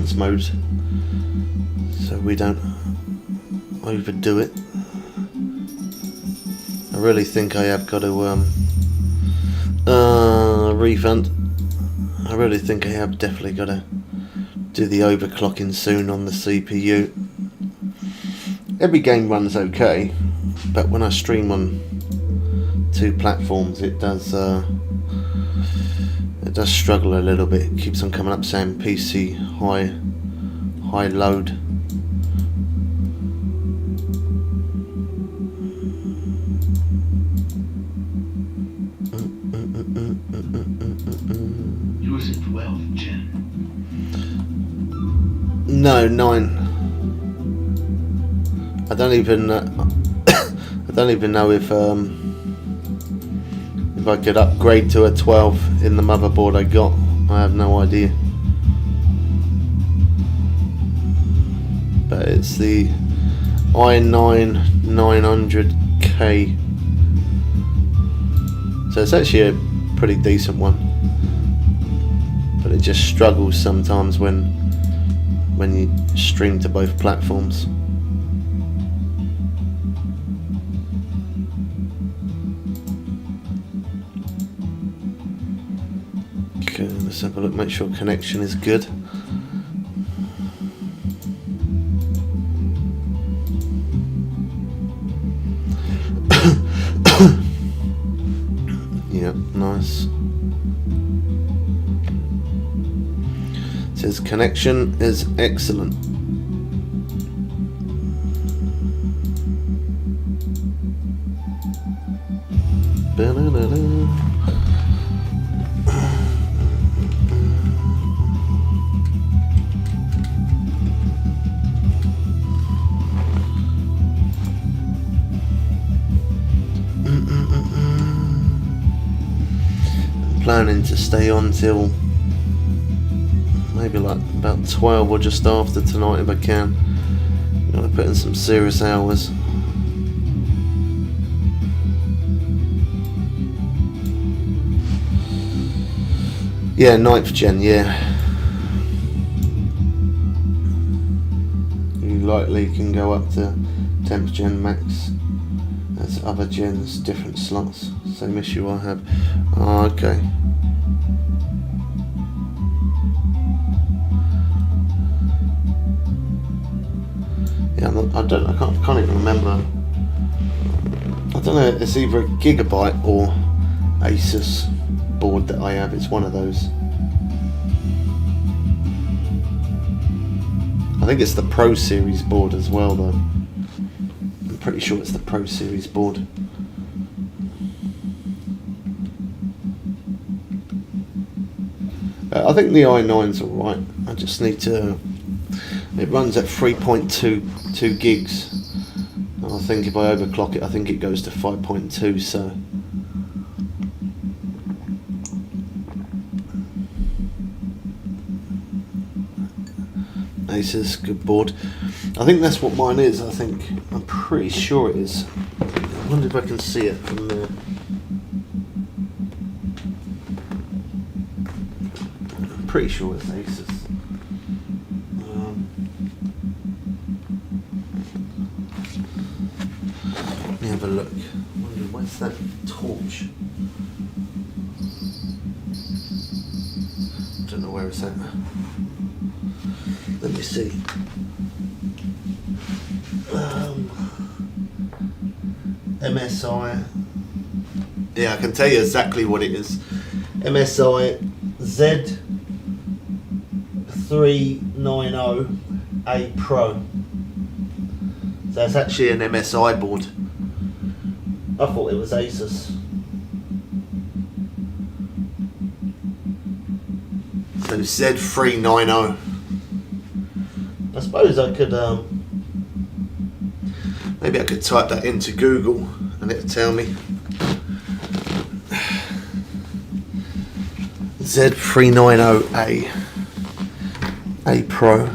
performance mode so we don't overdo it. I really think I have got to refund. I really think I have definitely got to do the overclocking soon on the CPU. Every game runs okay, but when I stream on 2 platforms, it does struggle a little bit. It keeps on coming up saying PC high load. Yours at 12, Jen. No, 9. I don't even know if I could upgrade to a 12 in the motherboard I got. I have no idea. But it's the i9 900K. So it's actually a pretty decent one. But it just struggles sometimes when you stream to both platforms. Okay, let's have a look, make sure connection is good. Yep, nice. It says connection is excellent. Planning to stay on till maybe like about 12 or just after tonight if I can. I'm gonna put in some serious hours. Yeah, 9th gen, yeah. You likely can go up to 10th gen max. As other gens, different slots. Same issue I have. Oh, okay. Yeah, I can't even remember. I don't know. It's either a Gigabyte or Asus board that I have. It's one of those. I think it's the Pro Series board as well, though. I'm pretty sure it's the Pro Series board. I think the i9's alright. I just need to. It runs at 3.22 gigs. And I think if I overclock it, I think it goes to 5.2. So. Asus, good board. I think that's what mine is. I'm pretty sure it is. I wonder if I can see it from there. I'm pretty sure it's Asus. Let me have a look. I wonder, where's that torch? I don't know where it's at. Let me see. MSI. Yeah, I can tell you exactly what it is. MSI Z390A Pro. So that's actually an MSI board. I thought it was Asus. So Z390. I suppose I could, maybe I could type that into Google and it'll tell me. Z390A Pro.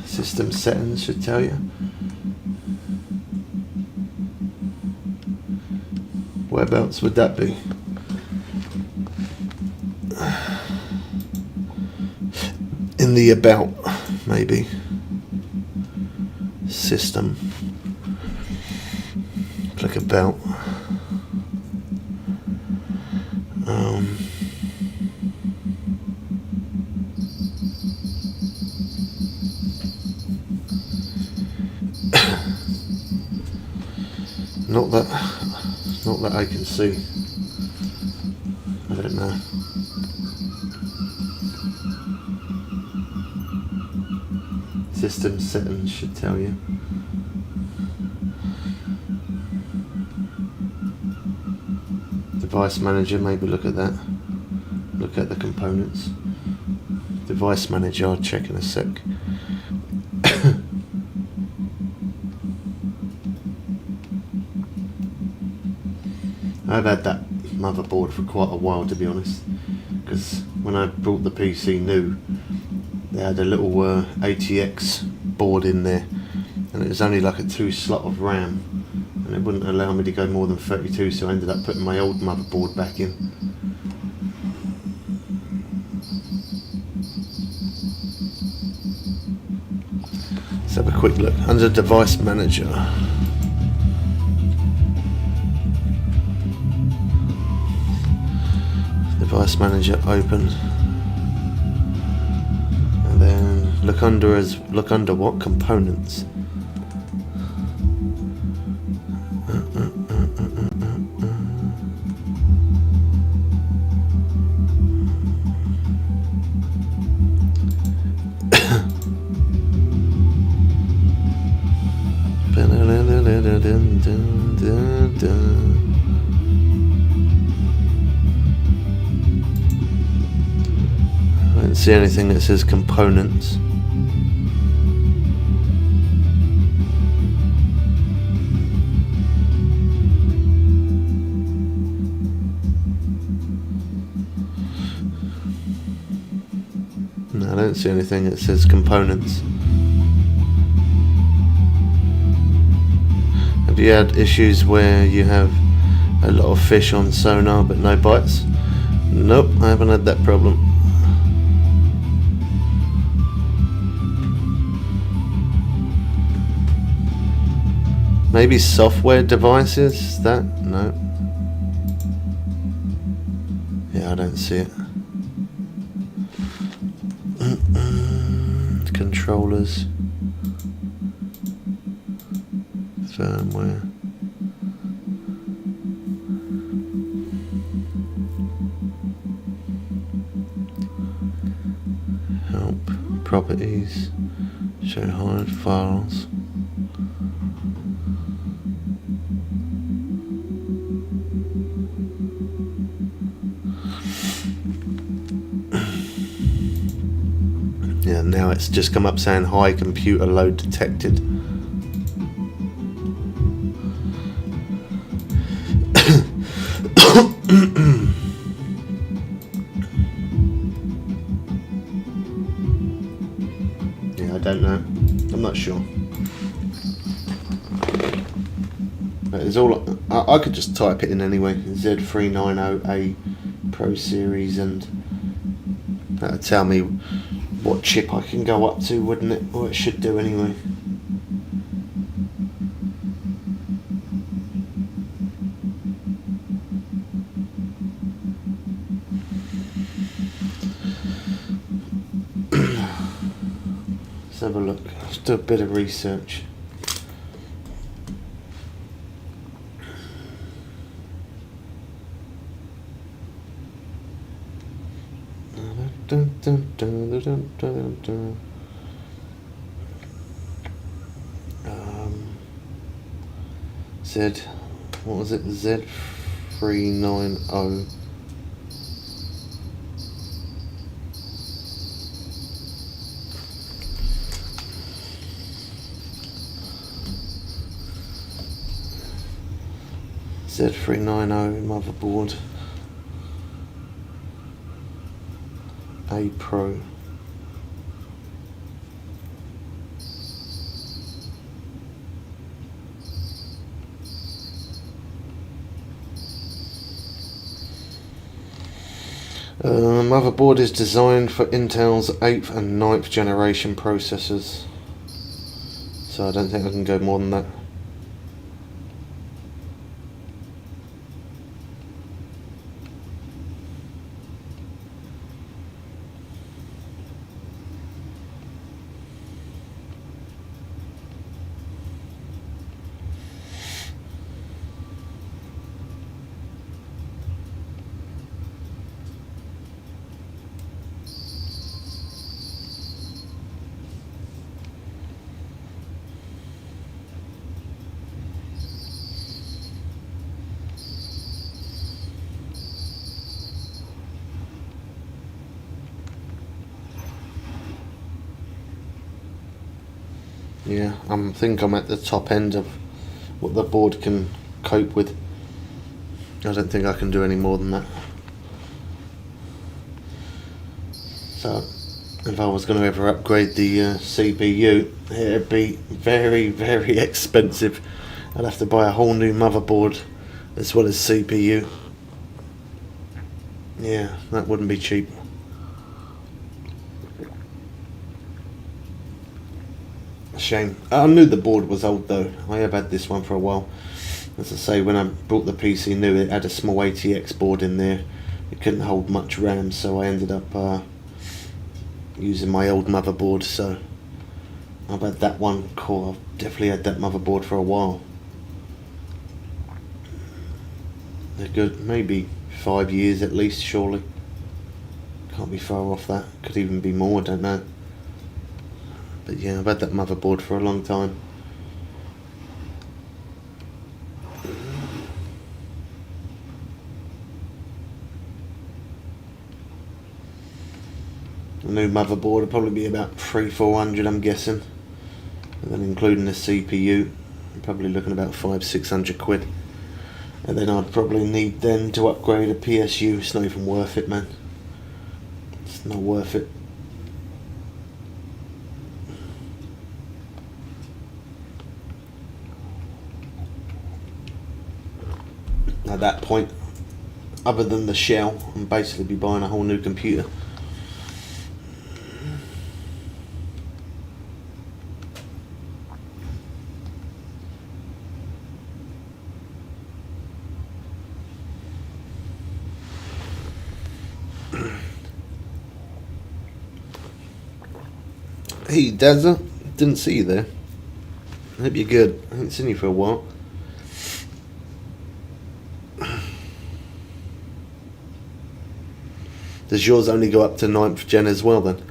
System settings should tell you. Whereabouts would that be? in the about, maybe. System. Click about. Not that I can see. I don't know. System settings should tell you. Device manager, maybe look at that. Look at the components. Device manager, I'll check in a sec. I've had that motherboard for quite a while, to be honest, because when I brought the PC new, they had a little ATX board in there, and it was only like a 2-slot of RAM, and it wouldn't allow me to go more than 32, so I ended up putting my old motherboard back in. Let's have a quick look under Device Manager. Device Manager open, and then look under what? Components. I don't see anything that says components. No, I don't see anything that says components. Have you had issues where you have a lot of fish on sonar but no bites? Nope, I haven't had that problem. Maybe software devices? That? No. Yeah, I don't see it. Controllers. Firmware. Help. Properties. Show hide files. Yeah, now it's just come up saying high computer load detected. Yeah, I don't know. I'm not sure. It's all. I could just type it in anyway. Z390A Pro Series, and that'll tell me what chip I can go up to, wouldn't it? Or it should do anyway. Let's have a look. Let's do a bit of research. What was it? Z390. Z390 motherboard. A Pro. Motherboard is designed for Intel's 8th and 9th generation processors, so I don't think I can go more than that. Yeah, I think I'm at the top end of what the board can cope with. I don't think I can do any more than that. So, if I was going to ever upgrade the CPU, it'd be very, very expensive. I'd have to buy a whole new motherboard as well as CPU. Yeah, that wouldn't be cheap. Shame. I knew the board was old though. I have had this one for a while. As I say, when I bought the PC new, it had a small ATX board in there. It couldn't hold much RAM, so I ended up using my old motherboard. So I've had that one. Cool. I've definitely had that motherboard for a while. They're good. Maybe 5 years at least, surely. Can't be far off that. Could even be more, I don't know. But yeah, I've had that motherboard for a long time. The new motherboard will probably be about 300-400, I'm guessing. And then including the CPU, I'm probably looking about 500-600 quid. And then I'd probably need then to upgrade a PSU. It's not even worth it, man. It's not worth it. At that point, other than the shell, I'm basically be buying a whole new computer. Hey Dazza, didn't see you there. Hope you're good. I haven't seen you for a while. Does yours only go up to 9th gen as well then?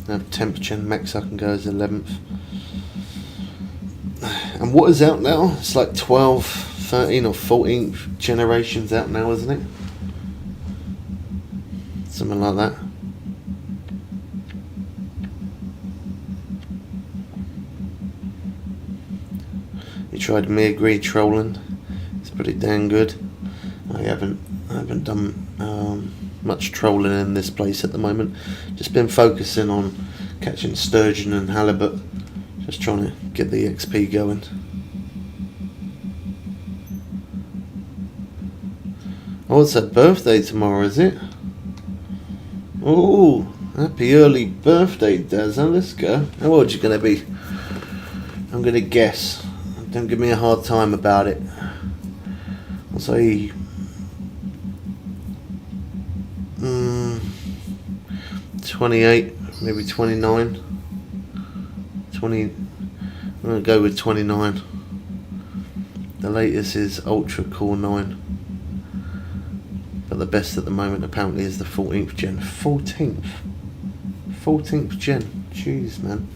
Now 10th gen max I can go as 11th. And what is out now? It's like 12, 13 or 14th generations out now, isn't it? Something like that. You tried Meagre trolling. It's pretty dang good. I haven't done much trolling in this place at the moment. Just been focusing on catching sturgeon and halibut. Just trying to get the XP going. Oh, it's a birthday tomorrow, is it? Oh, happy early birthday, Dazza. Let's go. How old are you going to be? I'm going to guess. Don't give me a hard time about it. I'll say 28, maybe 29. 20. I'm going to go with 29. The latest is Ultra Core 9. But the best at the moment apparently is the 14th gen. 14th gen. Jeez, man.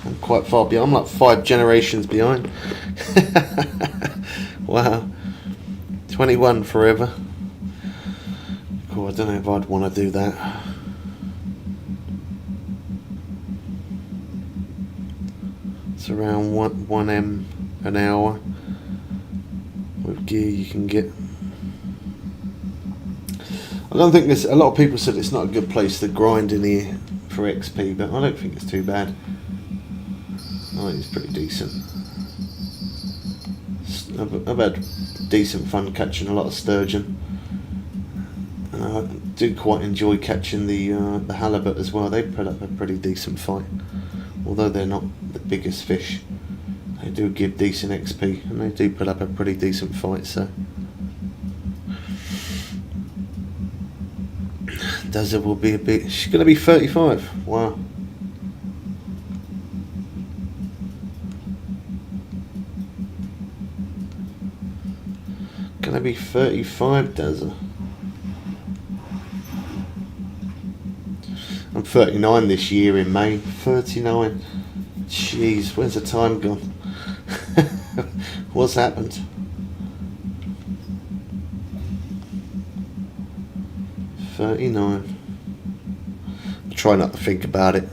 I'm quite far behind. I'm like 5 generations behind. Wow. 21 forever. Oh, I don't know if I'd want to do that. It's around 1M an hour with gear you can get. I don't think there's a lot of people said it's not a good place to grind in here for XP, but I don't think it's too bad. I think it's pretty decent. I've had decent fun catching a lot of sturgeon, and I do quite enjoy catching the halibut as well. They put up a pretty decent fight, although they're not the biggest fish. They do give decent XP, and they do put up a pretty decent fight. So Dazza will be a bit. She's going to be 35. Wow. Gonna be 35, Dazza. I'm 39 this year in May. 39. Jeez, where's the time gone? What's happened? 39. I try not to think about it.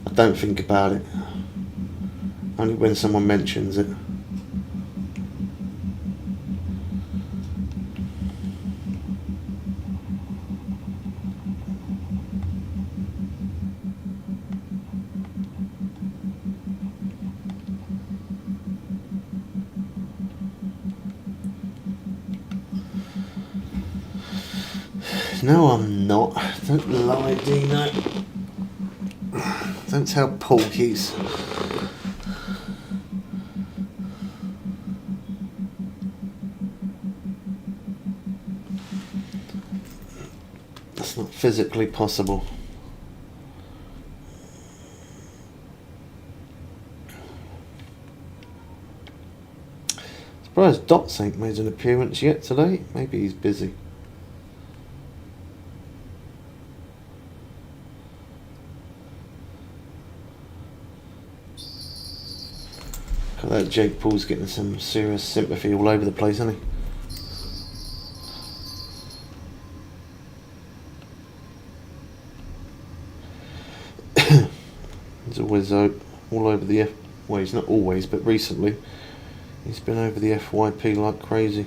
I don't think about it. Only when someone mentions it. No, I'm not. Don't lie, Dino. Don't tell Porkies. That's not physically possible. Surprised Dots ain't made an appearance yet today. Maybe he's busy. That Jake Paul's getting some serious sympathy all over the place, isn't he? He's always all over the well, he's not always, but recently he's been over the FYP like crazy.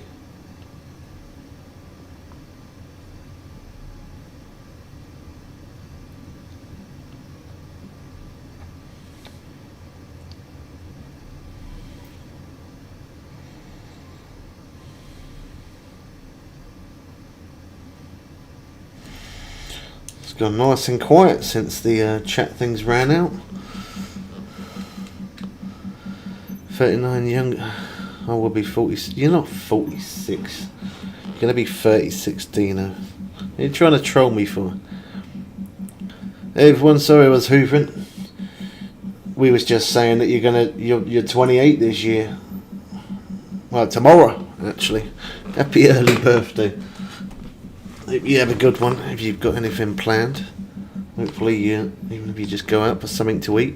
Gone nice and quiet since the chat things ran out. 39 young. I will be 40. You're not 46. You're gonna be 36, Dino. What are you trying to troll me for? Hey everyone, sorry I was hoovering. We was just saying that you're 28 this year. Well, tomorrow actually. Happy early birthday. Hope you have a good one. If you've got anything planned, hopefully even if you just go out for something to eat,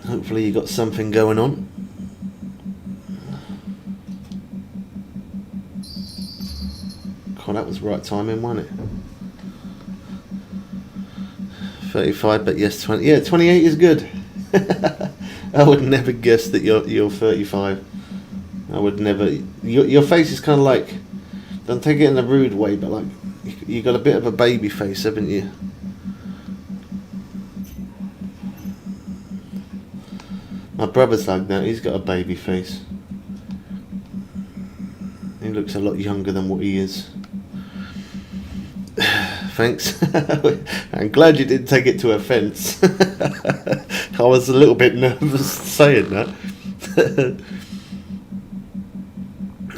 hopefully you got something going on. God, that was right timing, wasn't it? 35, but yes, 20. Yeah, 28 is good. I would never guess that you're 35. I would never. Your face is kind of like. Don't take it in a rude way, but like you got a bit of a baby face, haven't you? My brother's like that. He's got a baby face. He looks a lot younger than what he is. Thanks. I'm glad you didn't take it to offence. I was a little bit nervous saying that.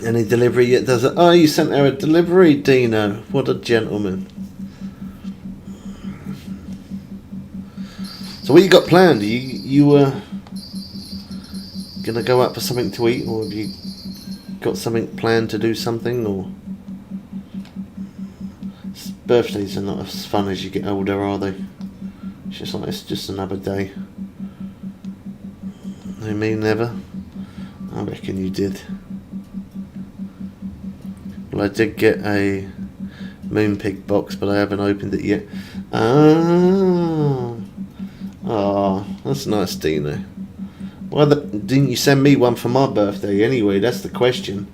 Any delivery yet? Does it? Oh, you sent her a delivery, Dino. What a gentleman. So what you got planned? Are you gonna go out for something to eat, or have you got something planned to do something? Or birthdays are not as fun as you get older, are they? It's just like it's just another day. I mean, never. I reckon you did. Well, I did get a Moonpig box, but I haven't opened it yet. Oh, that's nice, Dino. Why didn't you send me one for my birthday anyway? That's the question.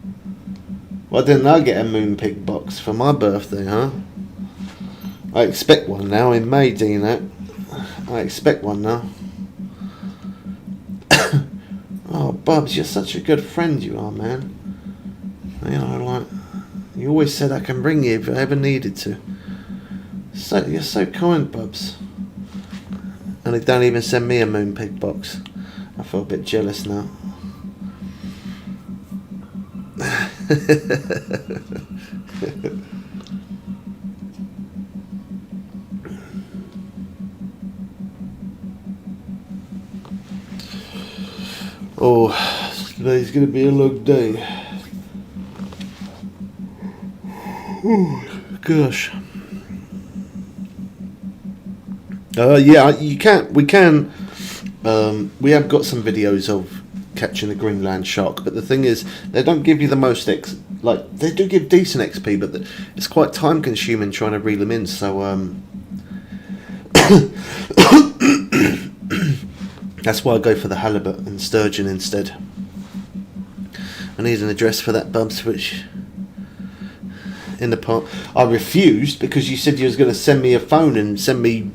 Why didn't I get a Moonpig box for my birthday, huh? I expect one now in May, Dino. I expect one now. Oh, Bubs, you're such a good friend, you are, man. You know, like, you always said I can ring you if I ever needed to. So you're so kind, Bubs. And they don't even send me a Moonpig box. I feel a bit jealous now. Oh, today's gonna be a long day. Oh, gosh. Yeah, you can. We can. We have got some videos of catching a Greenland shark, but the thing is, they don't give you the most like they do give decent XP, but it's quite time consuming trying to reel them in. So that's why I go for the halibut and sturgeon instead. I need an address for that, Bubs, which in the part I refused because you said you was going to send me a phone and send me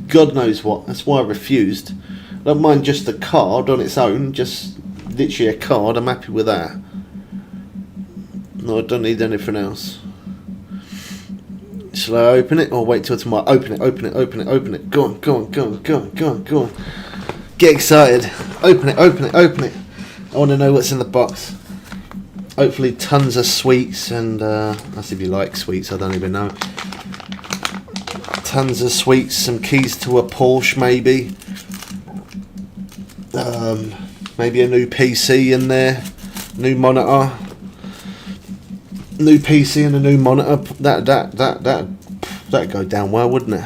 God knows what. That's why I refused. I don't mind just the card on its own, just literally a card. I'm happy with that. No, I don't need anything else. Shall I open it or wait till tomorrow? Open it, open it, open it, open it. Go on, go on, go on, go on, go on, go on. Get excited. Open it, open it, open it. I want to know what's in the box. Hopefully tons of sweets and, that's if you like sweets, I don't even know. Tons of sweets, some keys to a Porsche maybe. Maybe a new PC in there. New monitor. New PC and a new monitor. That'd go down well, wouldn't it?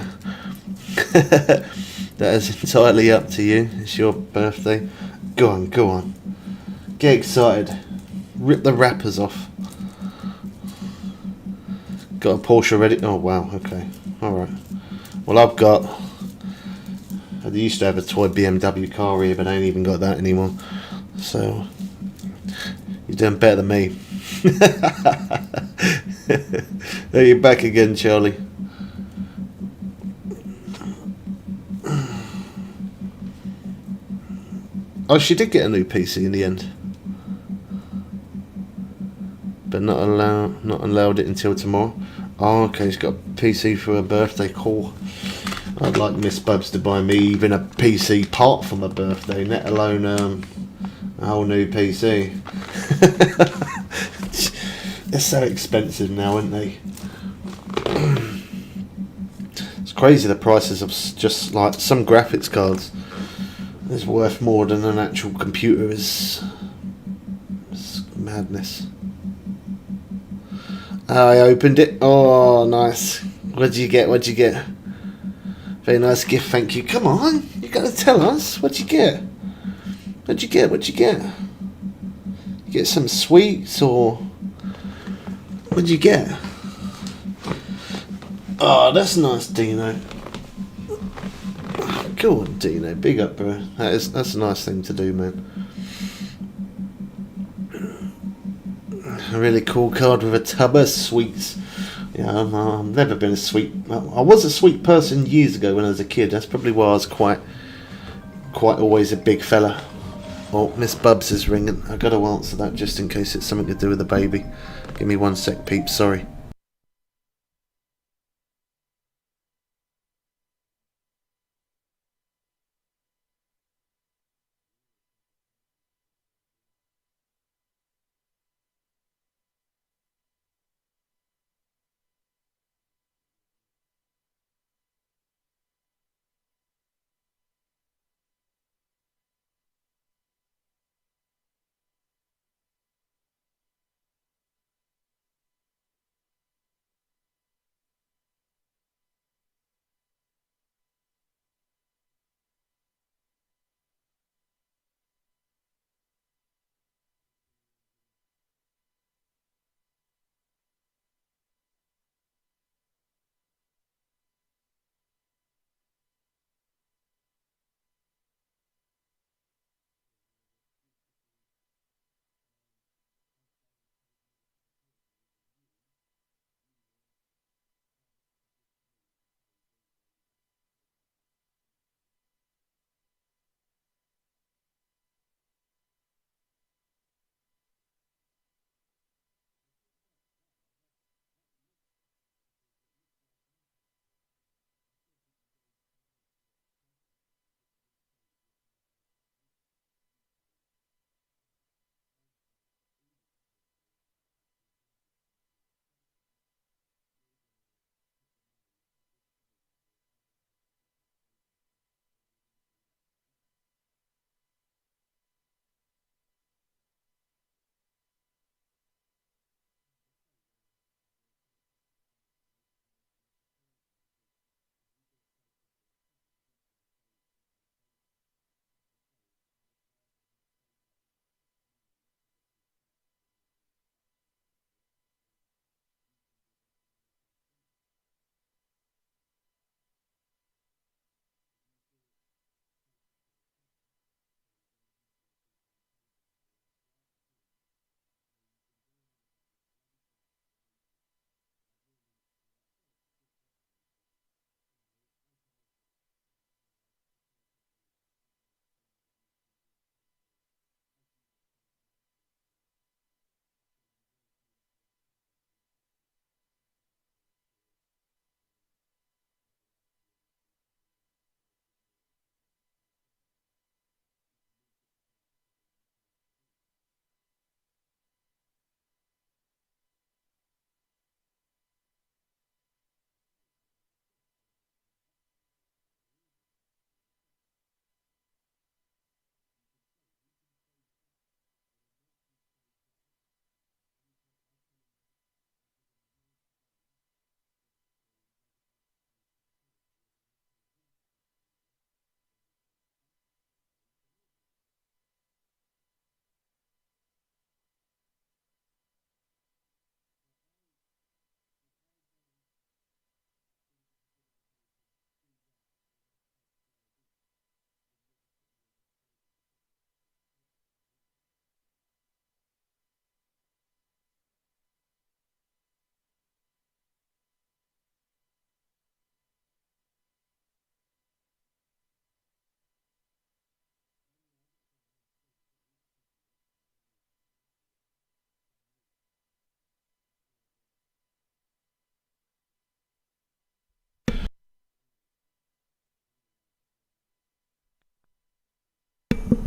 That is entirely up to you. It's your birthday. Go on, go on. Get excited. Rip the wrappers off. Got a Porsche already? Oh wow, okay. Alright. Well, I used to have a toy BMW car here, but I ain't even got that anymore. So, you're doing better than me. There you're back again, Charlie. Oh, she did get a new PC in the end, but not allowed it until tomorrow. Oh, okay, she's got a PC for her birthday. Cool. I'd like Miss Bubs to buy me even a PC part for my birthday, let alone a whole new PC. They're so expensive now, aren't they? It's crazy the prices of just like some graphics cards is worth more than an actual computer. It's madness. I opened it. Oh, nice. What'd you get? What'd you get? Very nice gift, thank you. Come on, you gotta tell us. What'd you get? What'd you get? What'd you get? You get some sweets or what'd you get? Oh, that's nice, Dino. Go on, Dino. Big up, bro. That's a nice thing to do, man. A really cool card with a tub of sweets. Yeah, I've never been a sweet. I was a sweet person years ago when I was a kid. That's probably why I was quite always a big fella. Oh, Miss Bubs is ringing. I got to answer that just in case it's something to do with the baby. Give me 1 sec, peeps. Sorry.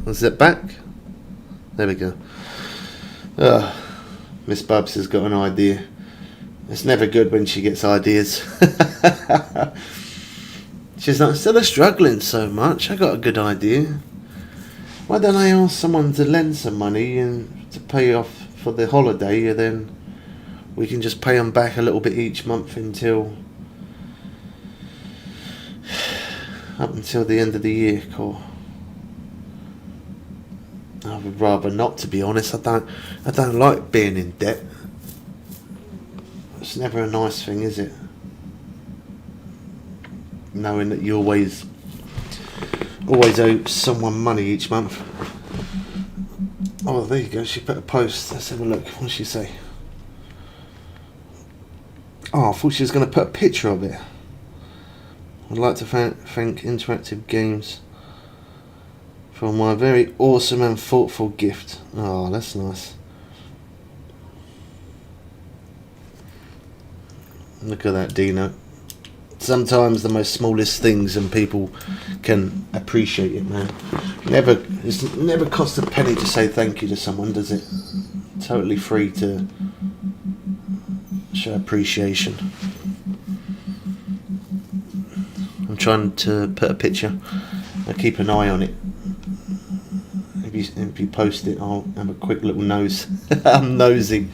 Is it back? There we go. Miss Bubs has got an idea. It's never good when she gets ideas. She's like, instead of struggling so much, I got a good idea. Why don't I ask someone to lend some money and to pay off for the holiday, and then we can just pay them back a little bit each month up until the end of the year. Cool. I would rather not, to be honest. I don't like being in debt. It's never a nice thing, is it? Knowing that you always owe someone money each month. Oh, there you go. She put a post. Let's have a look. What does she say? Oh, I thought she was going to put a picture of it. I'd like to thank Interactive Games for my very awesome and thoughtful gift. Oh, that's nice. Look at that, Dino. Sometimes the most smallest things and people can appreciate it, man. It's never cost a penny to say thank you to someone, does it? Totally free to show appreciation. I'm trying to put a picture. I keep an eye on it. If you post it, I'll have a quick little nose. I'm nosy.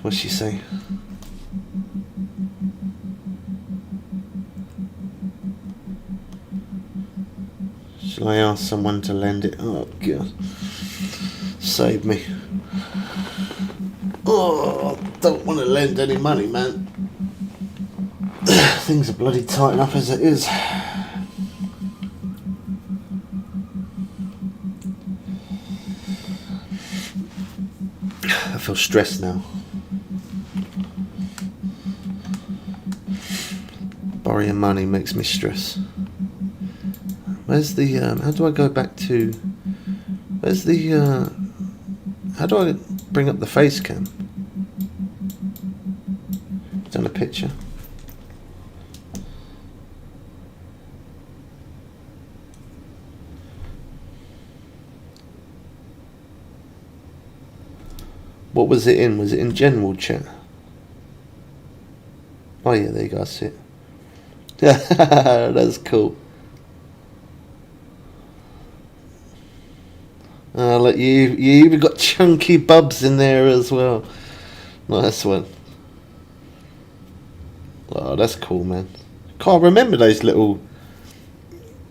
What's she say? Shall I ask someone to lend it? Oh God, save me. Oh, I don't want to lend any money, man. Things are bloody tight enough as it is. I feel stressed now. Borrowing money makes me stress. Where's the how do I go back to, where's the how do I bring up the face cam? Done a picture. What was it in? Was it in general chat? Oh yeah, there you go, I see it. That's cool. Look, you even got chunky bubs in there as well. Nice one. Oh, that's cool, man. Can't remember those little.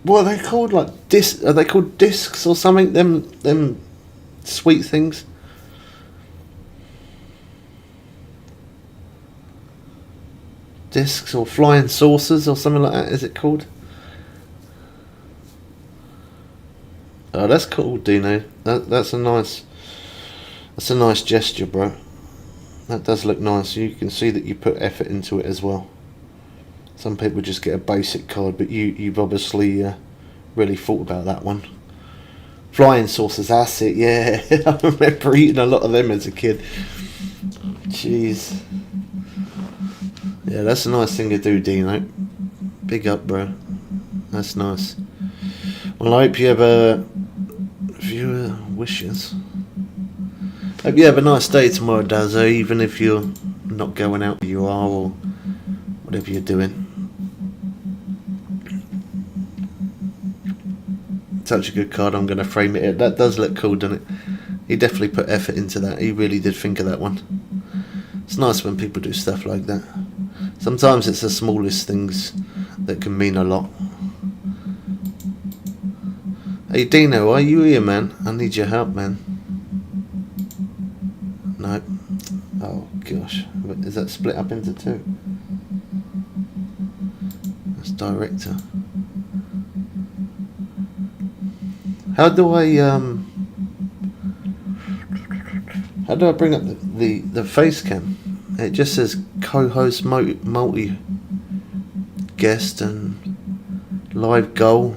What are they called? Like Are they called discs or something? Them sweet things. Discs or flying saucers or something like that, is it called? Oh, that's cool, Dino. That's a nice gesture, bro. That does look nice. You can see that you put effort into it as well. Some people just get a basic card, but you've obviously really thought about that one. Flying saucers, that's it, yeah. I remember eating a lot of them as a kid. Jeez. Yeah, that's a nice thing to do, Dino. Big up, bro. That's nice. Well, I hope you have a few wishes. Hope you have a nice day tomorrow, Dazzo, even if you're not going out where you are or whatever you're doing. Such a good card, I'm going to frame it. That does look cool, doesn't it? He definitely put effort into that. He really did think of that one. It's nice when people do stuff like that. Sometimes it's the smallest things that can mean a lot. Hey Dino, are you here, man? I need your help, man. No. Oh gosh, is that split up into two? That's director. How do I bring up the face cam? It just says co-host multi guest and live goal,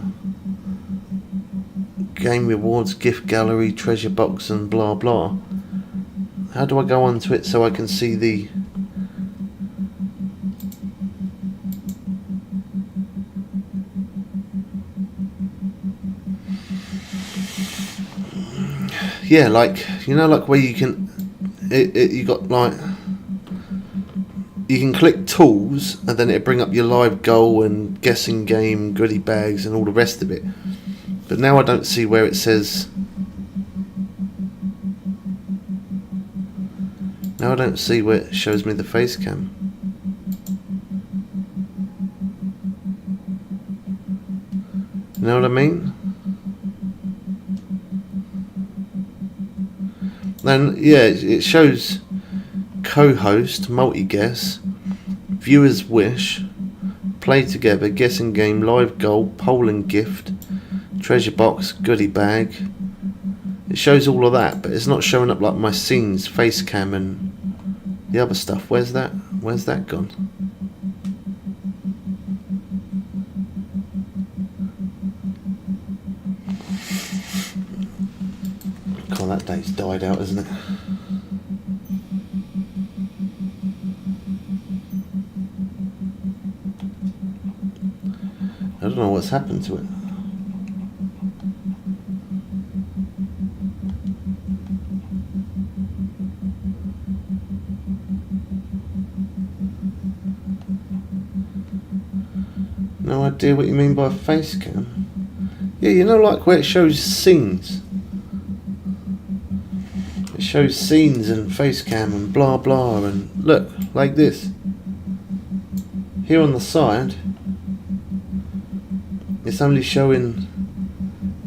game rewards, gift gallery, treasure box and blah blah. How do I go onto it so I can see the yeah, like, you know, like where you can, you got like, you can click tools and then it'll bring up your live goal and guessing game, goodie bags and all the rest of it. But now I don't see where it says. Now I don't see where it shows me the face cam. You know what I mean? Then yeah, it shows co-host, multi-guess, viewer's wish, play together, guessing game, live goal, poll and gift, treasure box, goodie bag. It shows all of that, but it's not showing up like my scenes, face cam and the other stuff. Where's that? Where's that gone? God, that day's died out, isn't it? I don't know what's happened to it. No idea what you mean by face cam. Yeah, you know, like where it shows scenes. It shows scenes and face cam and blah blah, and look, like this. Here on the side, it's only showing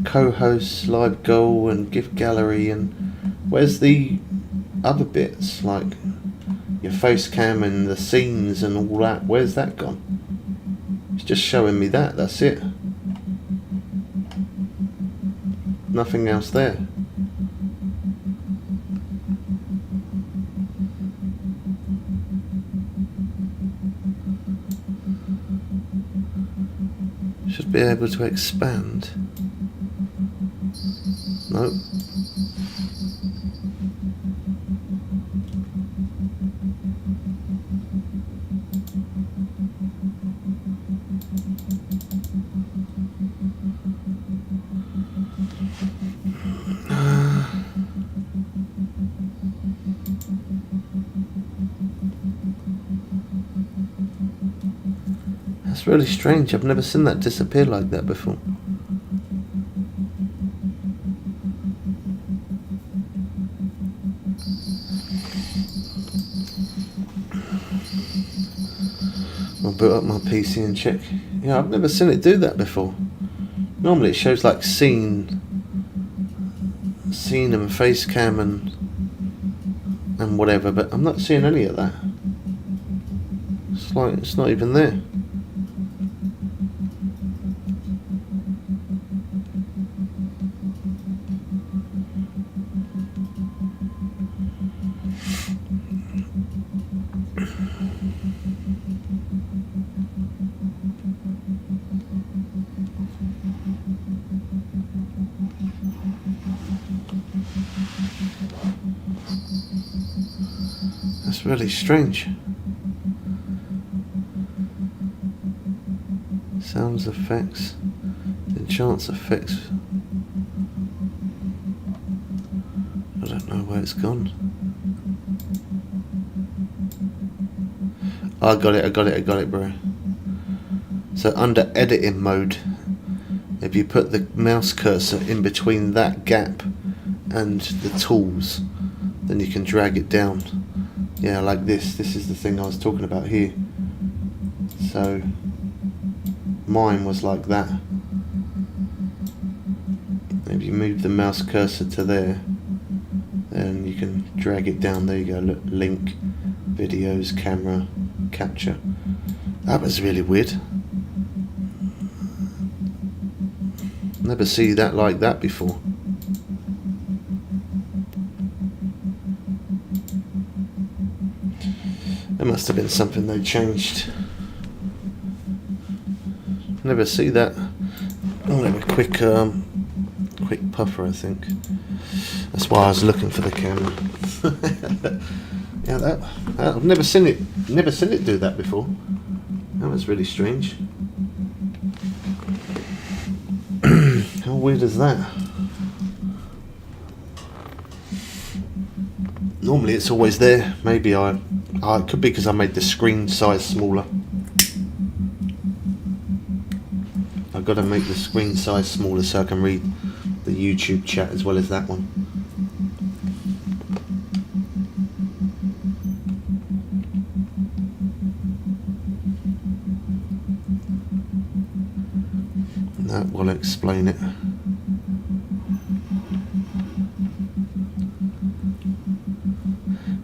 co-hosts, live goal and gift gallery, and where's the other bits, like your face cam and the scenes and all that? Where's that gone? It's just showing me that, that's it. Nothing else there. Should be able to expand. Nope. That's really strange. I've never seen that disappear like that before. I'll boot up my PC and check. Yeah, I've never seen it do that before. Normally it shows like scene and face cam and whatever, but I'm not seeing any of that. It's like it's not even there. That's really strange. Sounds effects, enchants effects. I don't know where it's gone. Oh, I got it, bro. So under editing mode, if you put the mouse cursor in between that gap and the tools, then you can drag it down. Yeah, like this. This is the thing I was talking about here. So mine was like that. If you move the mouse cursor to there, then you can drag it down. There you go. Look, link, videos, camera, capture. That was really weird. Never see that like that before. There must have been something they changed. Never see that. I'll have a quick puffer, I think. That's why I was looking for the camera. Yeah, that I've never seen it do that before. That was really strange. How weird is that? Normally it's always there. Maybe it could be because I made the screen size smaller. I've got to make the screen size smaller so I can read the YouTube chat as well as that one. That will explain it.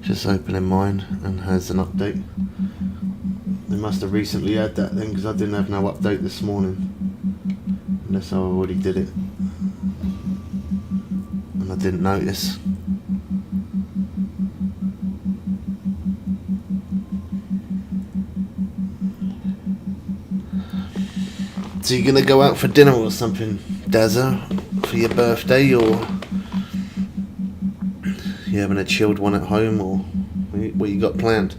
Just opening mine and has an update. They must have recently had that then, because I didn't have no update this morning. Unless I already did it. And I didn't notice. So you're gonna go out for dinner or something, Dazza, for your birthday, or you having a chilled one at home, or what you got planned?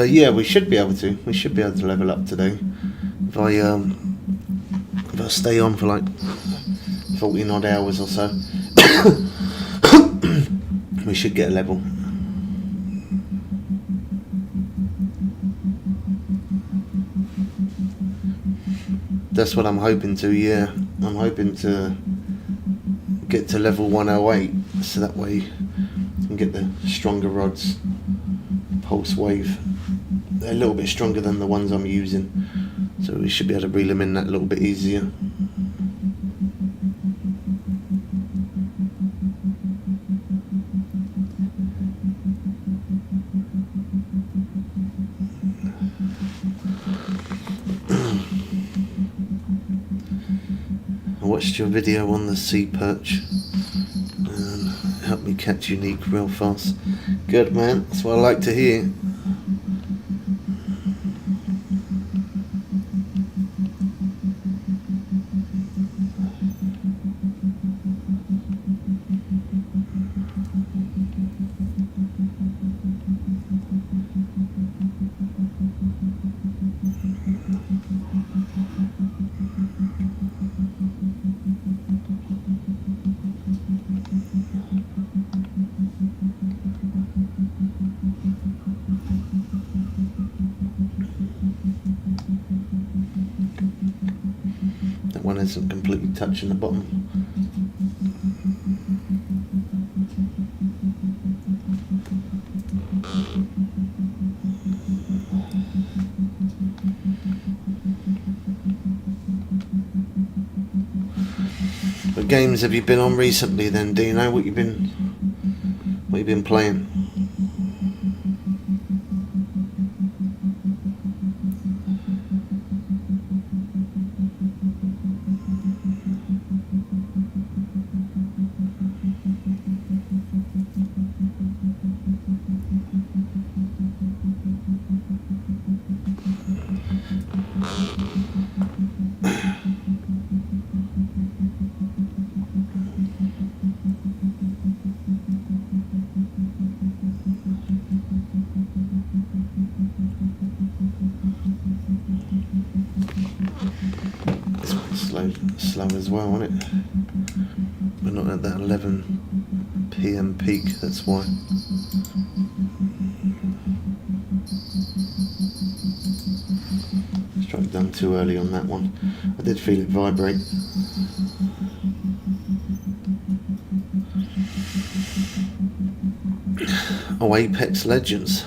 Yeah, we should be able to. We should be able to level up today. If I stay on for like 14 odd hours or so, we should get a level. That's what I'm hoping to. Yeah, I'm hoping to get to level 108, so that way I can get the stronger rods. Pulse wave. They're a little bit stronger than the ones I'm using, so we should be able to reel them in that a little bit easier. I watched your video on the sea perch and helped me catch unique real fast. Good, man, that's what I like to hear. That one isn't completely touching the bottom. What games have you been on recently then? Do you know what you've been playing? This one's slow as well, isn't it? We're not at that 11 PM peak, that's why. Struck done too early on that one. I did feel it vibrate. Oh, Apex Legends.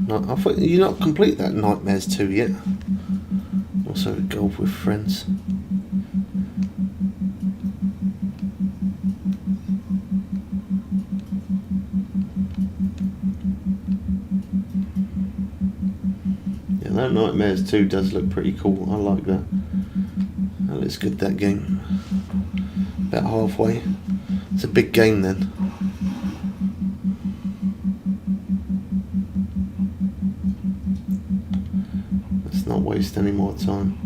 No, I thought you not complete that Nightmares 2 yet. Also golf with friends. that Nightmares 2 does look pretty cool. I like that. That looks good, that game. About halfway. It's a big game then. Let's not waste any more time.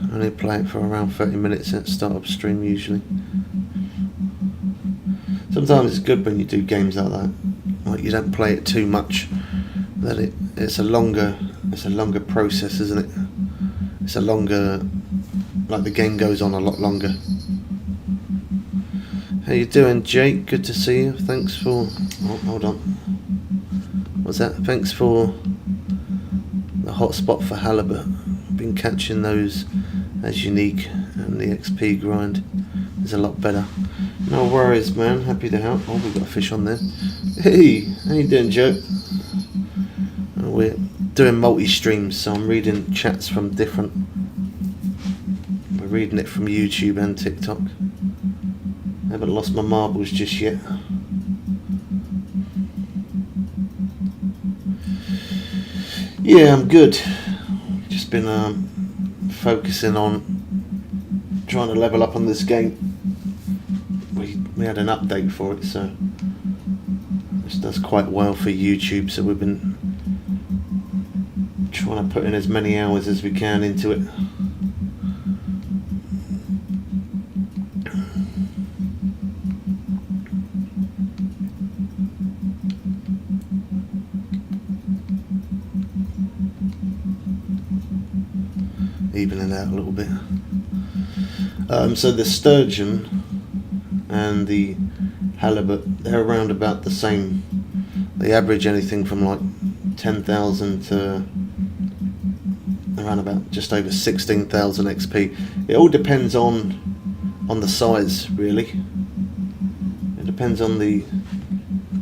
I only play it for around 30 minutes at start up stream usually. Sometimes it's good when you do games like that. Like you don't play it too much. That it's a longer process, isn't it? It's a longer, like the game goes on a lot longer. How you doing, Jake? Good to see you. Thanks for. Oh, hold on. What's that? Thanks for the hotspot for halibut. Been catching those as unique, and the XP grind is a lot better. No worries, man. Happy to help. Oh, we've got a fish on there. Hey, how you doing, Joe? We're doing multi-streams, so I'm reading chats from different. We're reading it from YouTube and TikTok. I haven't lost my marbles just yet. Yeah, I'm good. Just been focusing on trying to level up on this game. We had an update for it, so this does quite well for YouTube. So we've been trying to put in as many hours as we can into it. Evening out a little bit. So the sturgeon and the halibut, they're around about the same. They average anything from like 10,000 to around about just over 16,000 XP. It all depends on the size, really. It depends on the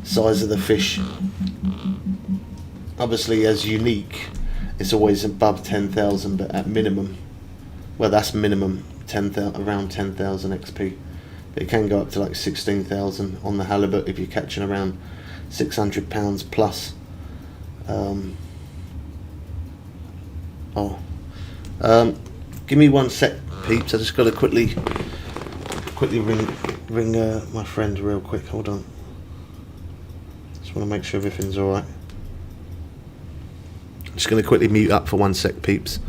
size of the fish. Obviously, as unique, it's always above 10,000, but at minimum, well, that's minimum 10,000, around 10,000 XP. But it can go up to like 16,000 on the halibut if you're catching around 600 pounds plus. Give me 1 sec, peeps. I just got to quickly ring my friend real quick. Hold on. Just want to make sure everything's all right. Just going to quickly mute up for 1 sec, peeps.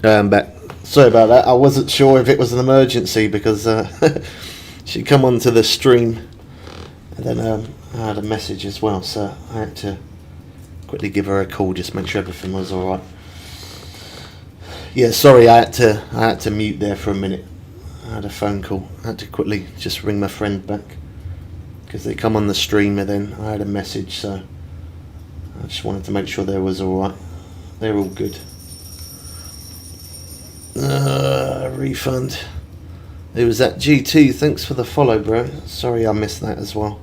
Back. Sorry about that. I wasn't sure if it was an emergency because she come onto the stream, and then I had a message as well, so I had to quickly give her a call, just make sure everything was all right. Yeah, sorry, I had to mute there for a minute. I had a phone call. I had to quickly just ring my friend back because they come on the stream, and then I had a message, so I just wanted to make sure they was all right. They're all good. Refund. It was that GT. Thanks for the follow, bro. Sorry I missed that as well.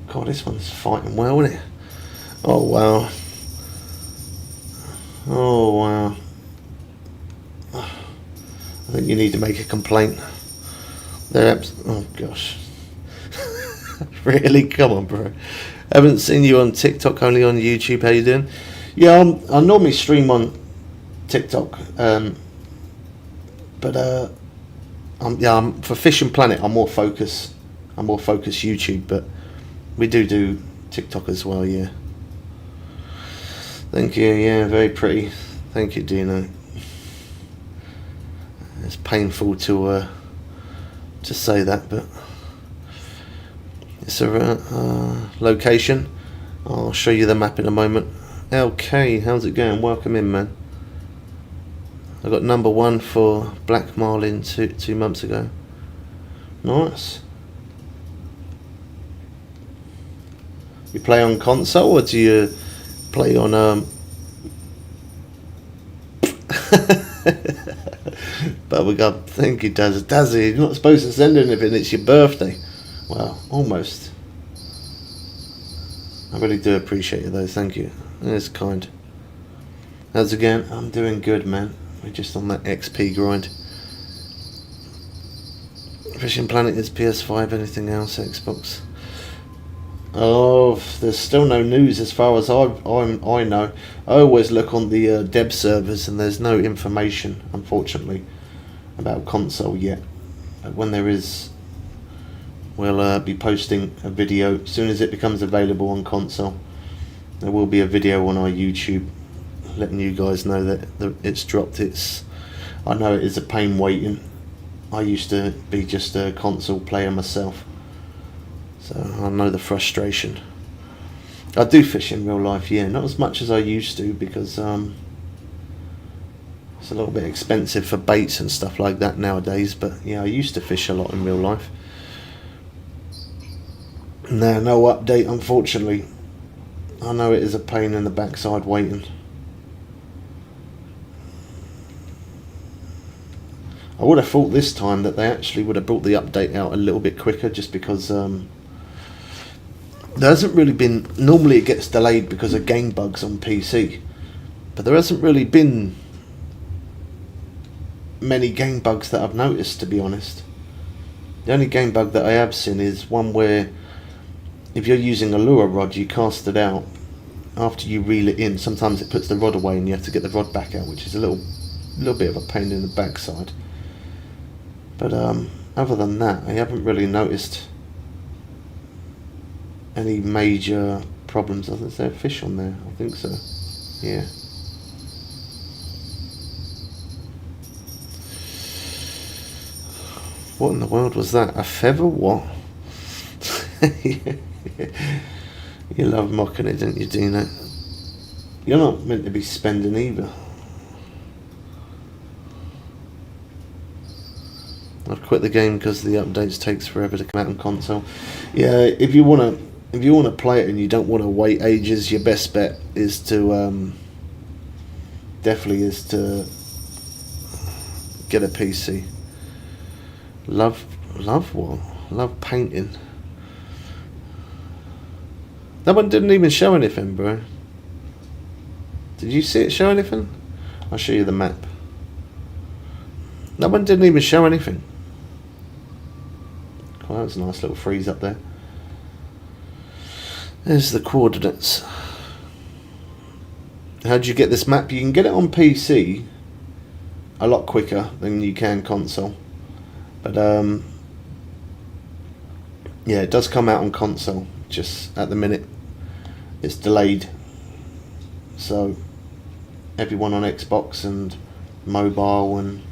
God, this one's fighting well, isn't it? Oh wow. Oh wow. I think you need to make a complaint. Oh gosh. Really? Come on, bro. Haven't seen you on TikTok, only on YouTube. How you doing? Yeah, I normally stream on TikTok, but I'm for Fishing Planet. I'm more focused YouTube, but we do TikTok as well. Yeah. Thank you. Yeah, very pretty. Thank you, Dino. It's painful to say that, but it's a location. I'll show you the map in a moment. LK, how's it going? Welcome in, man. I got number 1 for Black Marlin 2 months ago. Nice. You play on console or do you play on Bubblegum? Thank you, Dazzy. You're not supposed to send anything, it's your birthday. Well, almost. I really do appreciate it though, thank you. It's kind. How's it going? I'm doing good, man. We're just on that XP grind. Fishing Planet is PS5, anything else, Xbox? Oh, there's still no news as far as I know. I always look on the Deb servers and there's no information, unfortunately, about console yet. But when there is, we'll be posting a video as soon as it becomes available on console. There will be a video on our YouTube letting you guys know that it's dropped. I know it is a pain waiting. I used to be just a console player myself, so I know the frustration. I do fish in real life, yeah, not as much as I used to because it's a little bit expensive for baits and stuff like that nowadays, but yeah, I used to fish a lot in real life. No update, unfortunately. I know it is a pain in the backside waiting. I would have thought this time that they actually would have brought the update out a little bit quicker, just because there hasn't really been. Normally it gets delayed because of game bugs on PC, but there hasn't really been many game bugs that I've noticed, to be honest. The only game bug that I have seen is one where if you're using a lure rod, you cast it out, after you reel it in, sometimes it puts the rod away and you have to get the rod back out, which is a little bit of a pain in the backside. But other than that, I haven't really noticed any major problems. Is there a fish on there? I think so. Yeah. What in the world was that? A feather? What? You love mocking it, don't you, Dino? You're not meant to be spending either. I've quit the game because the updates takes forever to come out on console. Yeah, if you wanna play it and you don't want to wait ages, your best bet is to definitely is to get a PC. Love what? Love painting. That one didn't even show anything, bro. Did you see it show anything? I'll show you the map. That one didn't even show anything. Well, that was a nice little freeze up there. There's the coordinates. How do you get this map? You can get it on PC a lot quicker than you can console. But Yeah, it does come out on console. Just at the minute, it's delayed. So everyone on Xbox and mobile and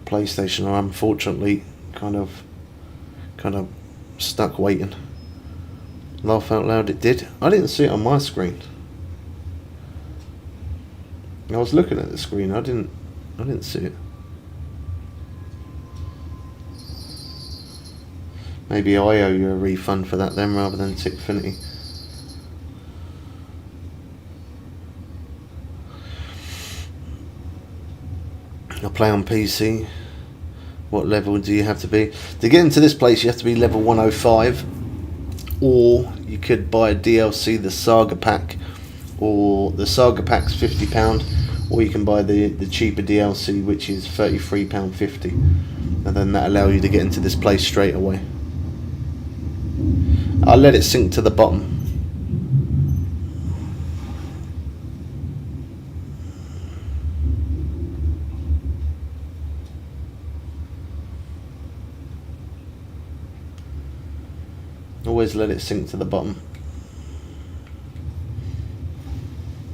PlayStation are unfortunately kind of stuck waiting. Laugh out loud, it did. I didn't see it on my screen. I was looking at the screen. I didn't see it. Maybe I owe you a refund for that then, rather than Tickfinity. I play on PC. What level do you have to be? To get into this place, you have to be level 105. Or you could buy a DLC, the Saga Pack. Or the Saga Pack's £50. Or you can buy the cheaper DLC, which is £33.50. And then that allows you to get into this place straight away. I'll let it sink to the bottom. Always let it sink to the bottom.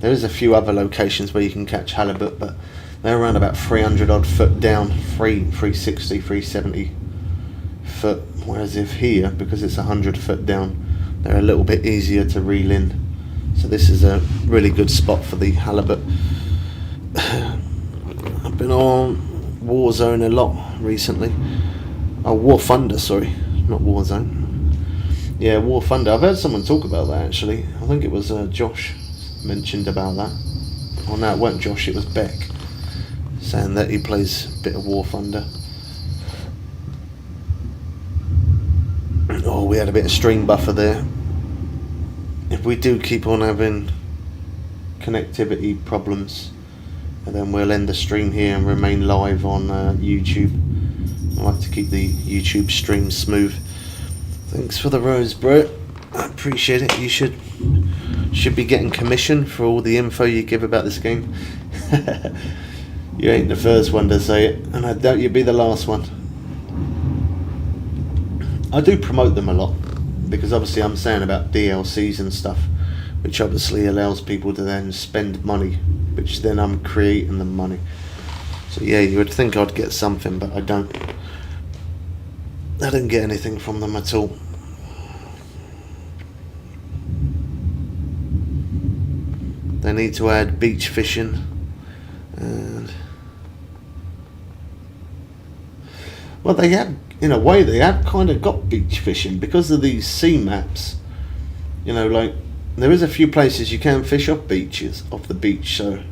There is a few other locations where you can catch halibut, but they're around about 300 odd foot down, 360, 370 foot. Whereas if here, because it's 100 foot down, they're a little bit easier to reel in. So this is a really good spot for the halibut. I've been on Warzone a lot recently. Oh, War Thunder, sorry, not Warzone. Yeah, War Thunder. I've heard someone talk about that actually. I think it was Josh mentioned about that. Oh no, it weren't Josh, it was Beck, saying that he plays a bit of War Thunder. Oh, we had a bit of stream buffer there. If we do keep on having connectivity problems, and then we'll end the stream here and remain live on YouTube. I like to keep the YouTube stream smooth. Thanks for the rose, bro. I appreciate it. You should be getting commission for all the info you give about this game. You ain't the first one to say it, and I doubt you'll be the last one. I do promote them a lot, because obviously I'm saying about DLCs and stuff, which obviously allows people to then spend money, which then I'm creating them money. So yeah, you would think I'd get something, but I don't. I didn't get anything from them at all. They need to add beach fishing, and well, they have, in a way, they have kind of got beach fishing because of these sea maps. You know, like there is a few places you can fish off the beach, so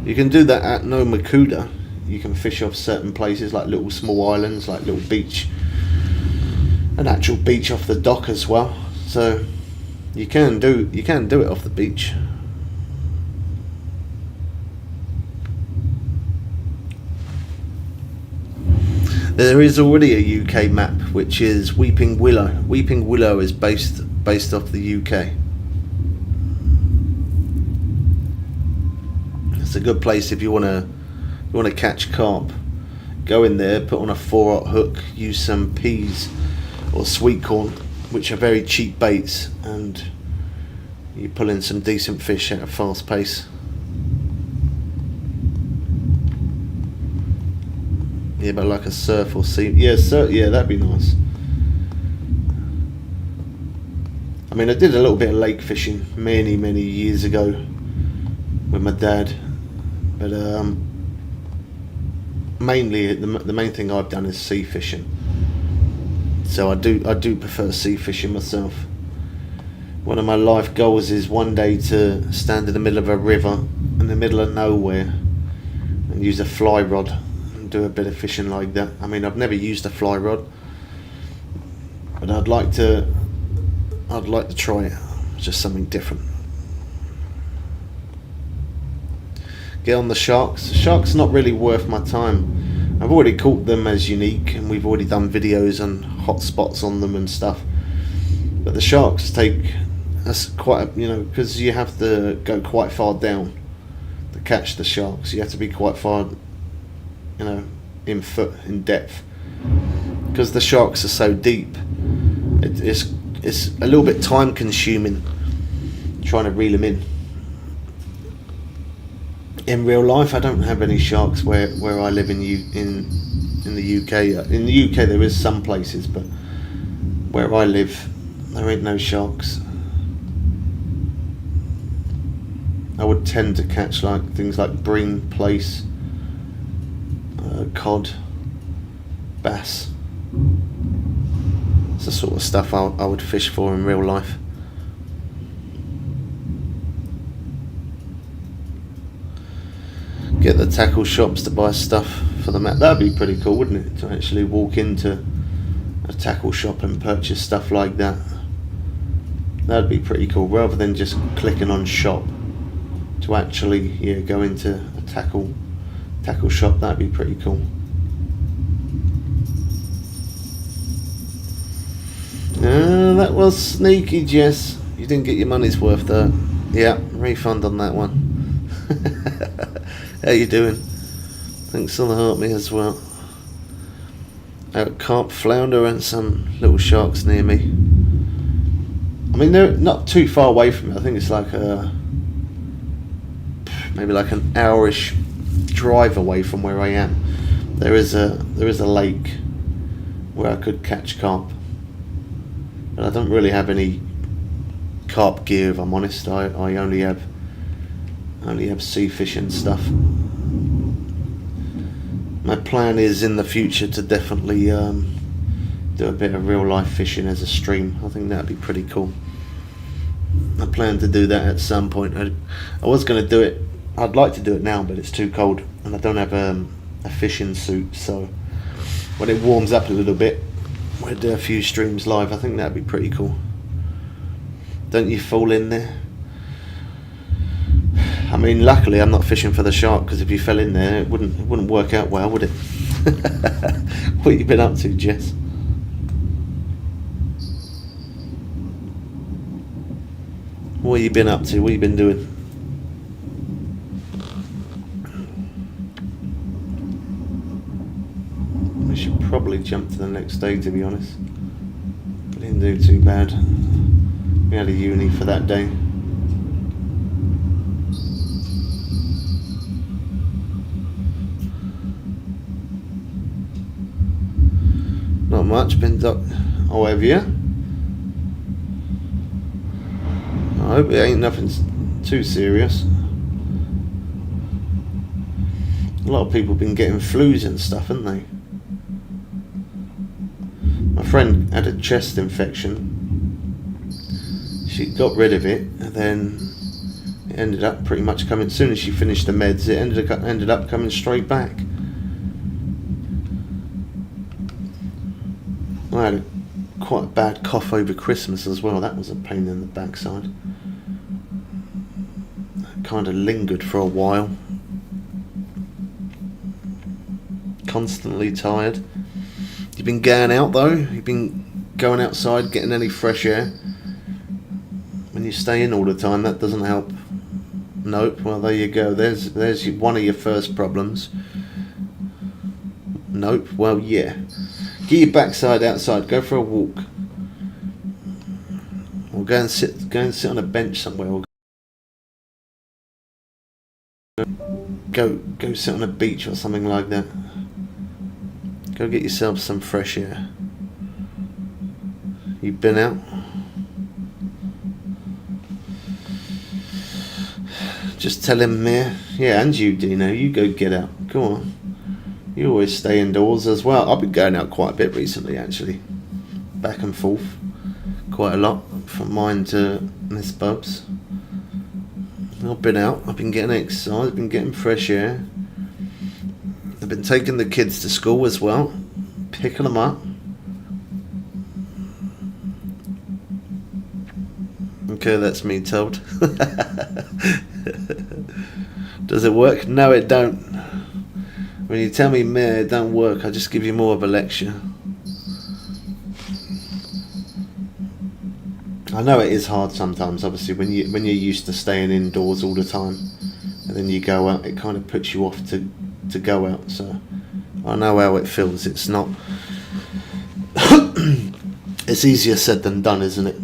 you can do that at No Makuda. You can fish off certain places, like little small islands, like little beach, an actual beach off the dock as well. So you can do it off the beach. There is already a UK map, which is Weeping Willow. Weeping Willow is based off the UK. It's a good place if you want to catch carp. Go in there, put on a 4/0 hook, use some peas or sweet corn, which are very cheap baits, and you pull in some decent fish at a fast pace. Yeah, but like a surf or sea. Yeah, that'd be nice. I mean, I did a little bit of lake fishing many years ago with my dad, but mainly the main thing I've done is sea fishing. So I do prefer sea fishing myself. One of my life goals is one day to stand in the middle of a river in the middle of nowhere and use a fly rod and do a bit of fishing like that. I mean, I've never used a fly rod, but I'd like to try it. It's just something different. Get on the sharks. The sharks not really worth my time. I've already caught them as unique, and we've already done videos on hot spots on them and stuff. But the sharks that's quite because you have to go quite far down to catch the sharks. You have to be quite far, in depth, because the sharks are so deep. It's a little bit time consuming trying to reel them in. In real life, I don't have any sharks where I live in the UK. In the UK, there is some places, but where I live, there ain't no sharks. I would tend to catch like things like bream, plaice, cod, bass. It's the sort of stuff I would fish for in real life. Get the tackle shops to buy stuff for the mat. That'd be pretty cool, wouldn't it? To actually walk into a tackle shop and purchase stuff like that. That'd be pretty cool, rather than just clicking on shop. To actually, yeah, go into a tackle shop. That'd be pretty cool. That was sneaky, Jess. You didn't get your money's worth there. Yeah, refund on that one. How you doing? Thanks for the heart me as well. Carp, flounder and some little sharks near me. I mean, they're not too far away from me. I think it's like maybe like an hourish drive away from where I am. There is a lake where I could catch carp, but I don't really have any carp gear, if I'm honest. I only have sea fishing stuff. My plan is in the future to definitely do a bit of real life fishing as a stream. I think that'd be pretty cool. I plan to do that at some point. I was going to do it. I'd like to do it now, but it's too cold and I don't have a fishing suit, so when it warms up a little bit we'll do a few streams live. I think that'd be pretty cool. Don't you fall in there? I mean, luckily I'm not fishing for the shark, because if you fell in there it wouldn't work out well, would it? What you been up to, Jess? What you been up to? What you been doing? We should probably jump to the next day, to be honest. We didn't do too bad. We had a uni for that day. Not much. Been up. Oh, have you? I hope it ain't nothing too serious. A lot of people have been getting flus and stuff, haven't they? My friend had a chest infection. She got rid of it, and then it ended up pretty much coming. As soon as she finished the meds, it ended up coming straight back. I had quite a bad cough over Christmas as well. That was a pain in the backside. It kind of lingered for a while. Constantly tired. You've been going out though? You've been going outside, getting any fresh air? When you stay in all the time, that doesn't help. Nope. Well, there you go. There's one of your first problems. Nope. Well, yeah. Get your backside outside. Go for a walk. Or go and sit on a bench somewhere. Or go sit on a beach or something like that. Go get yourself some fresh air. You been out? Just tell him, yeah, and you, Dino, you go get out. Go on. You always stay indoors as well. I've been going out quite a bit recently, actually. Back and forth. Quite a lot. From mine to Miss Bubs. I've been out. I've been getting exercise. I've been getting fresh air. I've been taking the kids to school as well. Picking them up. Okay, that's me told. Does it work? No, it don't. When you tell me, meh, it don't work, I just give you more of a lecture. I know it is hard sometimes, obviously, when you're used to staying indoors all the time, and then you go out, it kind of puts you off to go out. So I know how it feels. It's not It's easier said than done, isn't it?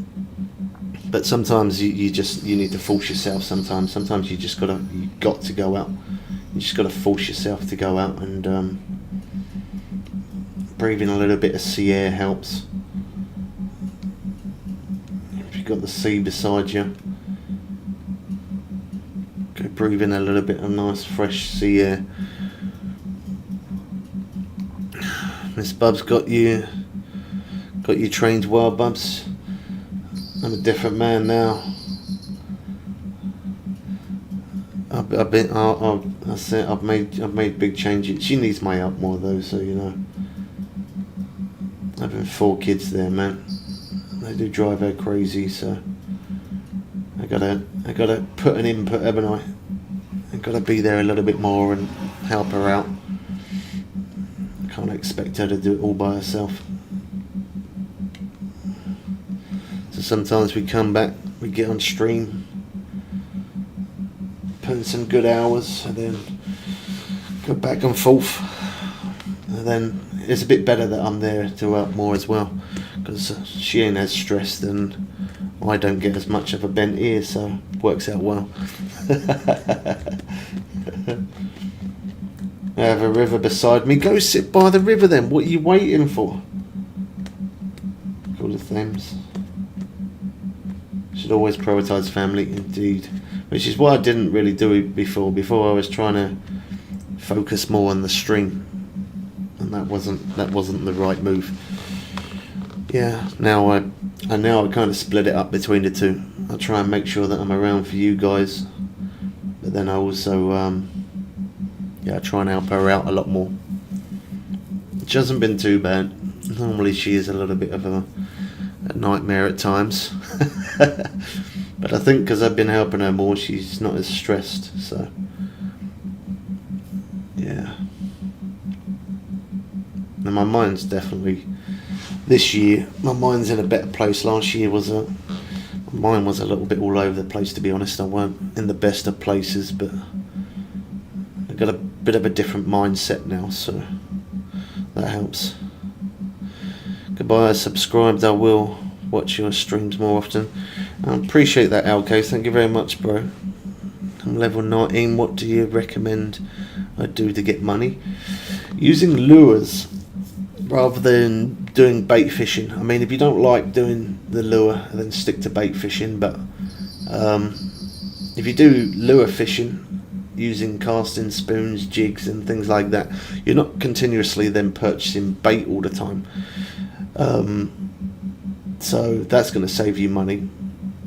But sometimes you need to force yourself. Sometimes you got to go out. You just got to force yourself to go out, and breathing a little bit of sea air helps. If you've got the sea beside you, go breathe in a little bit of nice fresh sea air. Miss Bub's got you trained well, Bubs. I'm a different man now. I've made big changes. She needs my help more though, so you know. Having 4 kids there, man, they do drive her crazy. So I gotta put an input, haven't I? I gotta be there a little bit more and help her out. Can't expect her to do it all by herself. So sometimes we come back, we get on stream, put in some good hours, and then go back and forth. And then it's a bit better that I'm there to help more as well, because she ain't as stressed and I don't get as much of a bent ear, so it works out well. I have a river beside me. Go sit by the river then. What are you waiting for? Call the Thames. Should always prioritise family, indeed. Which is why I didn't really do it before. Before I was trying to focus more on the stream, and that wasn't the right move. Yeah, now I kind of split it up between the two. I try and make sure that I'm around for you guys, but then I also I try and help her out a lot more. Which hasn't been too bad. Normally she is a little bit of a nightmare at times. But I think because I've been helping her more, she's not as stressed. So yeah. And my mind's definitely, this year, my mind's in a better place. Last year my mind was a little bit all over the place, to be honest. I weren't in the best of places, but I've got a bit of a different mindset now, so that helps. Goodbye, subscribed. I will watch your streams more often. I appreciate that, Alco. Thank you very much, bro. I'm level 19. What do you recommend I do to get money? Using lures rather than doing bait fishing. I mean, if you don't like doing the lure, then stick to bait fishing. But if you do lure fishing, using casting spoons, jigs and things like that, you're not continuously then purchasing bait all the time. So that's going to save you money.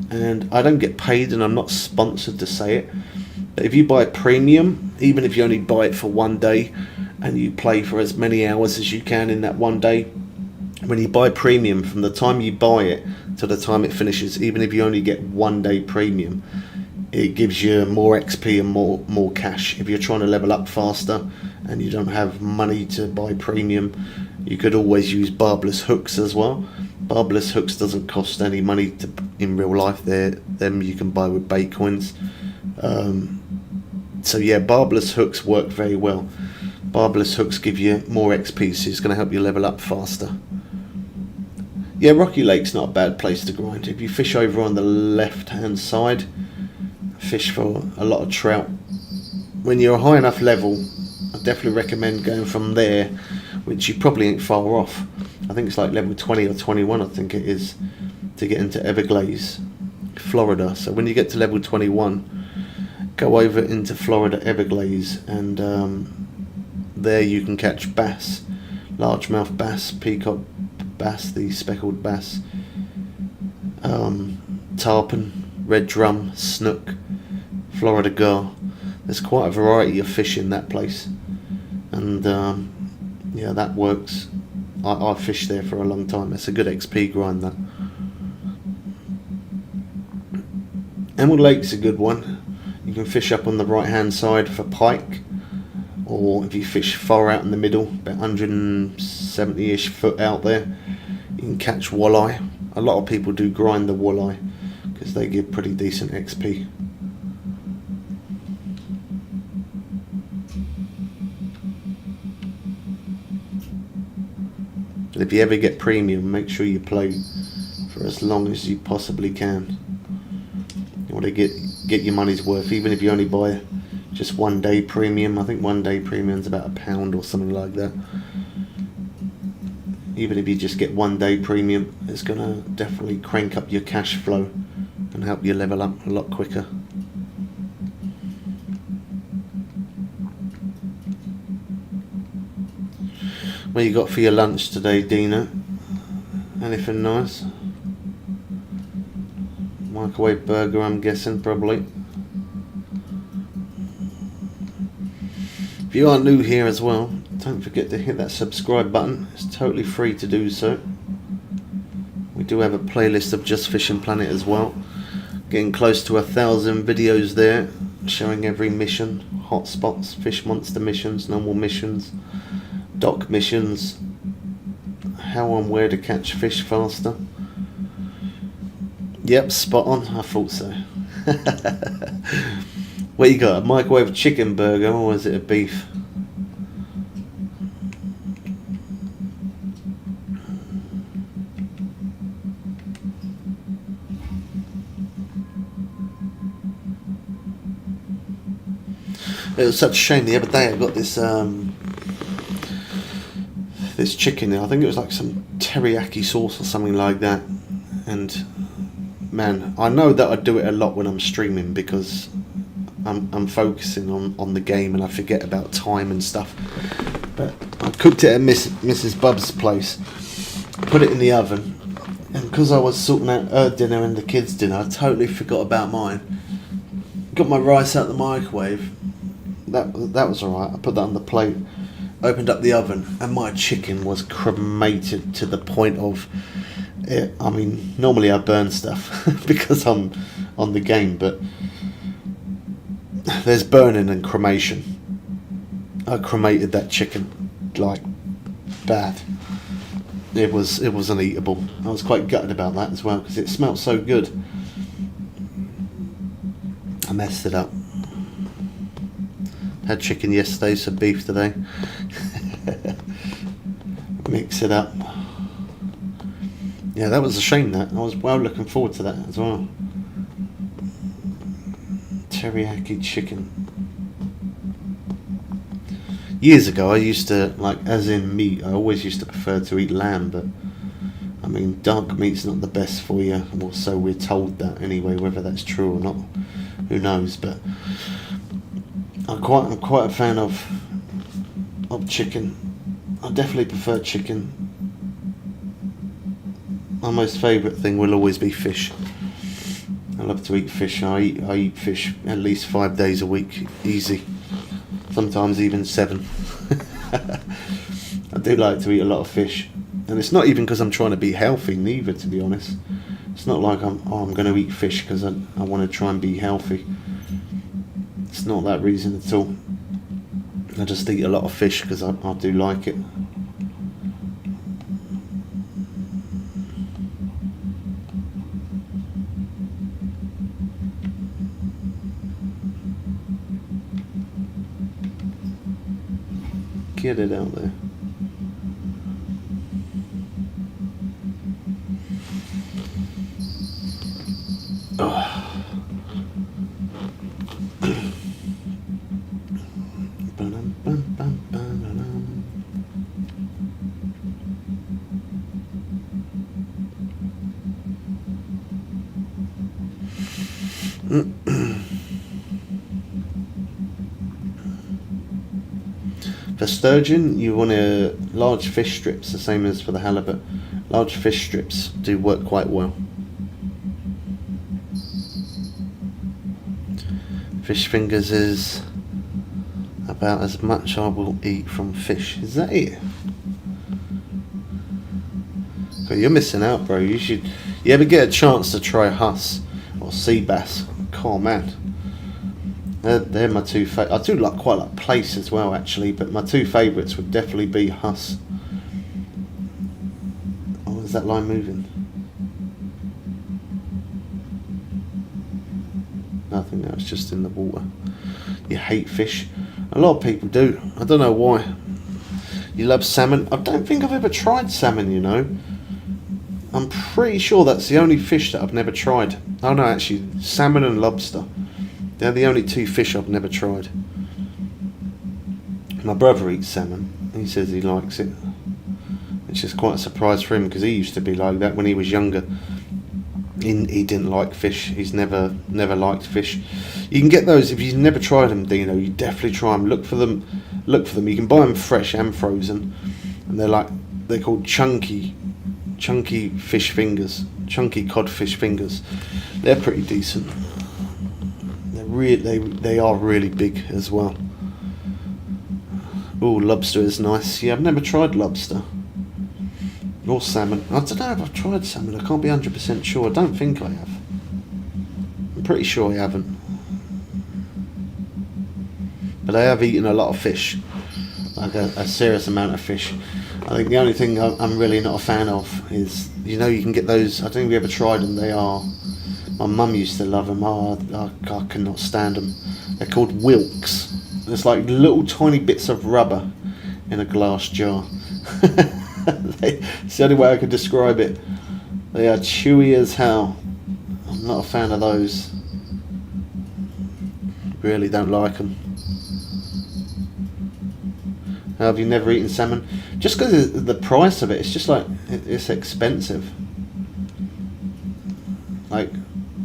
And I don't get paid and I'm not sponsored to say it, but if you buy premium, even if you only buy it for 1 day and you play for as many hours as you can in that 1 day, when you buy premium, from the time you buy it to the time it finishes, even if you only get 1 day premium, it gives you more XP and more cash. If you're trying to level up faster and you don't have money to buy premium, you could always use barbless hooks as well. Barbless hooks doesn't cost any money in real life. Them you can buy with bait coins. So yeah, barbless hooks work very well. Barbless hooks give you more XP, so it's going to help you level up faster. Yeah, Rocky Lake's not a bad place to grind. If you fish over on the left hand side, fish for a lot of trout. When you're a high enough level, I definitely recommend going from there, which you probably ain't far off. I think it's like level 20 or 21, I think it is, to get into Everglades, Florida. So when you get to level 21, go over into Florida Everglades, and there you can catch bass, largemouth bass, peacock bass, the speckled bass, tarpon, red drum, snook, Florida gar. There's quite a variety of fish in that place, and yeah, that works. I fished there for a long time. It's a good XP grind, that. Emerald Lake's a good one. You can fish up on the right hand side for pike, or if you fish far out in the middle, about 170-ish foot out there, you can catch walleye. A lot of people do grind the walleye because they give pretty decent XP. But if you ever get premium, make sure you play for as long as you possibly can. You want to get your money's worth, even if you only buy just 1 day premium. I think 1 day premium is about £1 or something like that. Even if you just get 1 day premium, it's going to definitely crank up your cash flow and help you level up a lot quicker. What you got for your lunch today, Dina? Anything nice? Microwave burger, I'm guessing, probably. If you are new here as well, don't forget to hit that subscribe button. It's totally free to do so. We do have a playlist of Just Fishing Planet as well. Getting close to 1,000 videos there, showing every mission, hotspots, fish monster missions, normal missions, dock missions, how and where to catch fish faster. Yep, spot on. I thought so. What you got? A microwave chicken burger, or is it a beef? It was such a shame the other day I got this this chicken. I think it was like some teriyaki sauce or something like that. And man, I know that I do it a lot when I'm streaming because I'm focusing on the game and I forget about time and stuff. But I cooked it at Mrs. Bub's place, put it in the oven, and because I was sorting out her dinner and the kids' dinner, I totally forgot about mine. Got my rice out the microwave. That was alright. I put that on the plate, opened up the oven, and my chicken was cremated to the point of it. I mean, normally I burn stuff because I'm on the game, but there's burning and cremation. I cremated that chicken like bad. It was uneatable. I was quite gutted about that as well because it smelled so good. I messed it up. Had chicken yesterday, so beef today. Mix it up. Yeah, that was a shame. That I was well looking forward to that as well. Teriyaki chicken. Years ago, I used to, like, as in meat, I always used to prefer to eat lamb, but I mean, dark meat's not the best for you. Well, so we're told that anyway. Whether that's true or not, who knows? But I'm quite a fan of chicken. I definitely prefer chicken. My most favourite thing will always be fish. I love to eat fish. I eat fish at least 5 days a week, easy. Sometimes even 7. I do like to eat a lot of fish, and it's not even because I'm trying to be healthy, neither. To be honest, it's not like I'm going to eat fish because I want to try and be healthy. It's not that reason at all. I just eat a lot of fish because I do like it. Get it out there. Oh. For sturgeon, you want large fish strips, the same as for the halibut. Large fish strips do work quite well. Fish fingers is about as much I will eat from fish. Is that it? But you're missing out, bro. You ever get a chance to try huss or sea bass? Oh man, they're my two favourites. I do quite like plaice as well, actually, but my two favourites would definitely be huss. Oh, is that line moving? I think that was just in the water. You hate fish. A lot of people do. I don't know why. You love salmon? I don't think I've ever tried salmon, you know. I'm pretty sure that's the only fish that I've never tried. Oh no, actually, salmon and lobster. They're the only two fish I've never tried. My brother eats salmon. He says he likes it. It's just quite a surprise for him because he used to be like that when he was younger. He didn't like fish. He's never liked fish. You can get those if you've never tried them, Dino. You definitely try them. Look for them. You can buy them fresh and frozen, and they're called chunky fish fingers, chunky codfish fingers. They're pretty decent. They are really big as well. Oh, lobster is nice. Yeah, I've never tried lobster. Or salmon. I don't know if I've tried salmon. I can't be 100% sure. I don't think I have. I'm pretty sure I haven't. But I have eaten a lot of fish. Like a serious amount of fish. I think the only thing I'm really not a fan of is, you know, you can get those, I don't think we ever tried them. They are, my mum used to love them. I cannot stand them. They're called wilks. It's like little tiny bits of rubber in a glass jar. It's the only way I could describe it. They are chewy as hell. I'm not a fan of those. Really don't like them. Have you never eaten salmon? Just because of the price of it, it's just like, it's expensive. Like,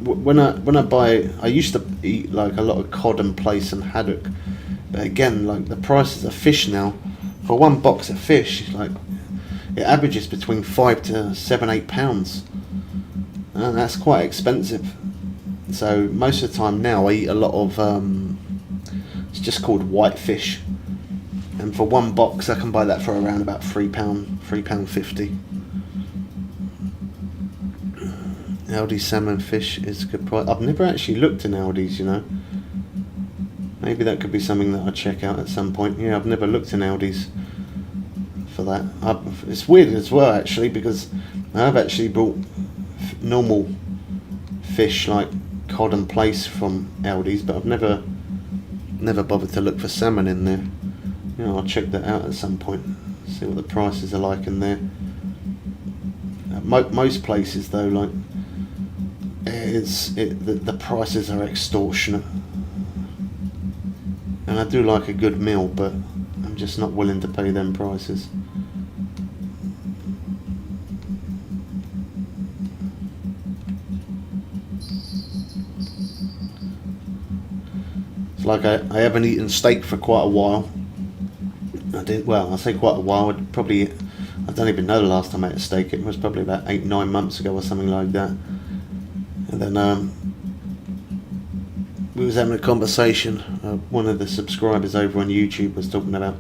when I buy, I used to eat like a lot of cod and plaice and haddock. But again, like the prices of fish now, for one box of fish, like, it averages between £5 to £7-8, and that's quite expensive. So most of the time now I eat a lot of it's just called whitefish, and for one box I can buy that for around about £3.50. Aldi's salmon fish is a good price. I've never actually looked in Aldi's, you know. Maybe that could be something that I'd check out at some point. Yeah, I've never looked in Aldi's for that. It's weird as well, actually, because I've actually bought normal fish like cod and plaice from Aldi's, but I've never bothered to look for salmon in there. You know, I'll check that out at some point, see what the prices are like in there. Most places though, like, the prices are extortionate, and I do like a good meal, but I'm just not willing to pay them prices. It's like I haven't eaten steak for quite a while. I say quite a while. I don't even know the last time I ate a steak. It was probably about 8-9 months ago or something like that. And then we was having a conversation. One of the subscribers over on YouTube was talking about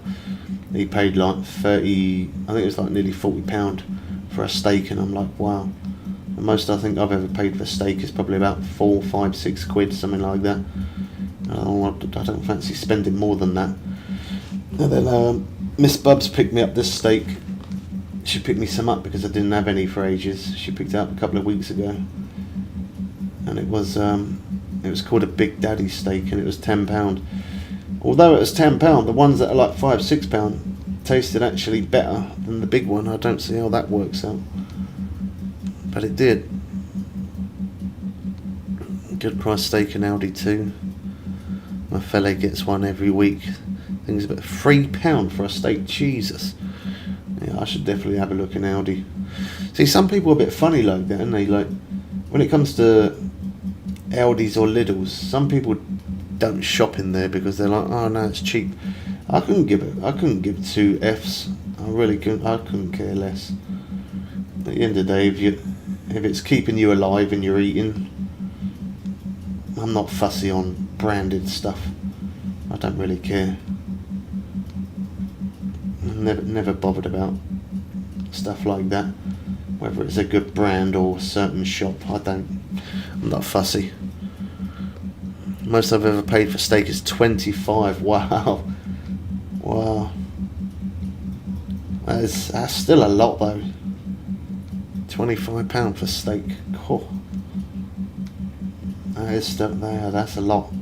he paid like 30, I think it was like nearly £40 for a steak, and I'm like, wow. The most I think I've ever paid for steak is probably about 4, 5, 6 quid, something like that. I don't fancy spending more than that. And then Miss Bubs picked me up this steak. She picked me some up because I didn't have any for ages. She picked it up a couple of weeks ago, and it was called a Big Daddy steak, and it was £10. Although it was £10, the ones that are like £5, £6 tasted actually better than the big one. I don't see how that works out, but it did. Good price steak in Aldi too. My fella gets one every week. I think it's about £3 for a steak. Jesus. Yeah, I should definitely have a look in Aldi. See, some people are a bit funny like that, aren't they? Like, when it comes to Aldi's or Lidl's, some people don't shop in there because they're like, oh no, it's cheap. I couldn't give 2 F's. I really couldn't. I couldn't care less. At the end of the day, if it's keeping you alive and you're eating, I'm not fussy on branded stuff. I don't really care. Never bothered about stuff like that, whether it's a good brand or a certain shop. I'm not fussy. Most I've ever paid for steak is 25. Wow. That's still a lot though. £25 for steak. Oh. That is still there. That's a lot.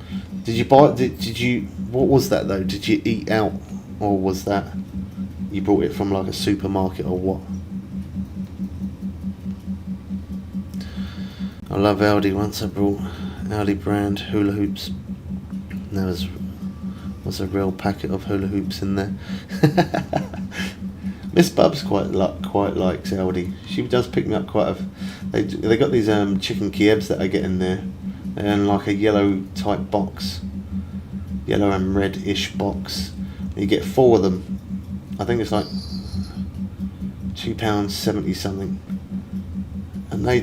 Did you buy? Did you? What was that though? Did you eat out, or was that you brought it from like a supermarket or what. I love Aldi. Once I brought Aldi brand hula hoops. And there was a real packet of hula hoops in there. Miss Bubs quite likes Aldi. She does pick me up quite a. They got these chicken Kievs that I get in there. They're in like a yellow type box, yellow and red-ish box. You get 4 of them. I think it's like £2.70 something. And they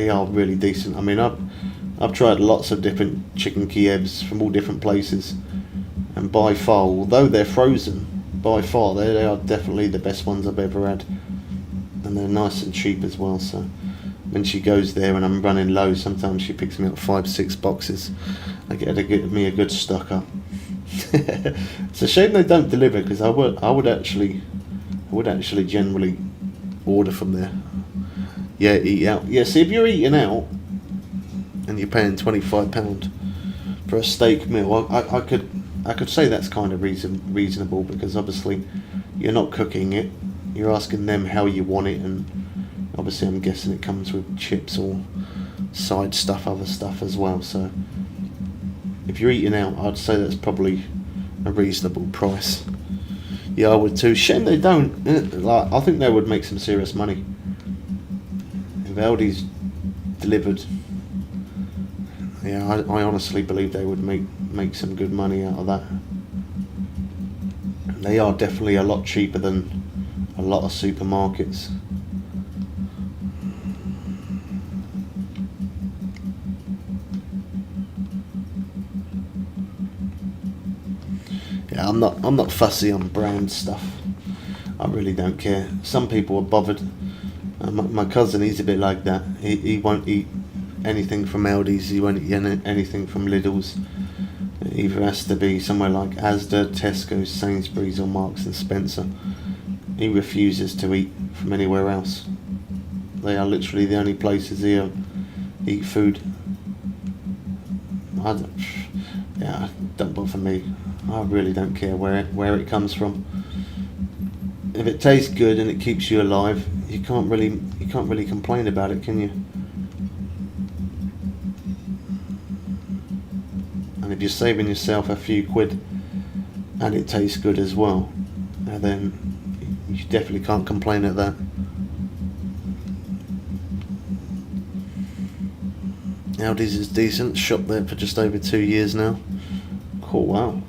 are really decent. I mean, I've tried lots of different chicken Kievs from all different places, and by far, although they're frozen, by far they are definitely the best ones I've ever had, and they're nice and cheap as well. So when she goes there and I'm running low, sometimes she picks me up 5-6 boxes. I get her to get me a good stock up. It's a shame they don't deliver, because I would actually generally order from there. Yeah, eat out. Yeah, see, if you're eating out and you're paying £25 for a steak meal, I could say that's kind of reasonable, because obviously you're not cooking it, you're asking them how you want it, and obviously I'm guessing it comes with chips or side stuff, other stuff as well. So if you're eating out, I'd say that's probably a reasonable price. Yeah, I would too. Shame they don't. I think they would make some serious money if Aldi's delivered. Yeah, I honestly believe they would make some good money out of that. They are definitely a lot cheaper than a lot of supermarkets. Yeah, I'm not fussy on brand stuff. I really don't care. Some people are bothered. My cousin, he's a bit like that. He won't eat anything from Aldi's. He won't eat anything from Lidl's. It either has to be somewhere like Asda, Tesco, Sainsbury's or Marks and Spencer. He refuses to eat from anywhere else. They are literally the only places he eat food. Don't bother me. I really don't care where it comes from. If it tastes good and it keeps you alive, you can't really complain about it, can you? And if you're saving yourself a few quid and it tastes good as well, then you definitely can't complain at that. Aldi's is decent. Shopped there for just over 2 years now. Cool, wow.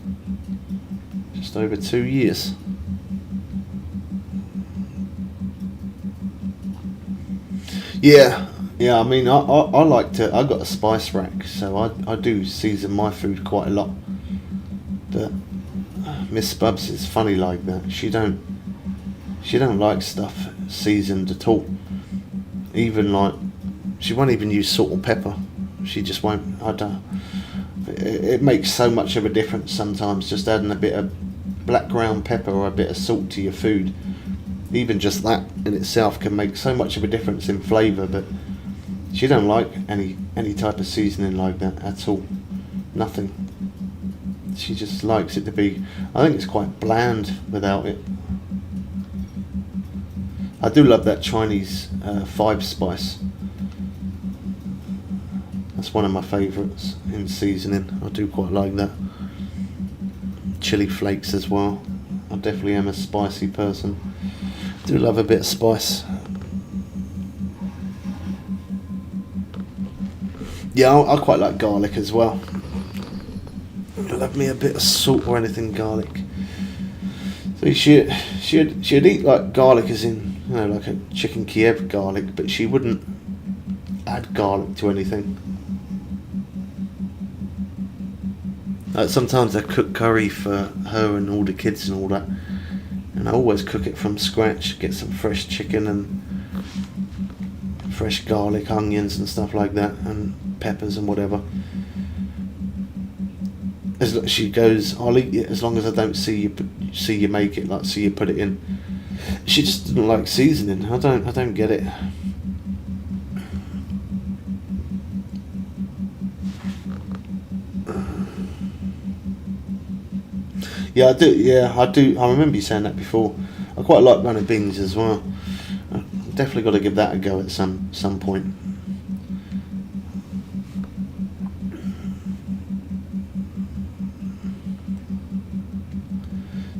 Just over 2 years. Yeah, I mean, I like to. I got a spice rack, so I do season my food quite a lot. But Miss Bubs is funny like that. She don't like stuff seasoned at all. Even like, she won't even use salt or pepper. She just won't. I don't. It makes so much of a difference sometimes, just adding a bit of black ground pepper or a bit of salt to your food. Even just that in itself can make so much of a difference in flavour, but she don't like any type of seasoning like that at all. Nothing. She just likes it to be, I think it's quite bland without it. I do love that Chinese 5 spice. That's one of my favourites in seasoning. I do quite like that. Chili flakes as well. I definitely am a spicy person. Do love a bit of spice. Yeah, I quite like garlic as well. I love me a bit of salt or anything garlic. So she'd eat like garlic as in, you know, like a chicken Kiev garlic, but she wouldn't add garlic to anything. Like sometimes I cook curry for her and all the kids and all that, and I always cook it from scratch. Get some fresh chicken and fresh garlic, onions and stuff like that, and peppers and whatever. She goes, I'll eat it as long as I don't see you make it, like see you put it in. She just doesn't like seasoning. I don't get it. Yeah, I do. Yeah, I do. I remember you saying that before. I quite like running beans as well. I've definitely got to give that a go at some point.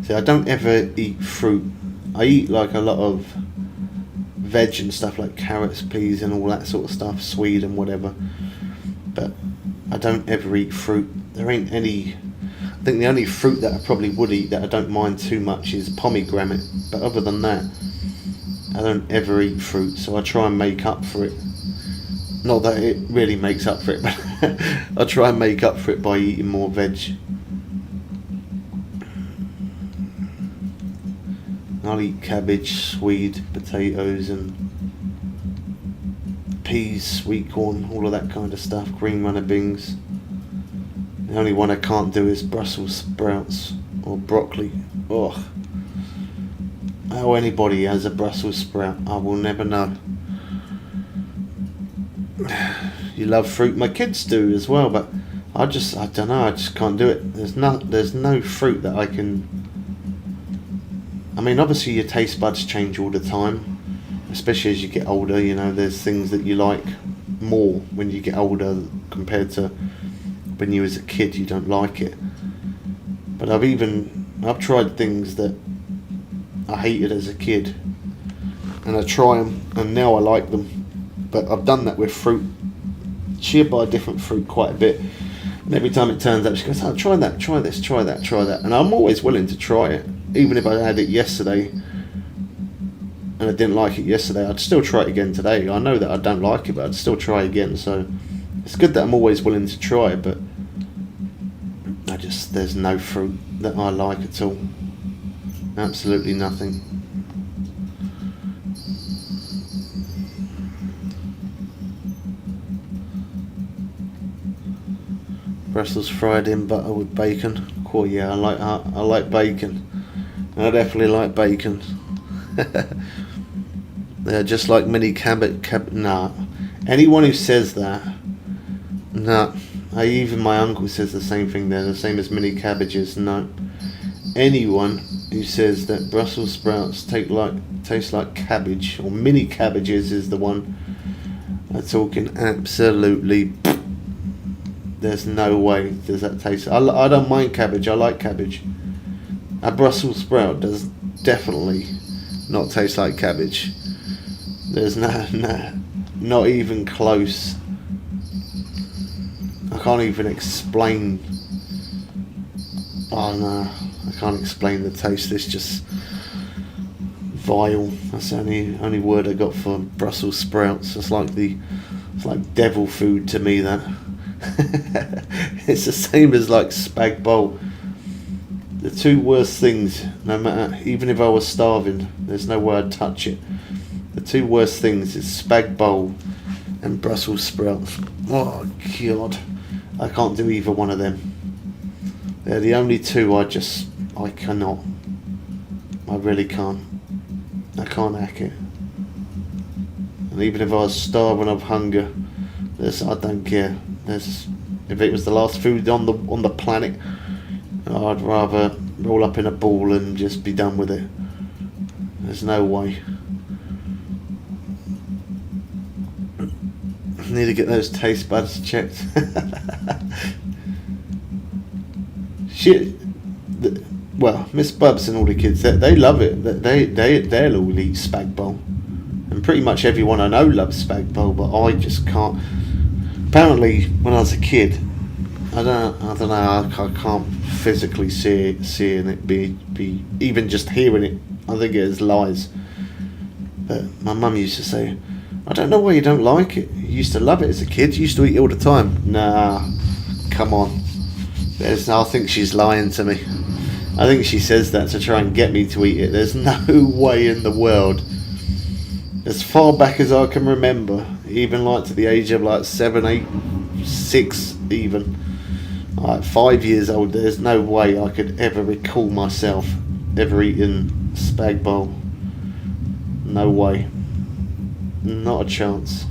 See, I don't ever eat fruit. I eat like a lot of veg and stuff like carrots, peas, and all that sort of stuff, swede and whatever. But I don't ever eat fruit. There ain't any. I think the only fruit that I probably would eat that I don't mind too much is pomegranate. But other than that, I don't ever eat fruit. So I try and make up for it. Not that it really makes up for it, but I try and make up for it by eating more veg. I'll eat cabbage, swede, potatoes and peas, sweet corn, all of that kind of stuff, green runner beans. The only one I can't do is Brussels sprouts or broccoli. Ugh. How anybody has a Brussels sprout, I will never know. You love fruit, my kids do as well, but I don't know, I just can't do it. There's no fruit that I can. I mean, obviously your taste buds change all the time, especially as you get older. You know, there's things that you like more when you get older compared to when you was a kid. You don't like it. But I've tried things that I hated as a kid, and I try them, and now I like them. But I've done that with fruit. She'll buy different fruit quite a bit, and every time it turns up, she goes, "Oh, try that, try this, try that, try that," and I'm always willing to try it. Even if I had it yesterday and I didn't like it yesterday, I'd still try it again today. I know that I don't like it, but I'd still try again. So it's good that I'm always willing to try it, but there's no fruit that I like at all. Absolutely nothing. Brussels fried in butter with bacon. Oh yeah, I like bacon. I definitely like bacon. They're just like mini nah. Anyone who says that, nah. Even my uncle says the same thing. They're the same as mini cabbages. No. Anyone who says that Brussels sprouts taste like cabbage or mini cabbages is the one. They're talking absolutely. There's no way does that taste. I don't mind cabbage. I like cabbage. A Brussels sprout does definitely not taste like cabbage. There's not even close. I can't even explain. Oh no, I can't explain the taste. It's just vile. That's the only word I got for Brussels sprouts. It's like devil food to me. That it's the same as like spag bol. The two worst things, no matter, even if I was starving, there's no way I'd touch it. The two worst things is spag bol and Brussels sprouts. Oh God, I can't do either one of them. They're the only two I cannot. I really can't. I can't hack it. And even if I was starving of hunger, I don't care. If it was the last food on the planet, I'd rather roll up in a ball and just be done with it. There's no way. I need to get those taste buds checked. Well, Miss Bubs and all the kids, they love it. They'll all eat spag bol, and pretty much everyone I know loves spag bol, but I just can't. Apparently, when I was a kid, I don't know. I can't physically seeing it be even just hearing it. I think it is lies. But my mum used to say, "I don't know why you don't like it. You used to love it as a kid. You used to eat it all the time." Nah, come on. I think she's lying to me. I think she says that to try and get me to eat it. There's no way in the world. As far back as I can remember, even like to the age of like 7, 8, 6 even, like 5 years old, there's no way I could ever recall myself ever eating spag bol. No way. Not a chance.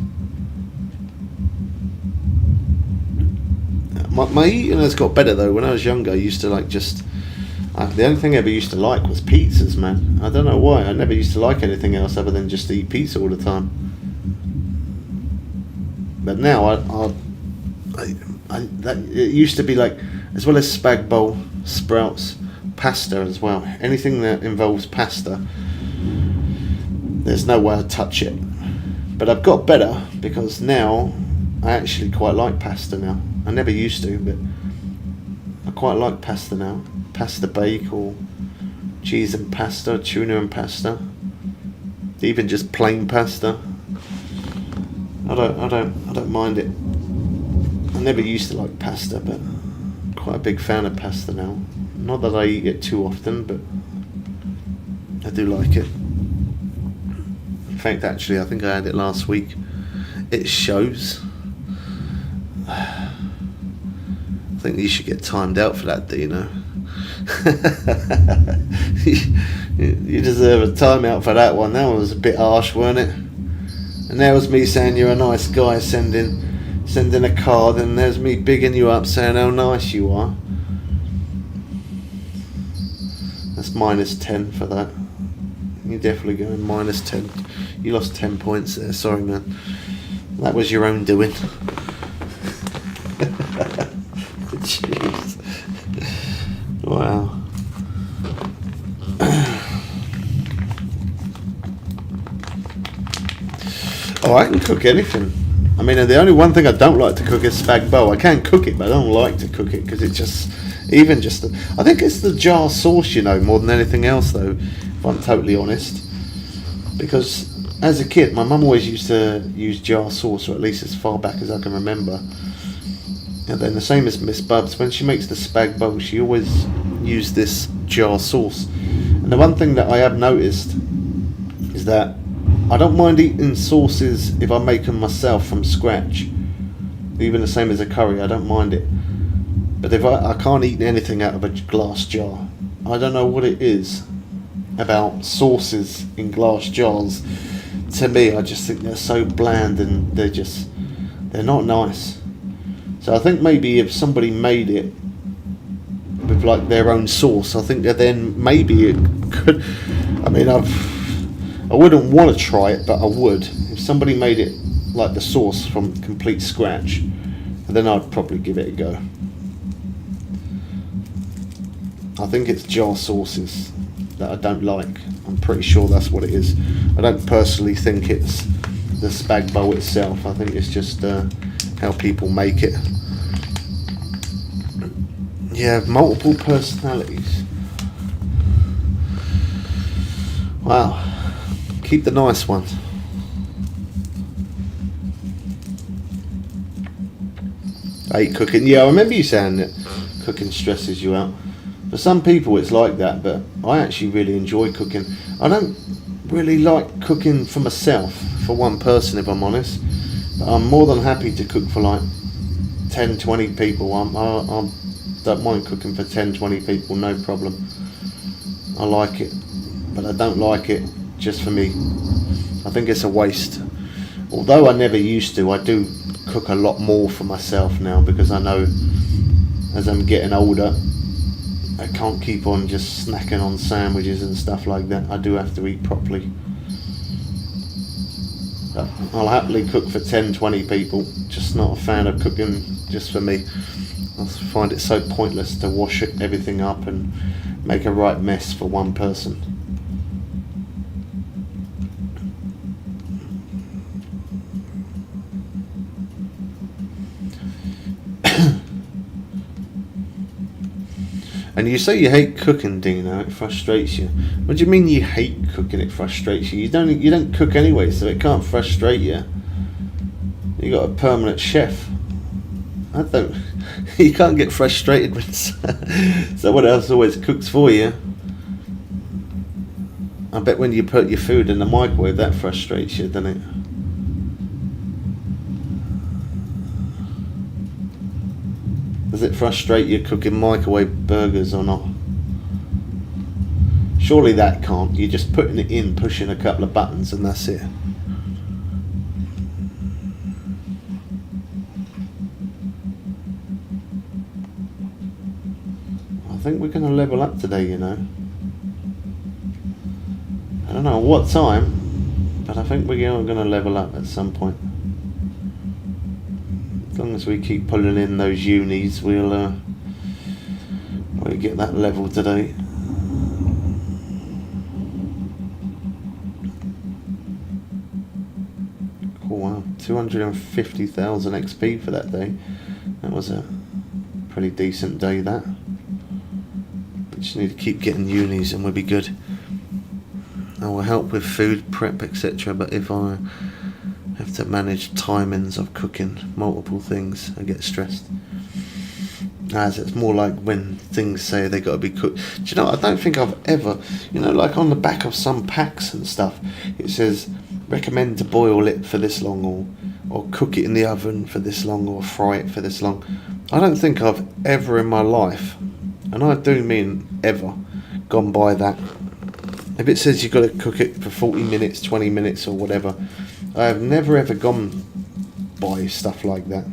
My eating has got better though. When I was younger, I used to like just The only thing I ever used to like was pizzas, man. I don't know why. I never used to like anything else other than just to eat pizza all the time. But now it used to be like, as well as spag bowl, sprouts, pasta as well. Anything that involves pasta, there's no way I'd touch it. But I've got better because now I actually quite like pasta now. I never used to, but I quite like pasta now. Pasta bake or cheese and pasta, tuna and pasta, even just plain pasta. I don't mind it. I never used to like pasta, but I'm quite a big fan of pasta now. Not that I eat it too often, but I do like it. In fact, actually, I think I had it last week. It shows. I think you should get timed out for that, Dino. You deserve a timeout for that one. That one was a bit harsh, weren't it? And there was me saying you're a nice guy, sending a card, and there's me bigging you up, saying how nice you are. That's -10 for that. You're definitely going -10. You lost 10 points there. Sorry, man. That was your own doing. Jeez. Wow. Oh, I can cook anything. I mean, the only one thing I don't like to cook is spag bowl. I can cook it, but I don't like to cook it because it just, I think it's the jar sauce, you know, more than anything else, though, if I'm totally honest. Because as a kid, my mum always used to use jar sauce, or at least as far back as I can remember. And then the same as Miss Bubs, when she makes the spag bowl, she always used this jar sauce. And the one thing that I have noticed is that I don't mind eating sauces if I make them myself from scratch. Even the same as a curry, I don't mind it. But if I can't eat anything out of a glass jar. I don't know what it is about sauces in glass jars. To me, I just think they're so bland and they're not nice. So I think maybe if somebody made it with like their own sauce, I think that then maybe it could. I mean, I wouldn't want to try it, but I would. If somebody made it like the sauce from complete scratch, then I'd probably give it a go. I think it's jar sauces that I don't like. I'm pretty sure that's what it is. I don't personally think it's the spag bowl itself. I think it's just how people make it. You have multiple personalities. Wow. Keep the nice ones. I hate cooking. Yeah, I remember you saying that cooking stresses you out. For some people it's like that, but I actually really enjoy cooking. I don't really like cooking for myself, for one person if I'm honest. But I'm more than happy to cook for like 10, 20 people. I don't mind cooking for 10, 20 people, no problem. I like it, but I don't like it just for me. I think it's a waste. Although I never used to, I do cook a lot more for myself now because I know as I'm getting older, I can't keep on just snacking on sandwiches and stuff like that. I do have to eat properly. But I'll happily cook for 10, 20 people, just not a fan of cooking just for me. I find it so pointless to wash everything up and make a right mess for one person. And you say you hate cooking, Dino. It frustrates you. What do you mean you hate cooking? It frustrates you. You don't cook anyway, so it can't frustrate you. You got a permanent chef. I don't. You can't get frustrated when someone else always cooks for you. I bet when you put your food in the microwave, that frustrates you, doesn't it? Does it frustrate you cooking microwave burgers or not? Surely that can't. You're just putting it in, pushing a couple of buttons, and that's it. I think we're going to level up today, you know. I don't know what time, but I think we're going to level up at some point. As long as we keep pulling in those unis, we'll get that level today. Oh wow, 250,000 XP for that day. That was a pretty decent day, that. We just need to keep getting unis and we'll be good. I will help with food prep, etc. But if I have to manage timings of cooking multiple things, I get stressed. As it's more like when things say they got to be cooked. Do you know, I don't think I've ever, you know, like on the back of some packs and stuff, it says recommend to boil it for this long, or cook it in the oven for this long, or fry it for this long. I don't think I've ever in my life, and I do mean ever, gone by that. If it says you've got to cook it for 40 minutes, 20 minutes or whatever, I have never ever gone by stuff like that.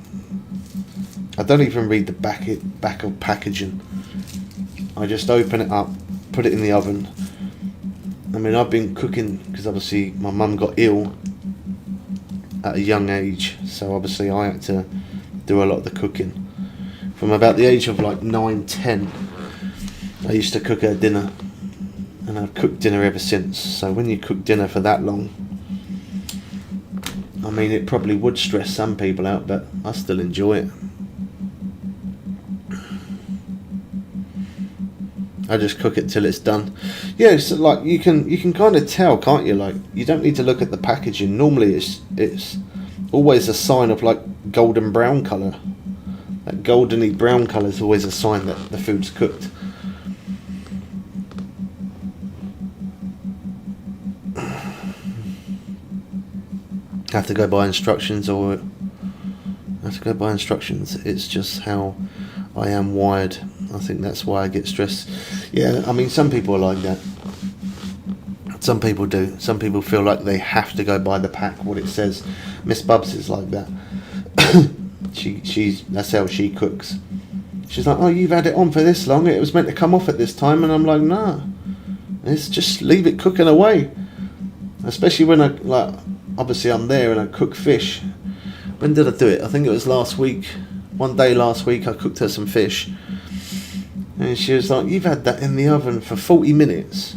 I don't even read the back of packaging. I just open it up, put it in the oven. I mean, I've been cooking because obviously my mum got ill at a young age, so obviously I had to do a lot of the cooking. From about the age of like 9, 10, I used to cook her dinner, and I've cooked dinner ever since. So when you cook dinner for that long, I mean, it probably would stress some people out, but I still enjoy it. I just cook it till it's done. Yeah, it's like you can kind of tell, can't you? Like, you don't need to look at the packaging. Normally it's always a sign of like golden brown colour. That goldeny brown colour is always a sign that the food's cooked. Have to go by instructions, or have to go by instructions. It's just how I am wired. I think that's why I get stressed. Yeah, I mean, some people are like that. Some people do. Some people feel like they have to go by the pack, what it says. Miss Bubs is like that. That's how she cooks. She's like, oh, you've had it on for this long. It was meant to come off at this time. And I'm like, nah. It's just leave it cooking away. Especially when obviously I'm there and I cook fish. When did I do it? I think it was last week. One day last week I cooked her some fish. And she was like, you've had that in the oven for 40 minutes.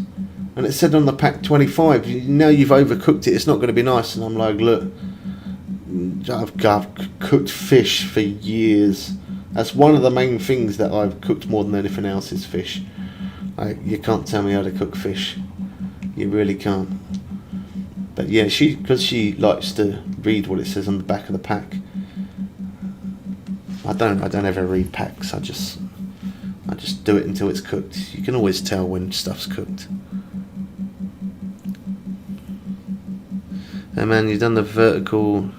And it said on the pack 25. Now you've overcooked it. It's not going to be nice. And I'm like, look, I've cooked fish for years. That's one of the main things that I've cooked more than anything else is fish. Like, you can't tell me how to cook fish. You really can't. But yeah, because she likes to read what it says on the back of the pack. I don't ever read packs. I just do it until it's cooked. You can always tell when stuff's cooked. Hey man, you've done the vertical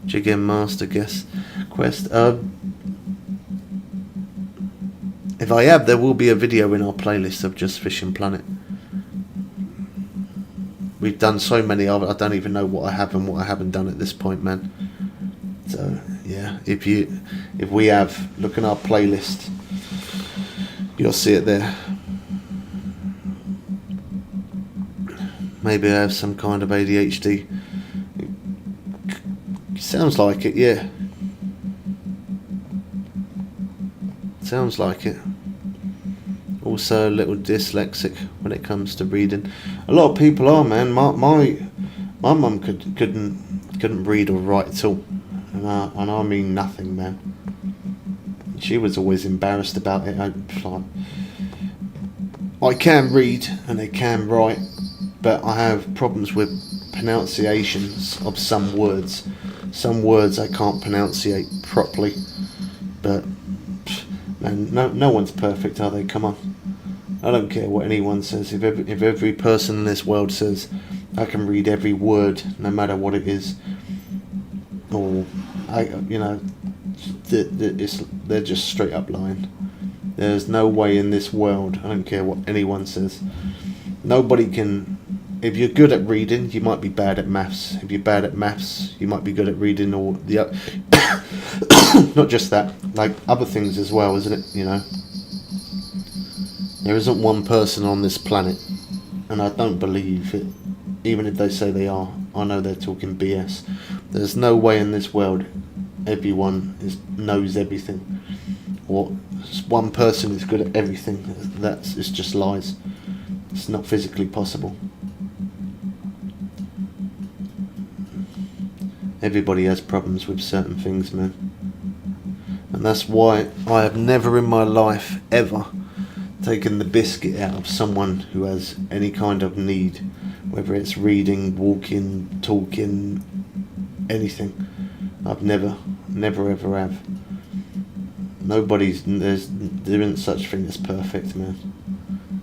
Jigging Master quest. If I have, there will be a video in our playlist of just Fishing Planet. We've done so many of it, I don't even know what I have and what I haven't done at this point, man. So yeah, if we have, look in our playlist, you'll see it there. Maybe I have some kind of ADHD. Sounds like it, yeah. Sounds like it. Also a little dyslexic when it comes to reading. A lot of people are, man. My mum couldn't read or write at all, and I mean nothing, man. She was always embarrassed about it. I can read and I can write, but I have problems with pronunciations of some words. Some words I can't pronunciate properly, but man, no one's perfect, are they? Come on. I don't care what anyone says. If every person in this world says I can read every word, no matter what it is, or they're just straight up lying. There's no way in this world. I don't care what anyone says. Nobody can. If you're good at reading, you might be bad at maths. If you're bad at maths, you might be good at reading, or not just that, like other things as well, isn't it? You know. There isn't one person on this planet, and I don't believe it, even if they say they are. I know they're talking BS. There's no way in this world everyone knows everything, or one person is good at everything. It's just lies. It's not physically possible. Everybody has problems with certain things, man. And that's why I have never in my life ever taken the biscuit out of someone who has any kind of need, whether it's reading, walking, talking, anything. I've never ever have. There isn't such thing as perfect, man.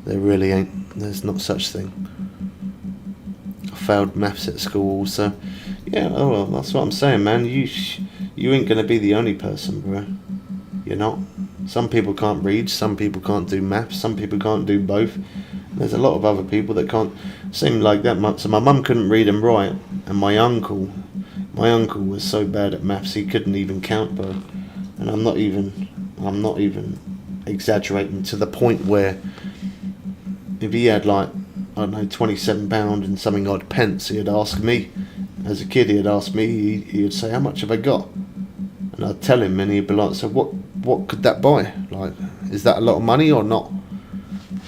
There really ain't. There's not such thing. I failed maths at school also. Yeah, oh well, that's what I'm saying, man. You ain't gonna be the only person, bro. You're not. Some people can't read, some people can't do maths, some people can't do both. There's a lot of other people that can't seem like that. So my mum couldn't read and write, and my uncle was so bad at maths he couldn't even count, bro. And I'm not even exaggerating, to the point where if he had like, I don't know, £27 and something odd pence, he'd ask me. As a kid, he'd ask me, he'd say, how much have I got? And I'd tell him, and he'd be like, so what could that buy? Like, is that a lot of money or not?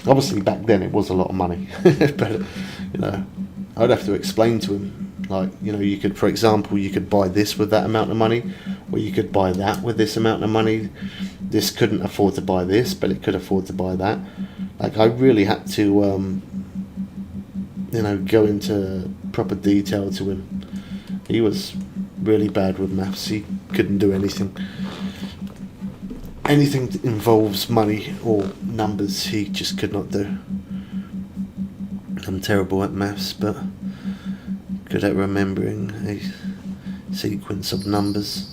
Obviously, back then it was a lot of money. But, you know, I'd have to explain to him, like, you know, you could, for example, you could buy this with that amount of money, or you could buy that with this amount of money. This couldn't afford to buy this, but it could afford to buy that. Like, I really had to, you know, go into proper detail to him. He was really bad with maths. He couldn't do anything. Anything that involves money or numbers, he just could not do. I'm terrible at maths, but good at remembering a sequence of numbers.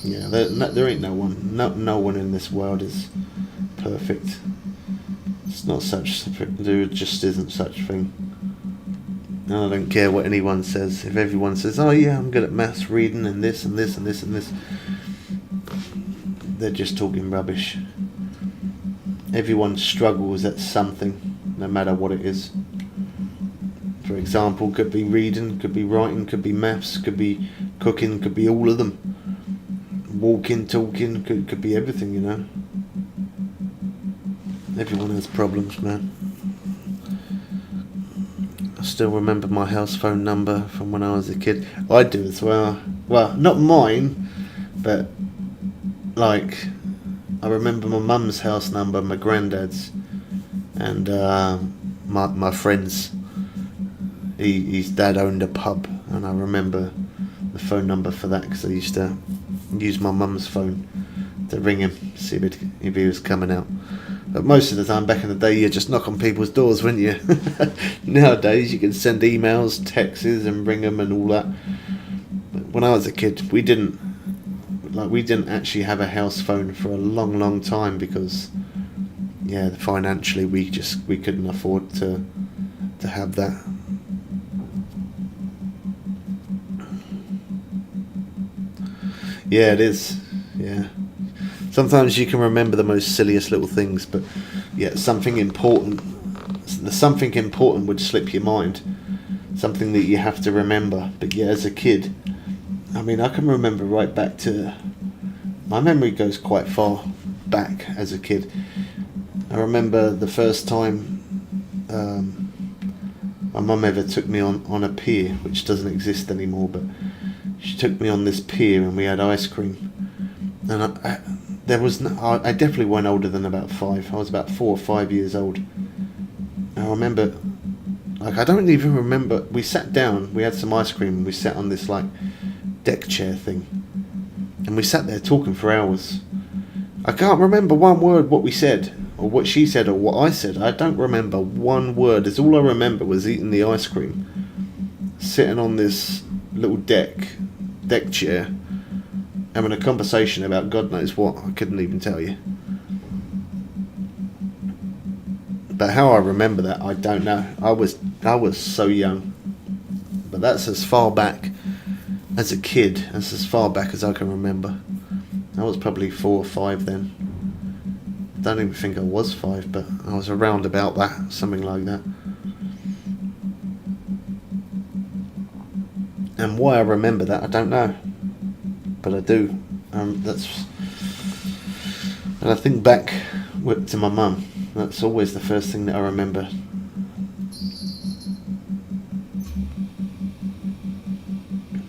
Yeah, there ain't no one in this world is perfect. It's not such. There just isn't such thing. And I don't care what anyone says. If everyone says, "Oh yeah, I'm good at maths, reading, and this and this and this and this," they're just talking rubbish. Everyone struggles at something, no matter what it is. For example, could be reading, could be writing, could be maths, could be cooking, could be all of them. Walking, talking, could be everything, you know. Everyone has problems, man. I still remember my house phone number from when I was a kid. I do as well. Well, not mine, but like, I remember my mum's house number, my granddad's, and my friend's. His dad owned a pub, and I remember the phone number for that because I used to use my mum's phone to ring him, see if he was coming out. But most of the time back in the day, you just knock on people's doors, wouldn't you? Nowadays, you can send emails, texts, and ring them and all that. But when I was a kid, we didn't actually have a house phone for a long, long time because, yeah, financially we couldn't afford to have that. Yeah, it is. Yeah. Sometimes you can remember the most silliest little things, but yeah, the something important would slip your mind. Something that you have to remember. But yeah, as a kid, I mean, I can remember right back to, my memory goes quite far back as a kid. I remember the first time my mum ever took me on a pier, which doesn't exist anymore, but she took me on this pier and we had ice cream. And I definitely weren't older than about 5. I was about 4 or 5 years old. And I remember, like, I don't even remember, we sat down, we had some ice cream, and we sat on this, like, deck chair thing. And we sat there talking for hours. I can't remember one word what we said, or what she said, or what I said. I don't remember one word. It's all I remember was eating the ice cream, sitting on this little deck chair, having a conversation about God knows what. I couldn't even tell you. But how I remember that, I don't know. I was so young. But that's as far back as a kid, that's as far back as I can remember. I was probably 4 or 5 then. I don't even think I was 5, but I was around about that, something like that. And why I remember that, I don't know, but I do. And I think back to my mum. That's always the first thing that I remember.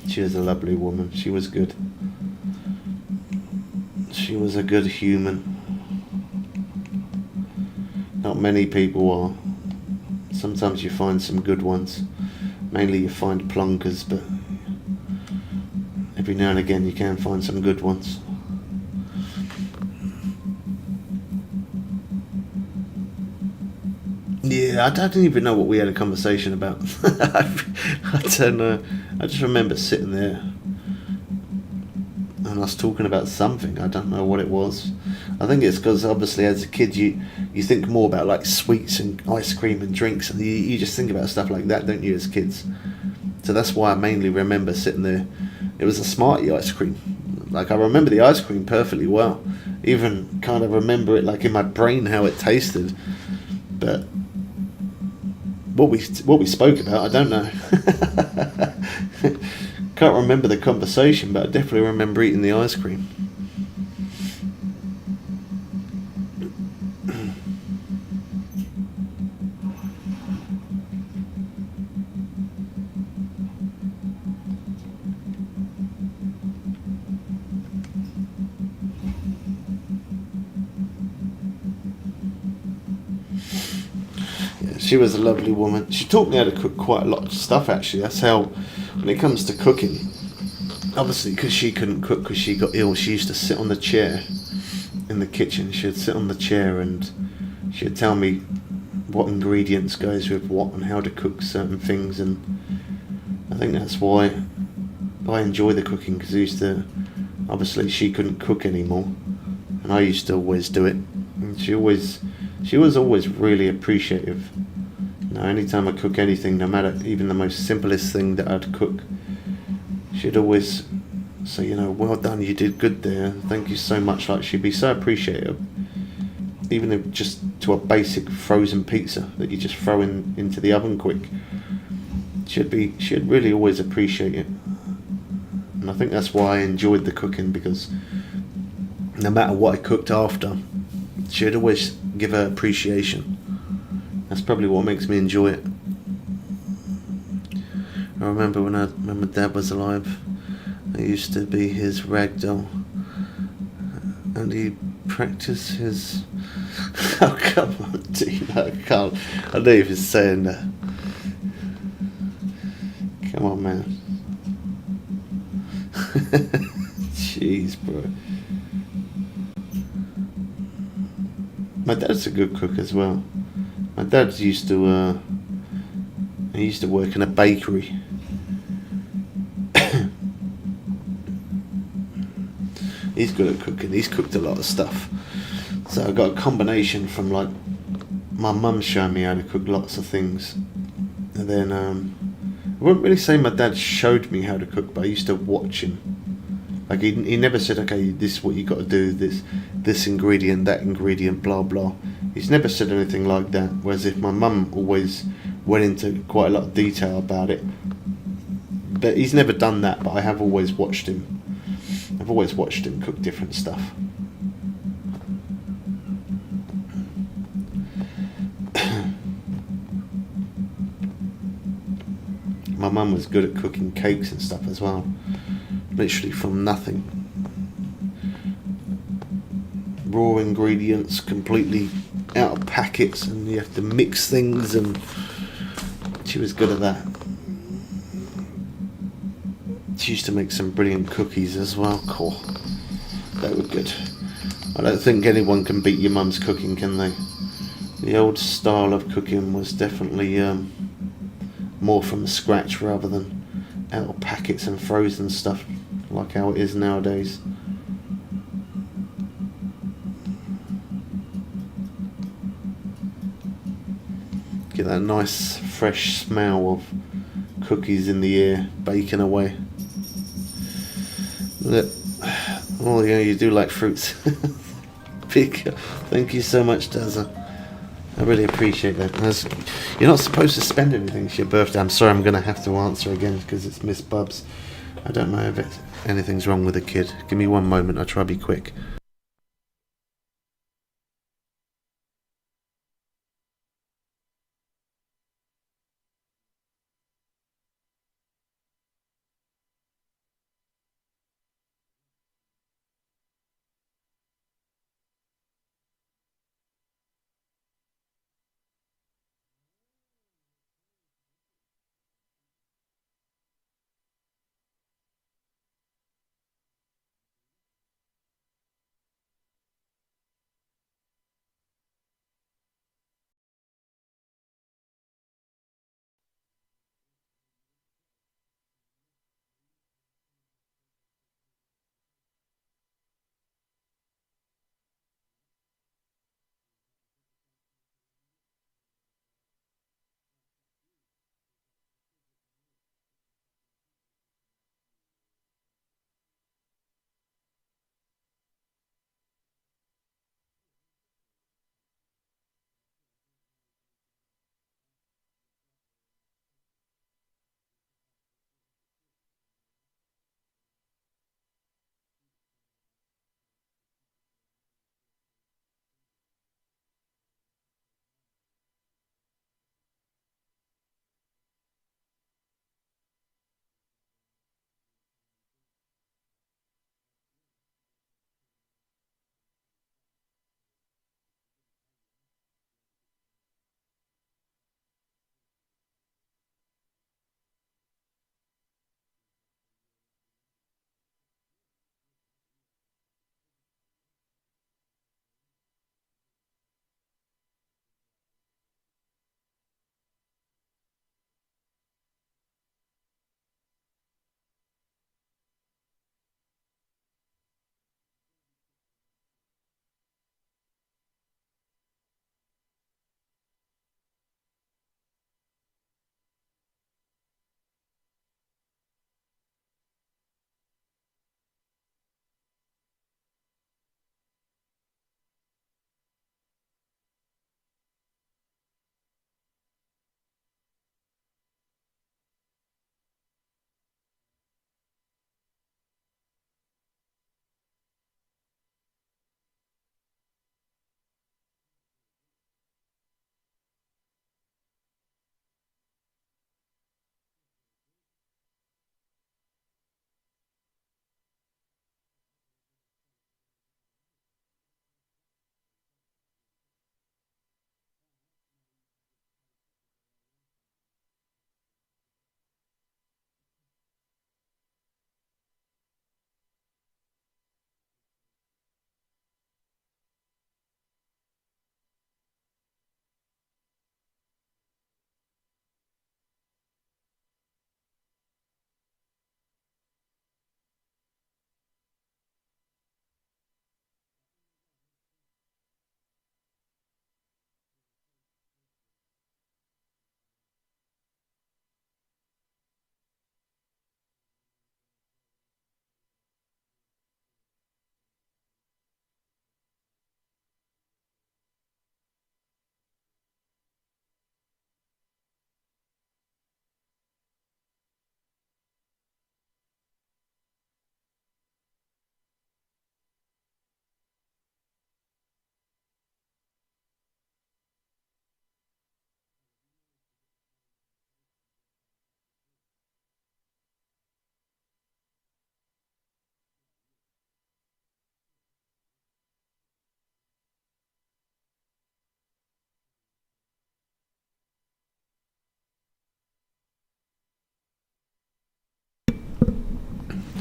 She was a lovely woman. She was good. She was a good human. Not many people are. Sometimes you find some good ones. Mainly you find plonkers, but every now and again you can find some good ones. Yeah, I don't even know what we had a conversation about. I don't know. I just remember sitting there and us talking about something. I don't know what it was. I think it's because obviously as a kid you think more about like sweets and ice cream and drinks, and you just think about stuff like that, don't you, as kids? So that's why I mainly remember sitting there. It was a Smartie ice cream. Like I remember the ice cream perfectly well. Even kind of remember it like in my brain how it tasted. But what we spoke about, I don't know. Can't remember the conversation, but I definitely remember eating the ice cream. She was a lovely woman. She taught me how to cook quite a lot of stuff, actually. That's how, when it comes to cooking, obviously because she couldn't cook because she got ill, she used to sit on the chair in the kitchen. She'd sit on the chair and she'd tell me what ingredients goes with what and how to cook certain things. And I think that's why I enjoy the cooking, because obviously she couldn't cook anymore and I used to always do it. And she was always really appreciative. Anytime I cook anything, no matter even the most simplest thing that I'd cook, she'd always say, well done, you did good there, thank you so much. Like, she'd be so appreciative, even if just to a basic frozen pizza that you just throw into the oven quick. She'd really always appreciate it. And I think that's why I enjoyed the cooking, because no matter what I cooked after, she'd always give her appreciation. That's probably what makes me enjoy it. I remember when my dad was alive, I used to be his rag doll, and he practiced his. Oh come on, Dean! I can't. I know if he's saying that. Come on, man. Jeez, bro. My dad's a good cook as well. My dad used to work in a bakery. He's good at cooking. He's cooked a lot of stuff. So I got a combination from like my mum showing me how to cook lots of things, and then I wouldn't really say my dad showed me how to cook, but I used to watch him. Like he never said, okay, this is what you got to do, this ingredient, that ingredient, blah blah. He's never said anything like that. Whereas if my mum always went into quite a lot of detail about it, but he's never done that. But I have always watched him. I've always watched him cook different stuff. My mum was good at cooking cakes and stuff as well. Literally from nothing. Raw ingredients, completely out of packets, and you have to mix things, and she was good at that. She used to make some brilliant cookies as well. Cool. They were good. I don't think anyone can beat your mum's cooking, can they? The old style of cooking was definitely more from scratch rather than out of packets and frozen stuff like how it is nowadays. Get that nice fresh smell of cookies in the air, baking away. Oh yeah, you do like fruits. Thank you so much, Dazza. I really appreciate that. You're not supposed to spend anything. It's your birthday. I'm sorry, I'm going to have to answer again because it's Miss Bubs. I don't know if anything's wrong with the kid. Give me one moment. I'll try to be quick.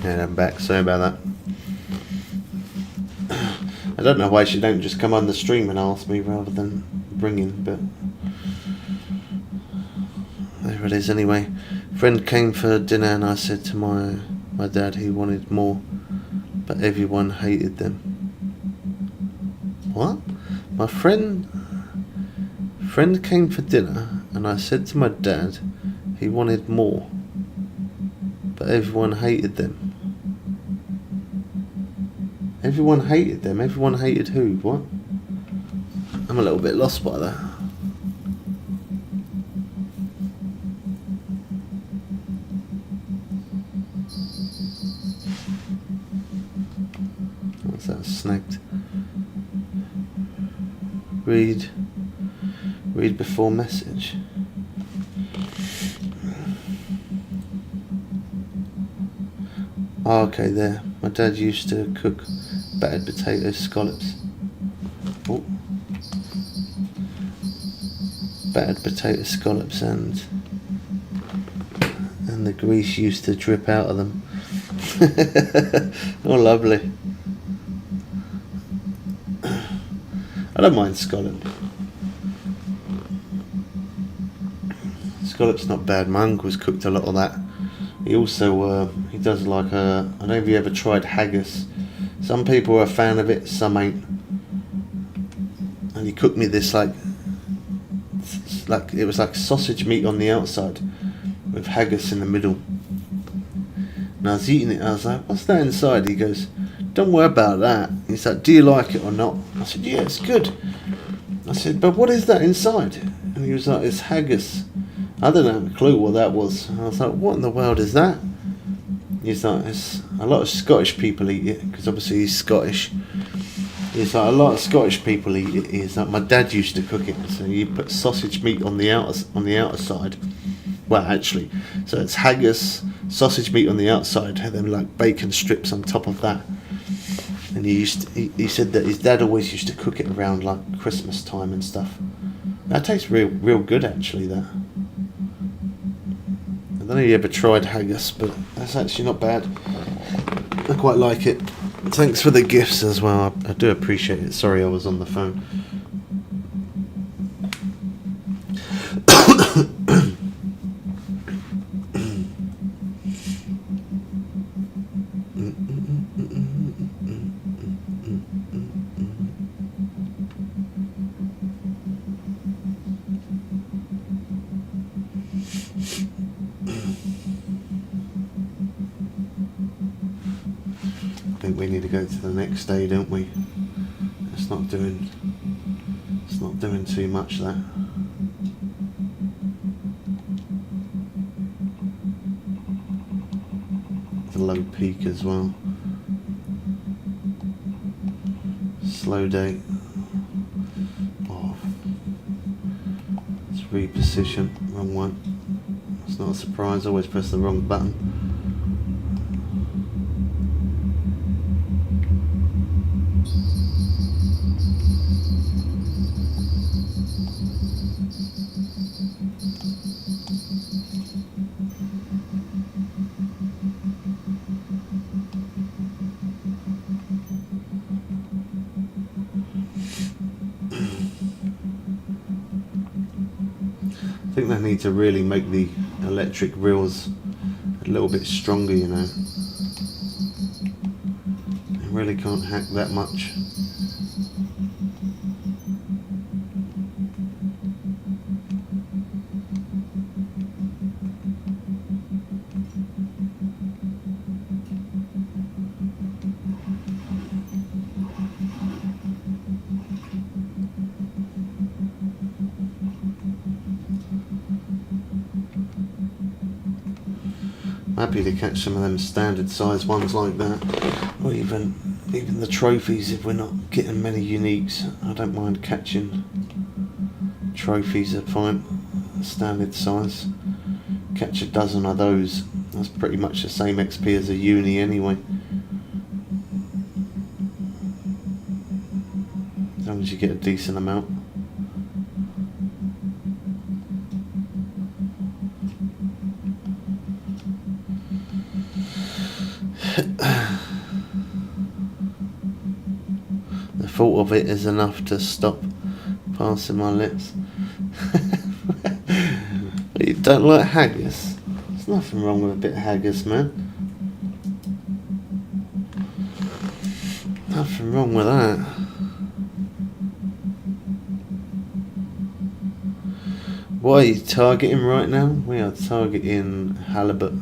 And I'm back. Sorry about that. I don't know why she don't just come on the stream and ask me rather than ringing, but there it is anyway. Friend came for dinner and I said to my dad he wanted more, but everyone hated them. What? My friend came for dinner and I said to my dad he wanted more, but everyone hated them. Everyone hated them. Everyone hated who? What? I'm a little bit lost by that. What's that? Snagged. Read before message. Oh, okay, there. My dad used to cook battered potato scallops. Oh. Battered potato scallops and the grease used to drip out of them. Oh, lovely. I don't mind scallop. Scallop's not bad. My uncle's cooked a lot of that. He also he does like I don't know if you ever tried haggis. Some people are a fan of it, some ain't. And he cooked me this like it was like sausage meat on the outside with haggis in the middle. And I was eating it and I was like, what's that inside? He goes, don't worry about that. He's like, do you like it or not? I said, yeah, it's good. I said, but what is that inside? And he was like, it's haggis. I didn't have a clue what that was. I was like, what in the world is that? He's like, it's a lot of Scottish people eat it, because obviously he's Scottish. He's like, a lot of Scottish people eat it. He's like, my dad used to cook it, so you put sausage meat on the outer side. Well, actually, so it's haggis, sausage meat on the outside, and then like bacon strips on top of that. And he said that his dad always used to cook it around like Christmas time and stuff. That tastes real good, actually. That. I don't know if you ever tried haggis, but that's actually not bad. I quite like it. Thanks for the gifts as well. I do appreciate it. Sorry I was on the phone. I think we need to go to the next day, don't we? It's not doing too much, that. The low peak as well. Slow day. Oh. Let's reposition. Wrong one. It's not a surprise, I always press the wrong button. I think they need to really make the electric reels a little bit stronger, you know. They really can't hack that much. I'm happy to catch some of them standard size ones like that, or even the trophies if we're not getting many uniques. I don't mind catching trophies at fine, standard size. Catch a dozen of those, that's pretty much the same XP as a uni anyway. As long as you get a decent amount. The thought of it is enough to stop passing my lips. You don't like haggis? There's nothing wrong with a bit of haggis, man. Nothing wrong with that. What are you targeting right now? We are targeting halibut.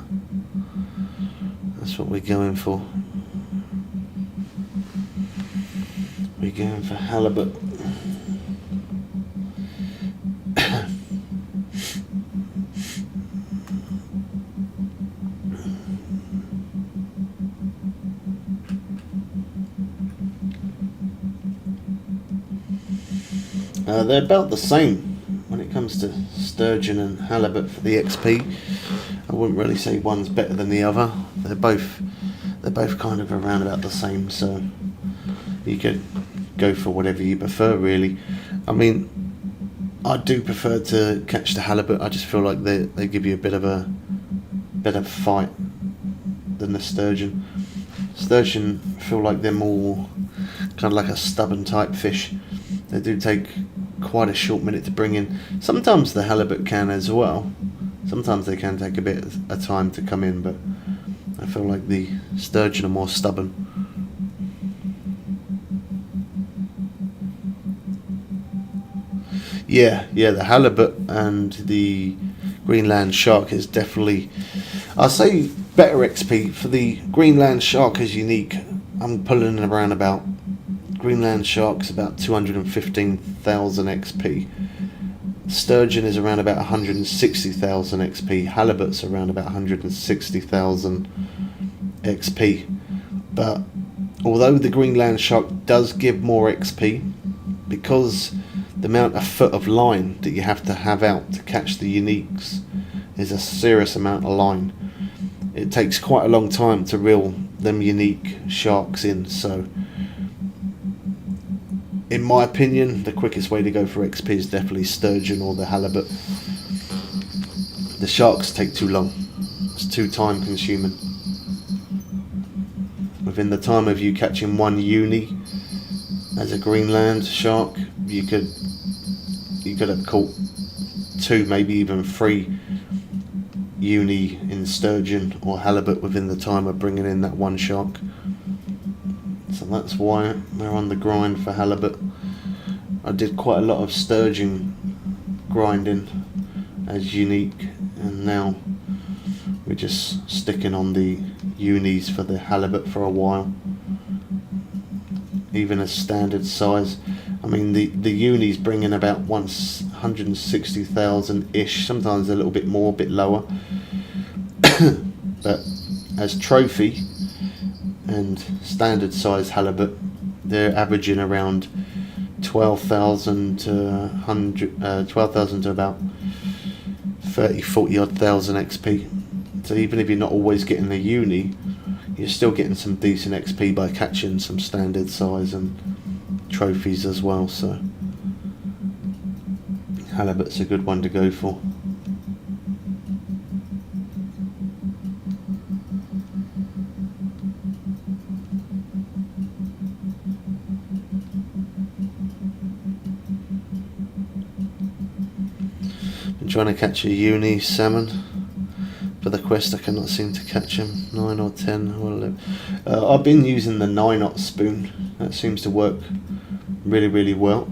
That's what we're going for. We're going for halibut. They're about the same when it comes to sturgeon and halibut for the XP. I wouldn't really say one's better than the other. They're both kind of around about the same, so you could go for whatever you prefer, really. I mean, I do prefer to catch the halibut. I just feel like they give you a bit of a better fight than the sturgeon. Sturgeon feel like they're more kind of like a stubborn type fish. They do take quite a short minute to bring in. Sometimes the halibut can as well. Sometimes they can take a bit of time to come in, but I feel like the sturgeon are more stubborn. Yeah, the halibut and the Greenland shark is definitely, I'll say, better XP. For the Greenland shark is unique. I'm pulling around about, Greenland shark's about 215,000 XP. Sturgeon is around about 160,000 XP. Halibut's around about 160,000 XP. But although the Greenland shark does give more XP, because the amount of foot of line that you have to have out to catch the uniques is a serious amount of line. It takes quite a long time to reel them unique sharks in, so in my opinion, the quickest way to go for XP is definitely sturgeon or the halibut. The sharks take too long. It's too time consuming. Within the time of you catching one uni as a Greenland shark, you could have caught 2, maybe even 3 uni in sturgeon or halibut within the time of bringing in that one shark. So that's why we're on the grind for halibut. I did quite a lot of sturgeon grinding as unique, and now we're just sticking on the unis for the halibut for a while. Even a standard size. I mean, the unis bring in about 160,000-ish, sometimes a little bit more, a bit lower. But as trophy and standard size halibut, they're averaging around 12,000 to 12,000 to about 30-40 odd thousand XP. So even if you're not always getting the uni, you're still getting some decent XP by catching some standard size and trophies as well. So halibut's a good one to go for. Been trying to catch a uni salmon for the quest. I cannot seem to catch him. 9 or 10 or 11. I've been using the 9-aught spoon. That seems to work really well.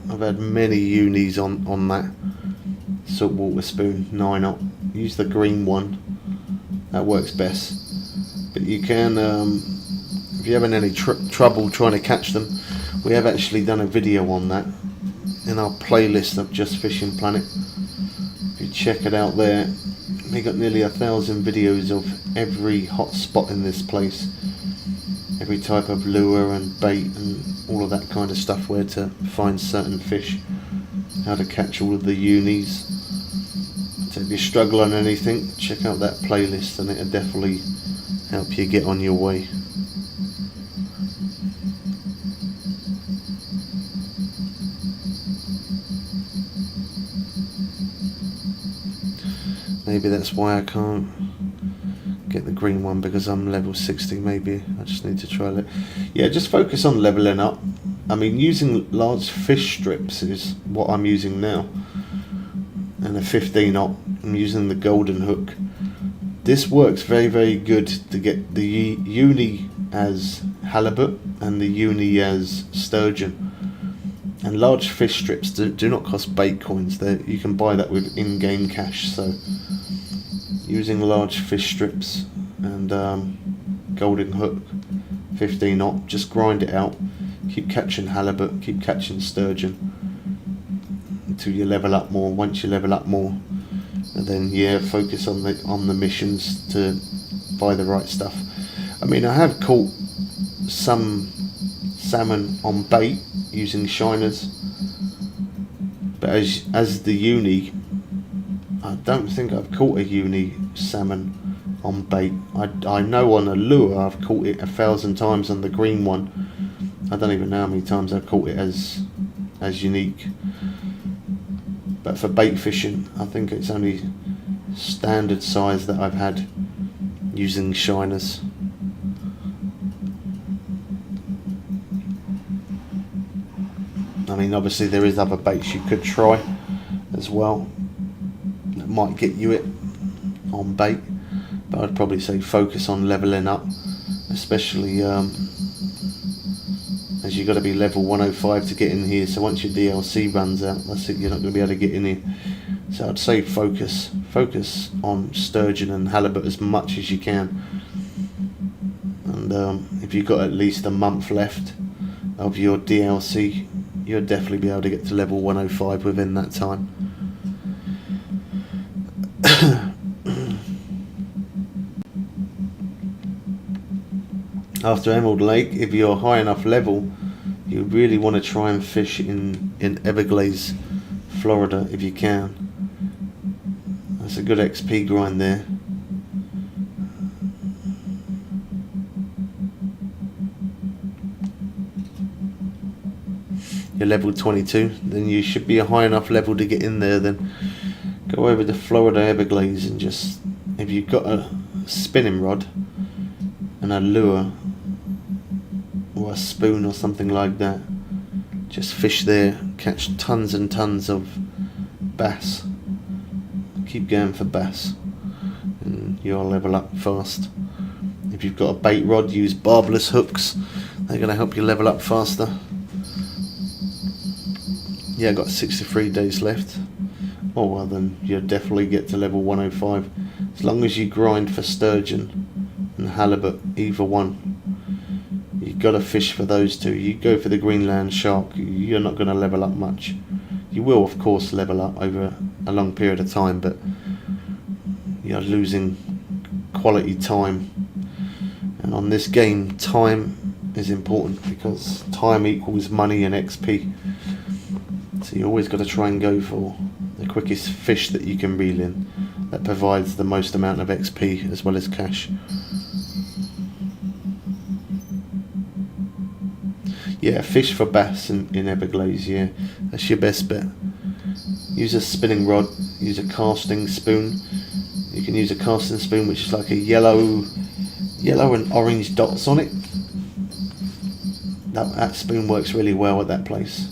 I've had many unis on that saltwater spoon 9-aught. Use the green one. That works best. But you can, if you're having any trouble trying to catch them, we have actually done a video on that in our playlist of Just Fishing Planet. If you check it out there, we got nearly 1,000 videos of every hot spot in this place, every type of lure and bait and all of that kind of stuff, where to find certain fish, how to catch all of the unis. So if you struggle on anything, check out that playlist and it'll definitely help you get on your way. Maybe that's why I can't get the green one, because I'm level 60. Maybe I just need to try that. Yeah, just focus on leveling up. I mean, using large fish strips is what I'm using now, and a 15-aught. I'm using the golden hook. This works very good to get the uni as halibut and the uni as sturgeon. And large fish strips do not cost bait coins. You can buy that with in-game cash. So using large fish strips and golden hook 15-aught, just grind it out, Keep catching halibut, keep catching sturgeon until you level up more. Once you level up more, and then yeah, focus on the missions to buy the right stuff. I mean, I have caught some salmon on bait using shiners, but as the uni, I don't think I've caught a uni salmon on bait. I know on a lure I've caught it 1,000 times on the green one. I don't even know how many times I've caught it as unique. But for bait fishing, I think it's only standard size that I've had using shiners. I mean, obviously there is other baits you could try as well that might get you it on bait, but I'd probably say focus on leveling up, especially as you've got to be level 105 to get in here. So once your DLC runs out, that's it, you're not going to be able to get in here. So I'd say focus on sturgeon and halibut as much as you can. And if you've got at least a month left of your DLC, you'll definitely be able to get to level 105 within that time. After Emerald Lake, if you're high enough level, you really want to try and fish in Everglades, Florida, if you can. That's a good XP grind there. You're level 22, then you should be a high enough level to get in there. Then go over to Florida Everglades and just, if you've got a spinning rod and a lure or a spoon or something like that, just fish there, catch tons and tons of bass. Keep going for bass and you'll level up fast. If you've got a bait rod, use barbless hooks. They're going to help you level up faster. Yeah, I've got 63 days left. Oh well, then you'll definitely get to level 105. As long as you grind for sturgeon and halibut, either one. You've got to fish for those two. You go for the Greenland shark, you're not going to level up much. You will, of course, level up over a long period of time, but you're losing quality time. And on this game, time is important because time equals money and XP. So you always got to try and go for the quickest fish that you can reel in that provides the most amount of XP as well as cash. Yeah, fish for bass in Everglades, yeah, that's your best bet. Use a spinning rod, use a casting spoon. You can use a casting spoon which is like a yellow and orange dots on it. That spoon works really well at that place.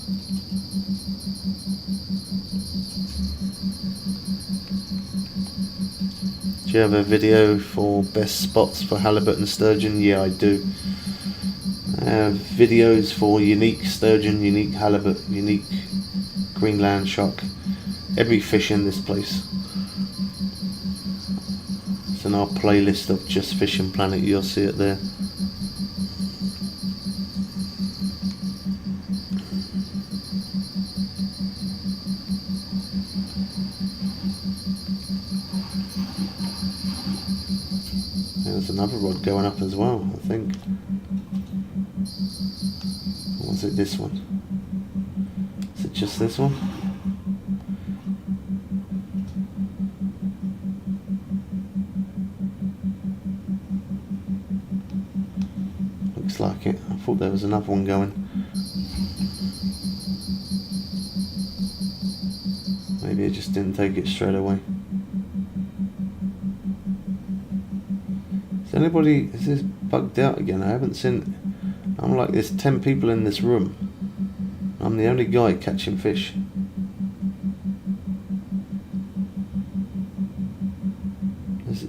Do you have a video for best spots for halibut and sturgeon? Yeah, I do. I have videos for unique sturgeon, unique halibut, unique Greenland shark. Every fish in this place. It's in our playlist of Just Fishing Planet, you'll see it there. There's another rod going up as well, I think. Or was it this one? Is it just this one? Looks like it. I thought there was another one going. Maybe I just didn't take it straight away. Is this bugged out again? I haven't seen. I'm like, there's 10 people in this room. I'm the only guy catching fish.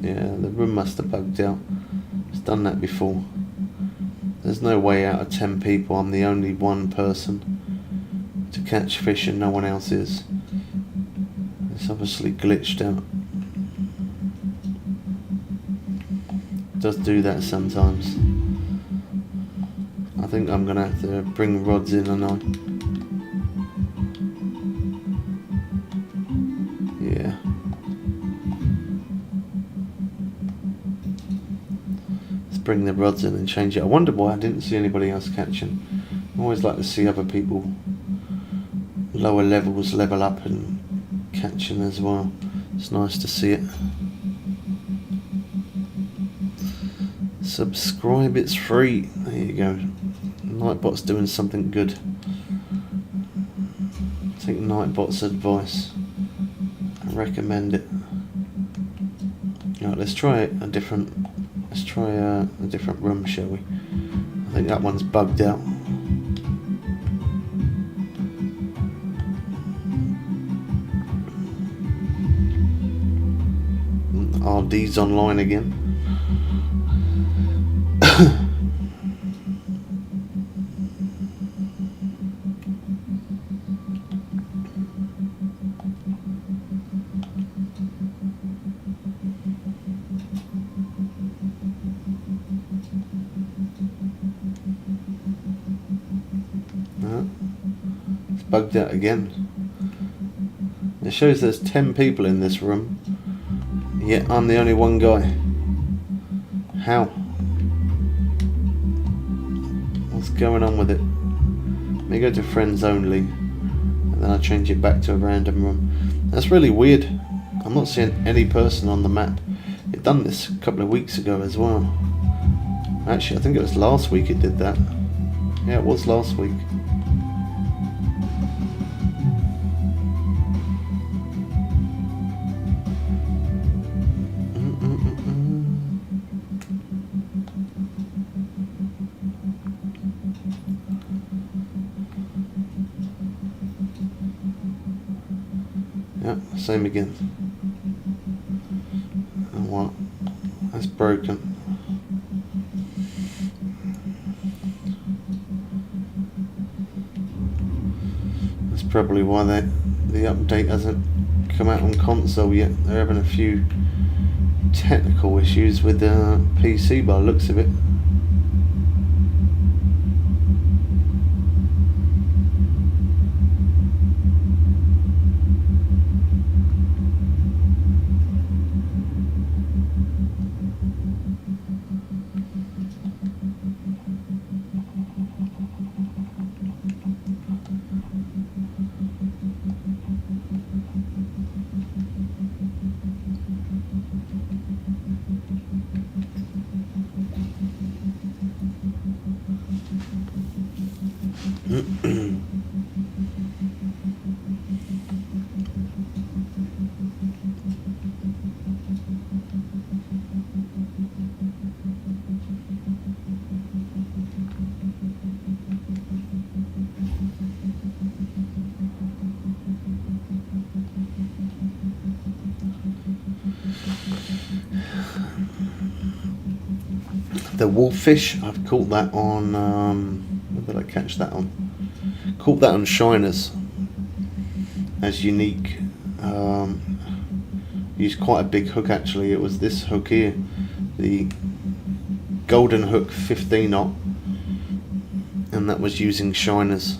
Yeah, the room must have bugged out. It's done that before. There's no way out of 10 people I'm the only one person to catch fish and no one else is. It's obviously glitched out. It does do that sometimes. I think I'm gonna have to bring rods in, and yeah. Let's bring the rods in and change it. I wonder why I didn't see anybody else catching. I always like to see other people lower levels level up and catching as well. It's nice to see it. Subscribe, it's free. There you go. Nightbot's doing something good. Take Nightbot's advice. I recommend it. Right, let's try a different room, shall we? I think that one's bugged out. RD's online again. It's bugged out again. It shows there's 10 people in this room, yet I'm the only one guy. How? What's going on with it? Let me go to friends only, and then I change it back to a random room. That's really weird. I'm not seeing any person on the map. It done this a couple of weeks ago as well. Actually, I think it was last week it did that. Yeah, it was last week. Yeah, same again. And what? That's broken. That's probably why the update hasn't come out on console yet. They're having a few technical issues with the PC by the looks of it. The wolffish, I've caught that on, where did I catch that on? Caught that on Shiners as unique. Used quite a big hook actually. It was this hook here, the Golden Hook 15-aught, and that was using Shiners.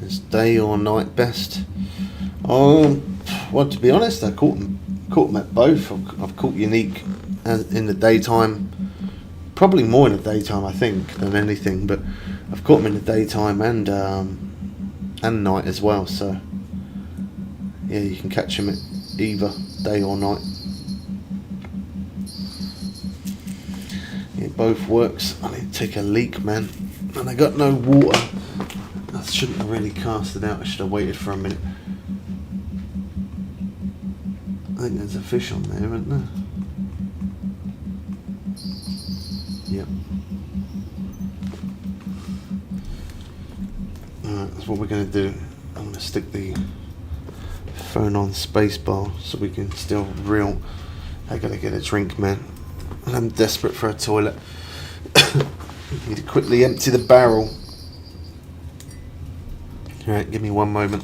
It's day or night best. Well, to be honest, I caught them at both. I've caught unique in the daytime, probably more in the daytime I think than anything, but I've caught them in the daytime and night as well. So yeah, you can catch them at either day or night. It both works. I need to take a leak, man, and I got no water. I shouldn't have really cast it out. I should have waited for a minute. I think there's a fish on there, isn't there? Yep. Alright, that's what we're going to do. I'm going to stick the phone on spacebar so we can still reel. I got to get a drink, man. And I'm desperate for a toilet. Need to quickly empty the barrel. Alright, give me one moment.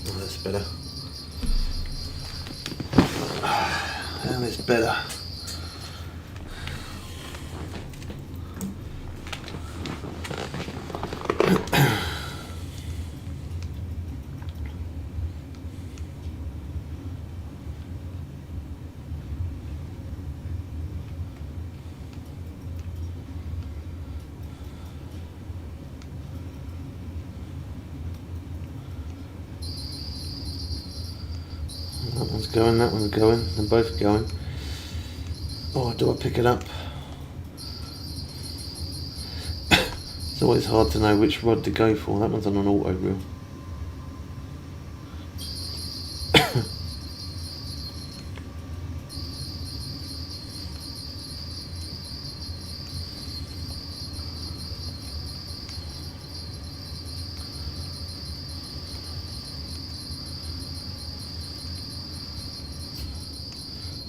Oh, that's better. And it's better. That one's going, that one's going, they're both going. Oh, do I pick it up? It's always hard to know which rod to go for. That one's on an auto reel.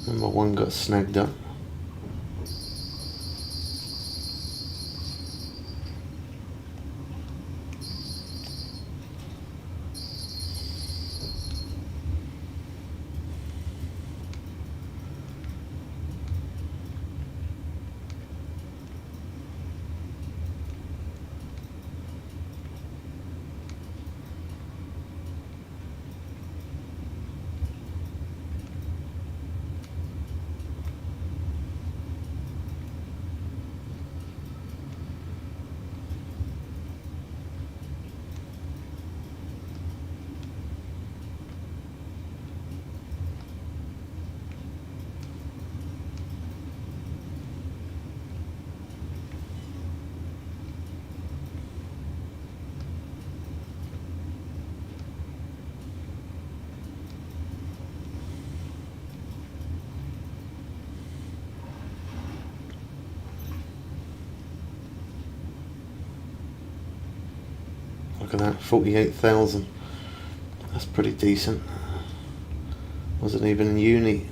Number one got snagged up. Look at that, 48,000. That's pretty decent. Wasn't even in uni.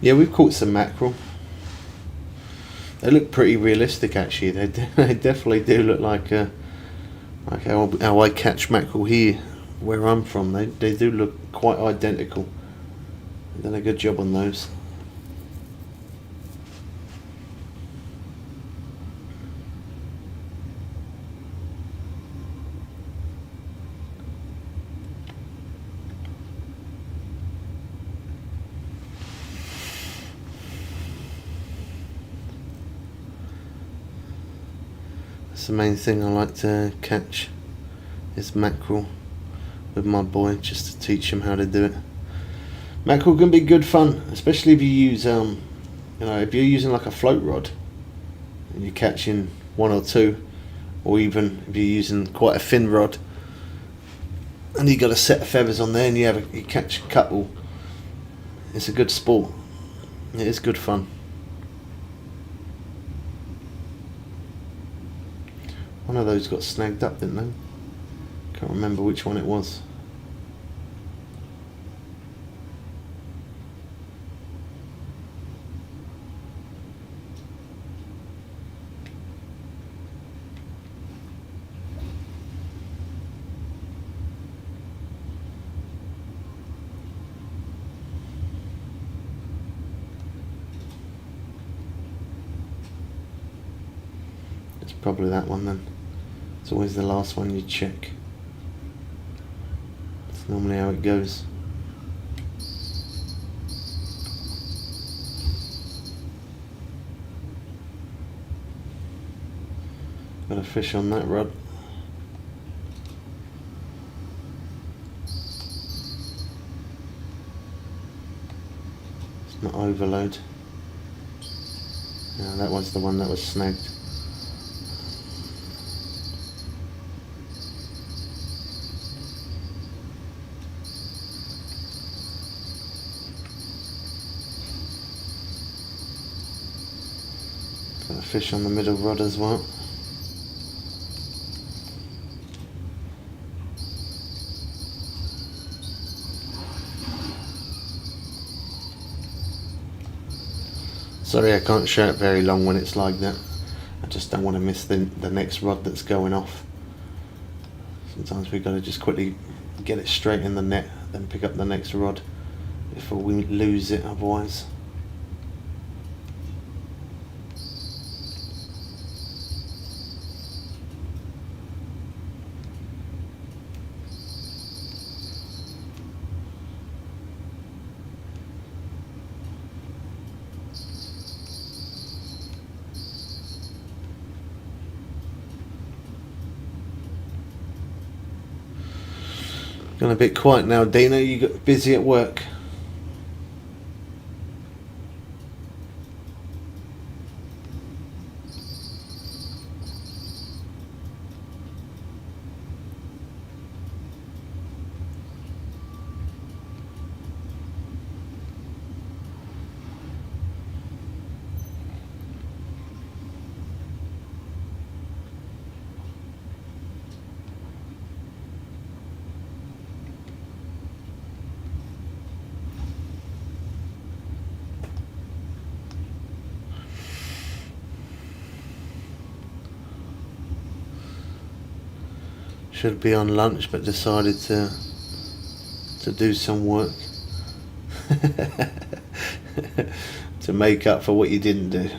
Yeah, we've caught some mackerel. They look pretty realistic, actually. They definitely do look like how I catch mackerel here, where I'm from. They do look quite identical. They've done a good job on those. That's the main thing I like to catch, is mackerel with my boy, just to teach him how to do it. Mackerel can be good fun, especially if you use if you're using like a float rod and you're catching one or two, or even if you're using quite a thin rod and you got a set of feathers on there and you catch a couple. It's a good sport. It is good fun. One of those got snagged up, didn't they? Can't remember which one it was. It's probably that one then. It's always the last one you check. It's normally how it goes. Got a fish on that rod. It's not overload. Yeah, that was the one that was snagged. Got a fish on the middle rod as well. Sorry I can't show it very long when it's like that. I just don't want to miss the next rod that's going off. Sometimes we've got to just quickly get it straight in the net, then pick up the next rod before we lose it otherwise. Gone a bit quiet now, Dina. You got busy at work? Should be on lunch, but decided to do some work to make up for what you didn't do.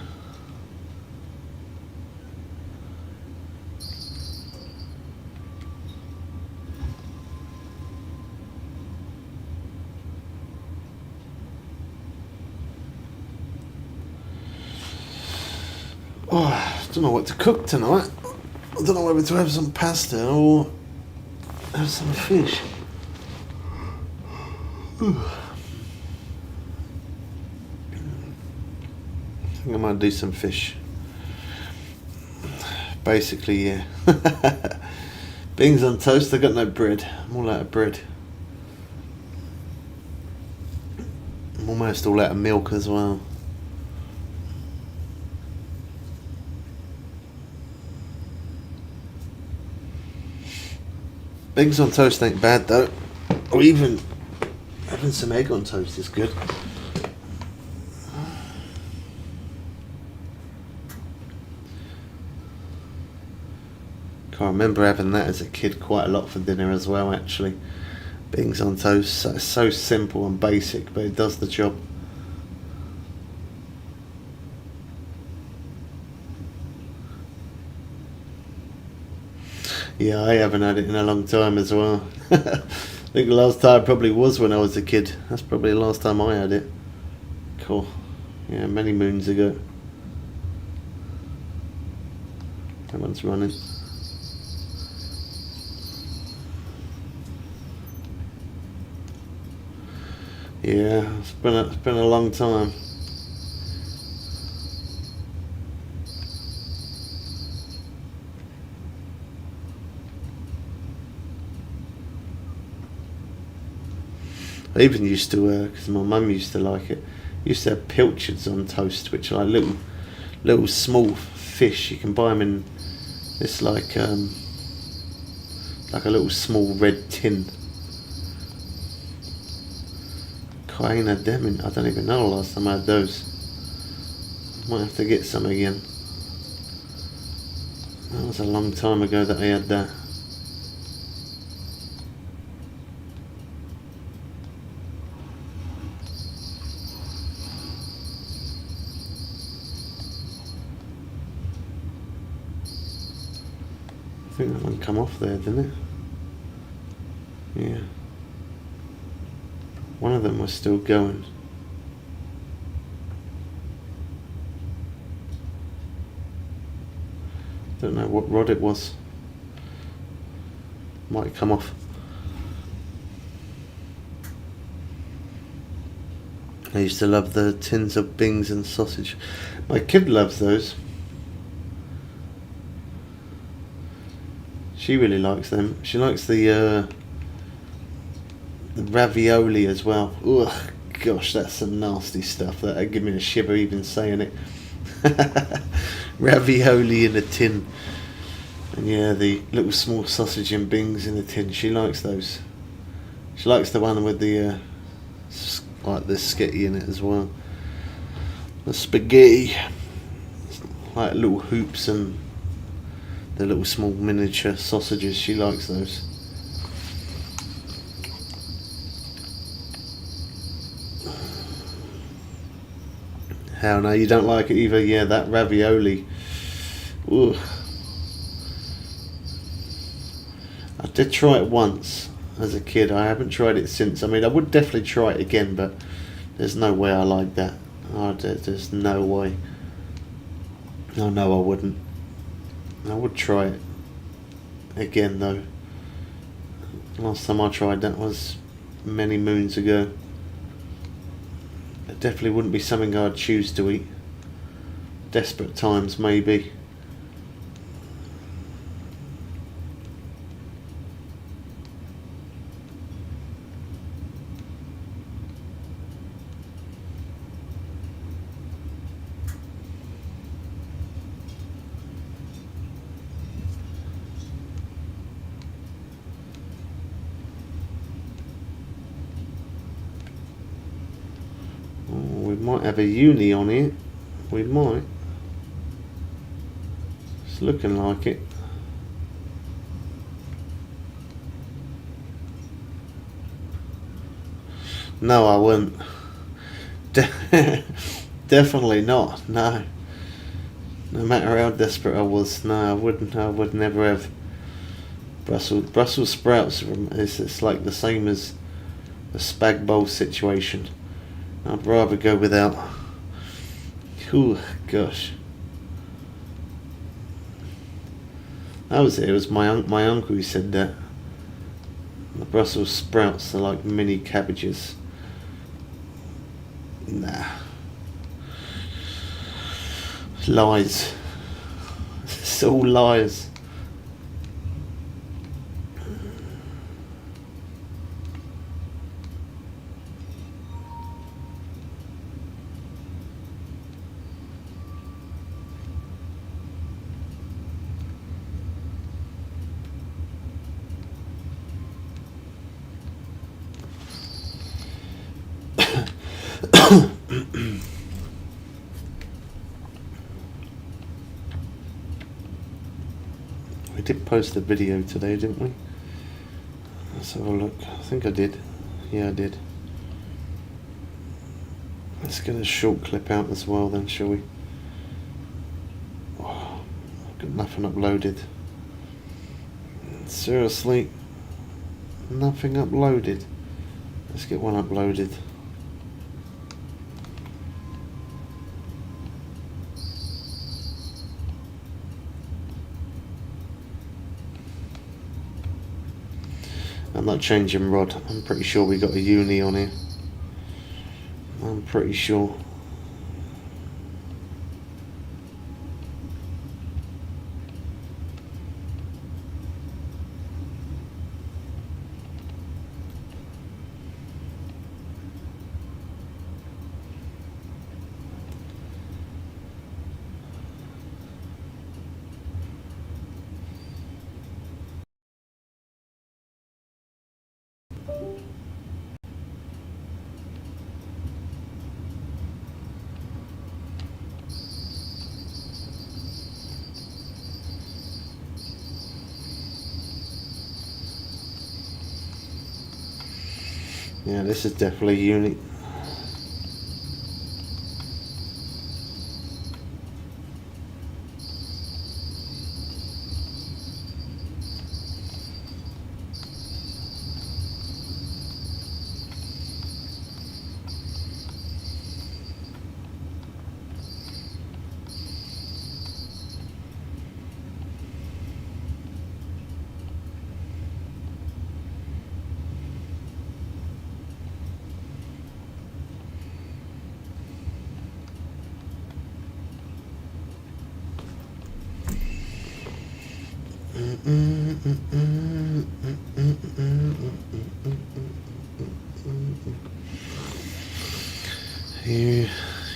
Oh, I don't know what to cook tonight. I don't know whether to have some pasta or have some fish. I think I might do some fish. Basically, yeah. Beans on toast. I got no bread. I'm all out of bread. I'm almost all out of milk as well. Eggs on toast ain't bad though, or even having some egg on toast is good. I remember having that as a kid quite a lot for dinner as well, actually. Beans on toast, so simple and basic, but it does the job. Yeah, I haven't had it in a long time as well. I think the last time probably was when I was a kid. That's probably the last time I had it. Cool. Yeah, many moons ago. That one's running. Yeah, it's been a long time. I even used to, because my mum used to like it, used to have pilchards on toast, which are like little small fish. You can buy them in this like a little small red tin. I ain't had them in, I don't even know the last time I had those. Might have to get some again. That was a long time ago that I had that. I think that one come off there, didn't it? Yeah. One of them was still going. Don't know what rod it was. Might come off. I used to love the tins of bings and sausage. My kid loves those. She really likes them. She likes the ravioli as well. Ugh, gosh, that's some nasty stuff. That'd give me a shiver even saying it. Ravioli in a tin. And yeah, the little small sausage and bings in a tin. She likes those. She likes the one with the like the sketty in it as well. The spaghetti, like little hoops and the little small miniature sausages. She likes those. Hell no, you don't like it either. Yeah, that ravioli. Ooh. I did try it once as a kid. I haven't tried it since. I mean, I would definitely try it again, but there's no way I like that. Oh, there's no way. Oh no, I wouldn't. I would try it again though. Last time I tried that was many moons ago. It definitely wouldn't be something I'd choose to eat. Desperate times maybe. We might have a uni on it. We might. It's looking like it. No, I wouldn't. Definitely not. No. No matter how desperate I was, no, I wouldn't. I would never have. Brussels sprouts. It's like the same as the spag bowl situation. I'd rather go without. Ooh, gosh. That was it. It was my uncle who said that. The Brussels sprouts are like mini cabbages. Nah. Lies. It's all lies. We did post a video today, didn't we? Let's have a look. I think I did. Yeah, I did. Let's get a short clip out as well then, shall we? Oh, I've got nothing uploaded. Seriously? Nothing uploaded. Let's get one uploaded. I'm not changing rod. I'm pretty sure we got a uni on here. I'm pretty sure. Yeah, this is definitely uni.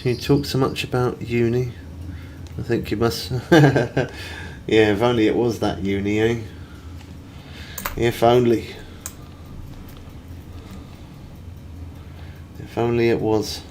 You talk so much about uni. I think you must. Yeah, if only it was that uni, eh? If only. If only it was.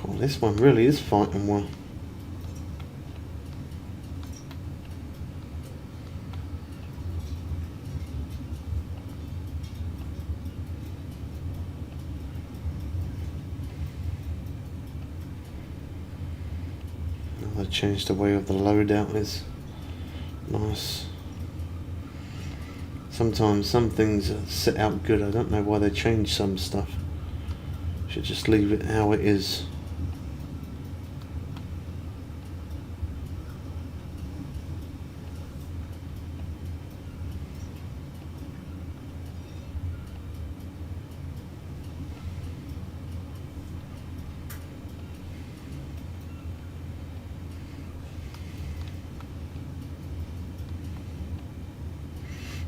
Oh, this one really is fighting well. They changed the way of the loadout is nice. Sometimes some things are set out good. I don't know why they change some stuff. Should just leave it how it is.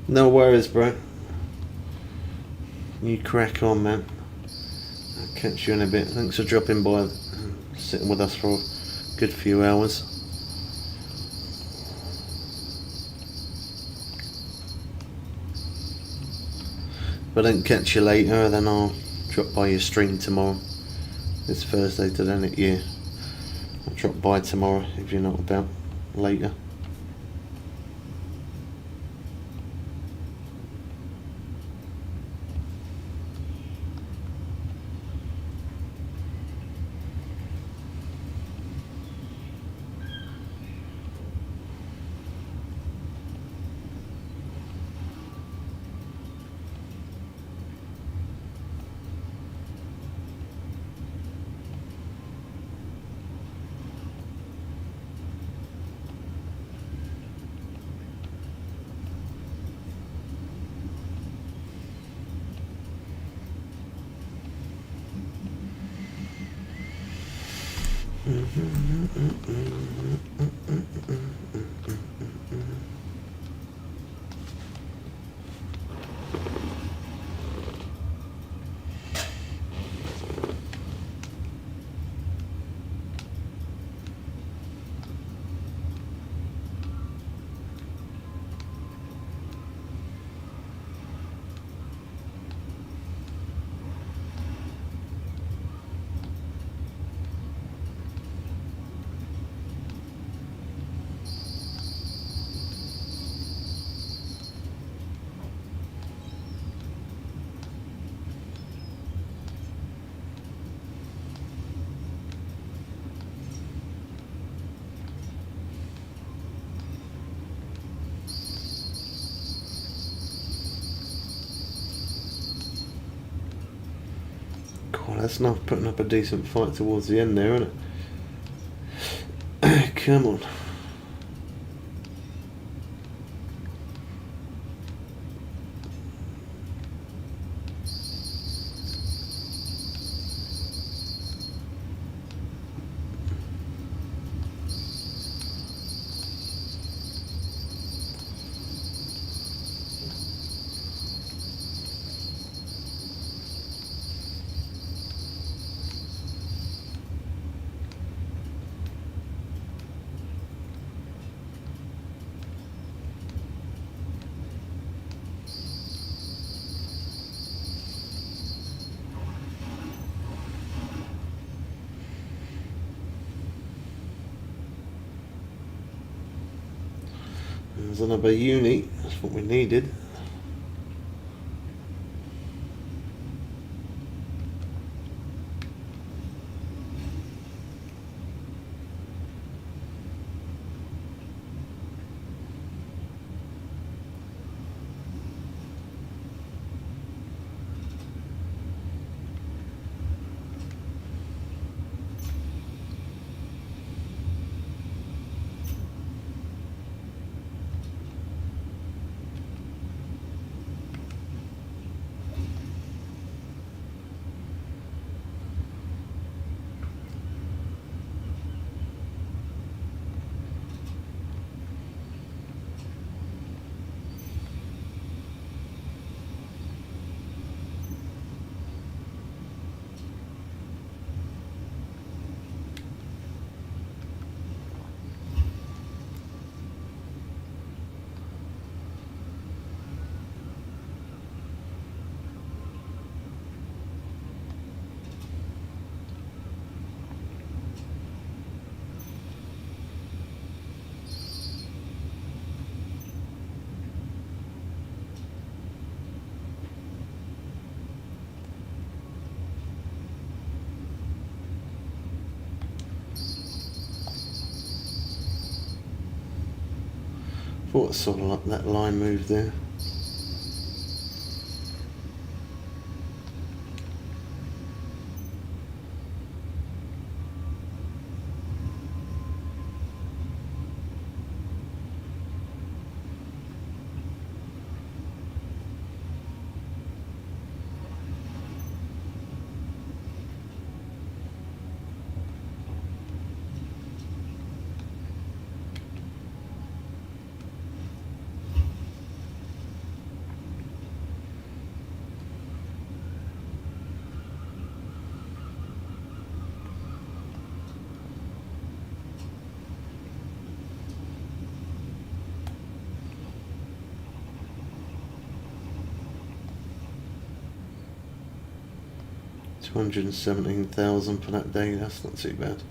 No worries, bro. You crack on, man. I'll catch you in a bit. Thanks for dropping by, sitting with us for a good few hours. If I don't catch you later, then I'll drop by your stream tomorrow. It's Thursday today, isn't it? Yeah. I'll drop by tomorrow if you're not about later. God, that's not putting up a decent fight towards the end there, isn't it? Come on. There's another uni, that's what we needed. Thought I saw that line move there. 217,000 for that day, that's not too bad.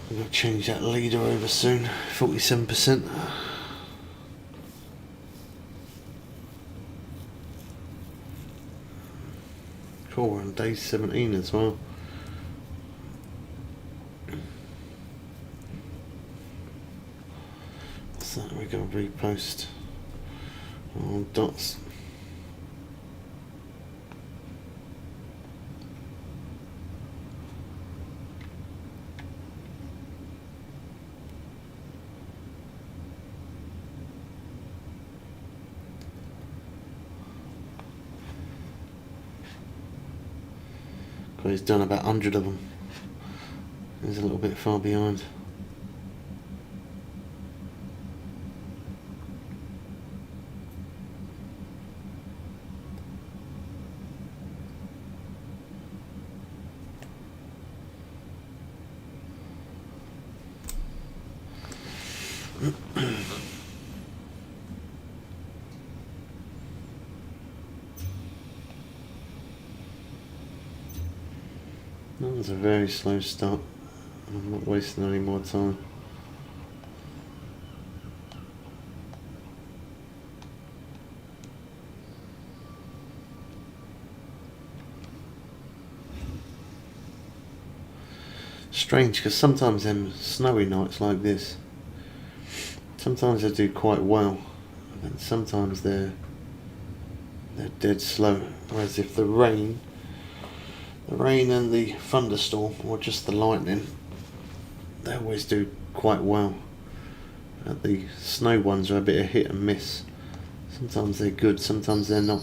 I'm going to change that leader over soon, 47%. Cool, we're on day 17 as well. What's that? We got to repost. Oh, dots. He's done about 100 of them. He's a little bit far behind. That was a very slow start. I'm not wasting any more time. Strange, because sometimes them snowy nights like this, sometimes they do quite well, and sometimes they're dead slow. Whereas if the rain and the thunderstorm, or just the lightning, they always do quite well. But the snow ones are a bit of hit and miss. Sometimes they're good, sometimes they're not.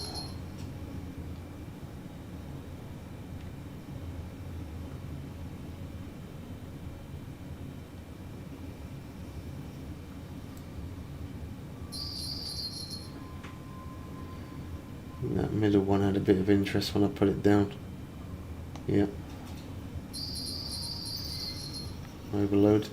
That middle one had a bit of interest when I put it down. Yeah. Overload.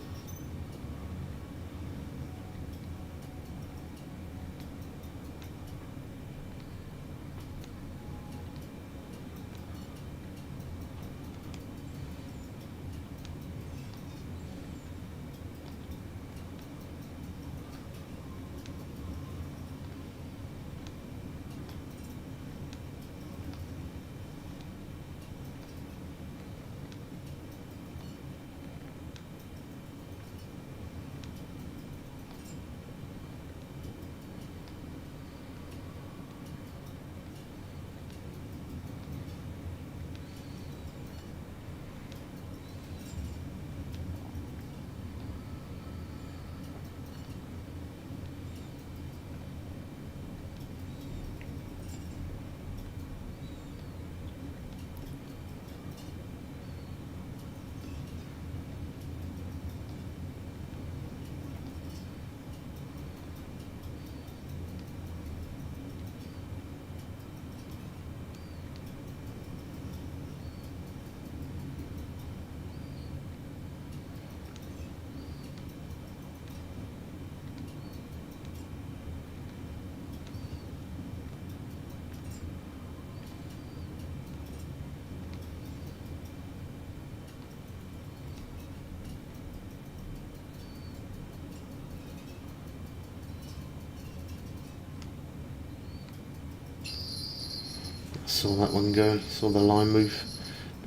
Saw that one go, saw the line move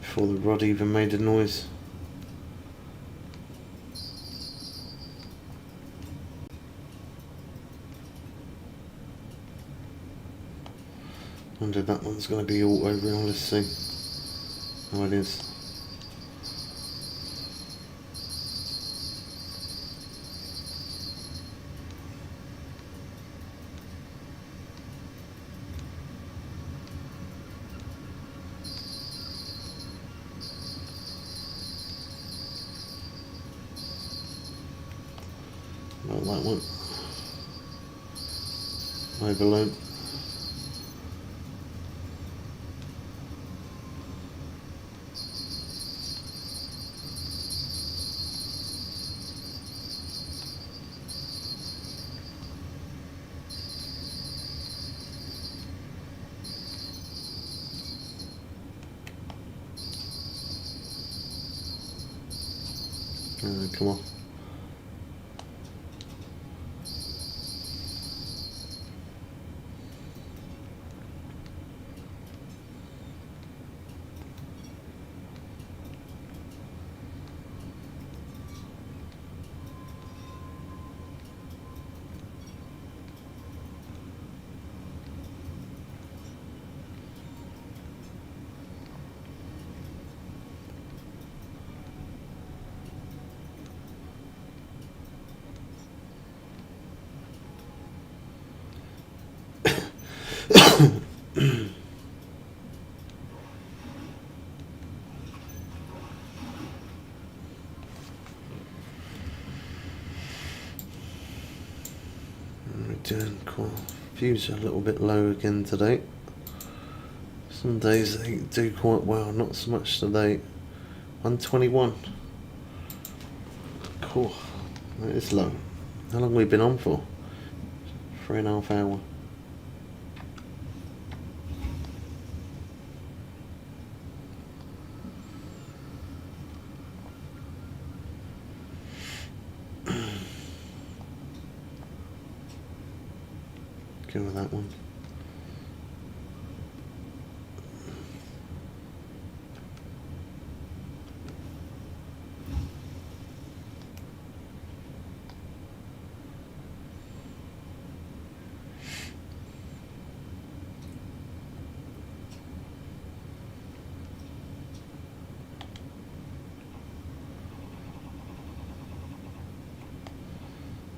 before the rod even made a noise. Wonder if that one's going to be auto reel, let's see. Oh, it is. Not that one. Overload. Come on. Doing quite. Views are a little bit low again today. Some days they do quite well, not so much today. 121. Cool. That is low. How long have we been on for? 3.5 hours. Go with that one.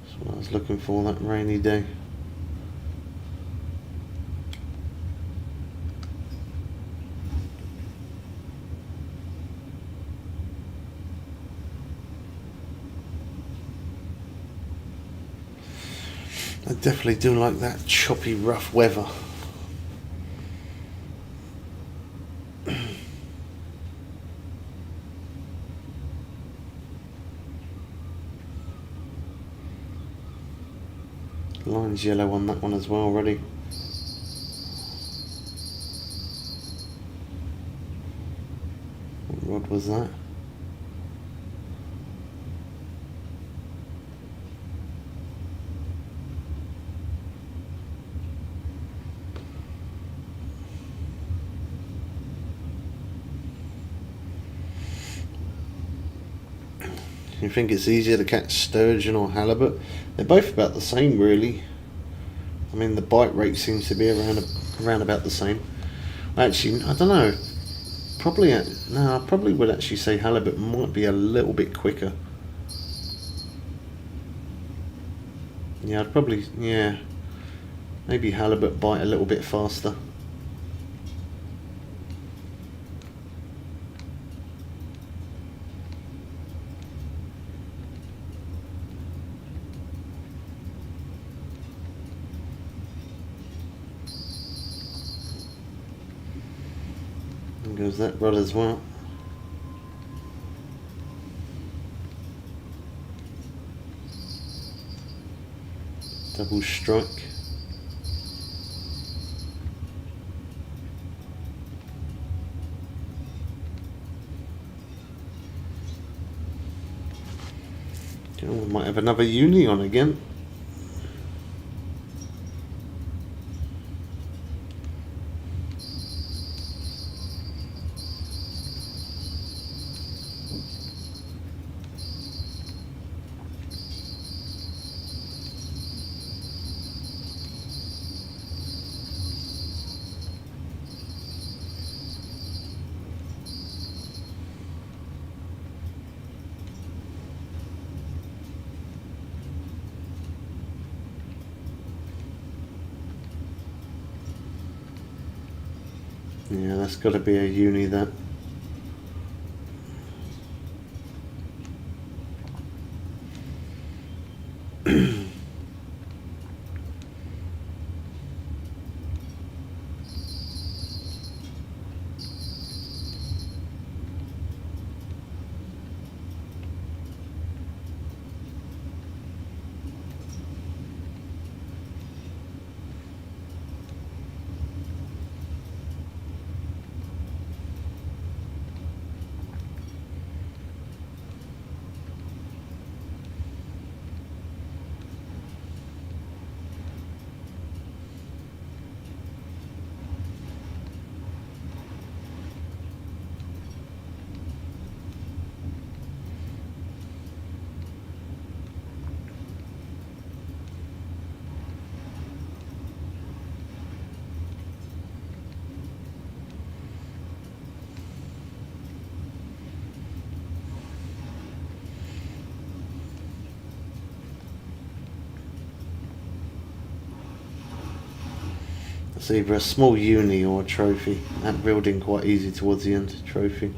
That's what I was looking for, that rainy day. I definitely do like that choppy, rough weather. Line's yellow on that one as well already. What rod was that? You think it's easier to catch sturgeon or halibut? They're both about the same, really. I mean, the bite rate seems to be around about the same. Actually, I don't know. Probably, no, I probably would actually say halibut might be a little bit quicker. Yeah, I'd probably, yeah. Maybe halibut bite a little bit faster. There goes that rod as well. Double strike. We might have another uni on again. Yeah, that's got to be a uni, that. It's either a small uni or a trophy. That building quite easy towards the end. Trophy.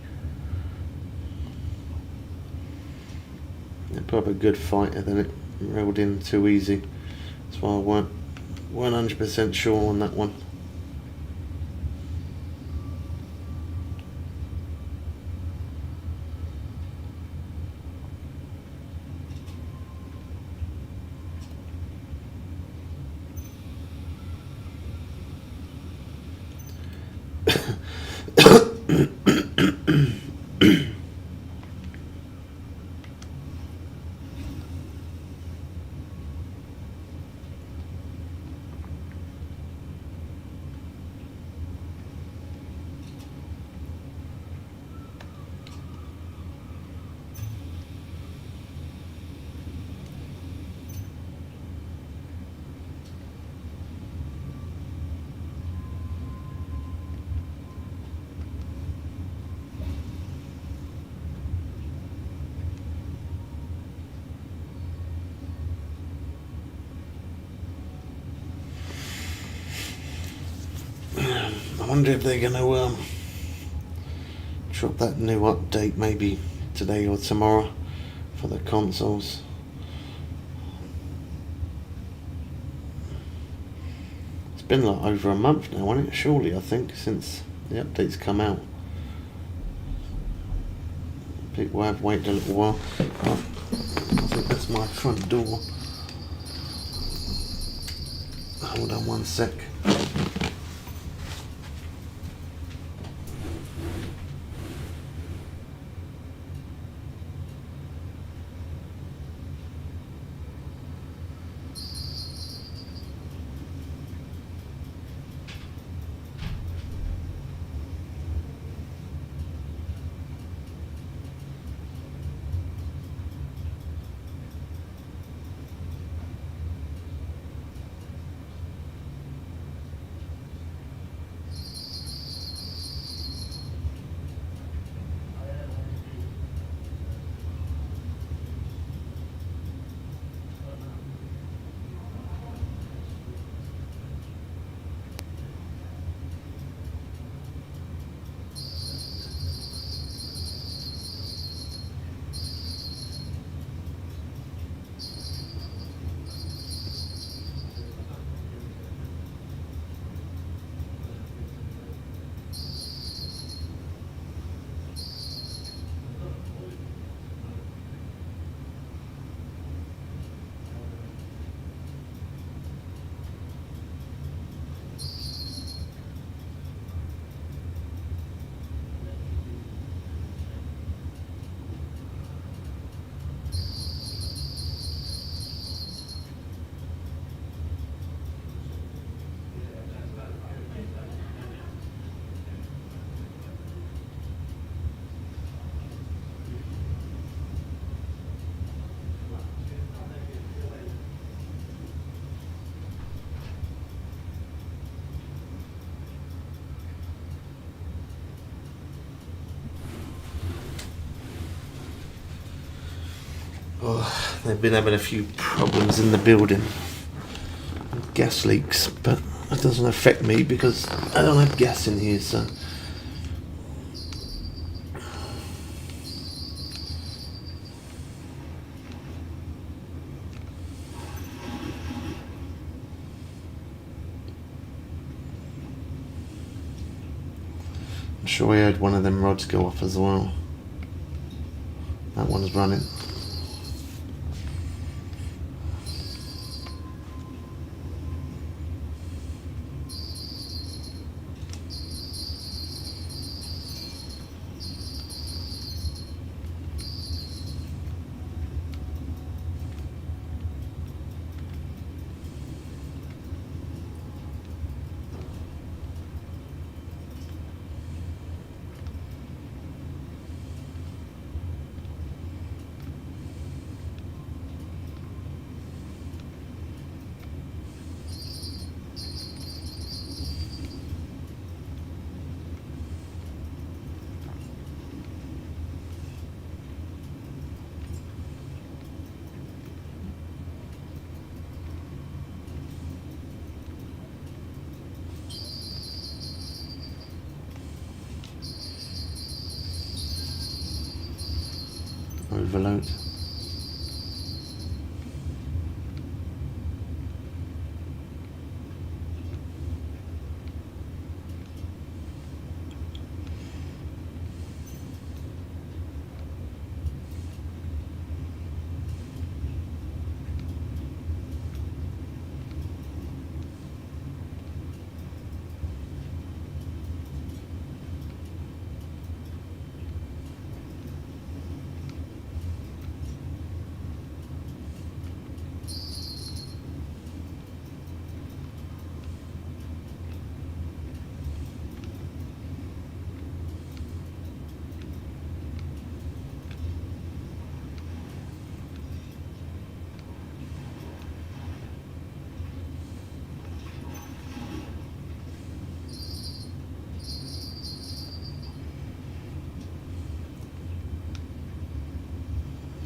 It put up a good fight and then it rolled in too easy. That's why I weren't 100% sure on that one. I wonder if they're going to drop that new update maybe today or tomorrow for the consoles. It's been like over a month now, hasn't it? Surely, I think, since the updates come out. People have waited a little while. Oh, I think that's my front door. Hold on one sec. Oh, they've been having a few problems in the building. Gas leaks, but it doesn't affect me because I don't have gas in here, so. I'm sure I heard one of them rods go off as well. That one's running. overload.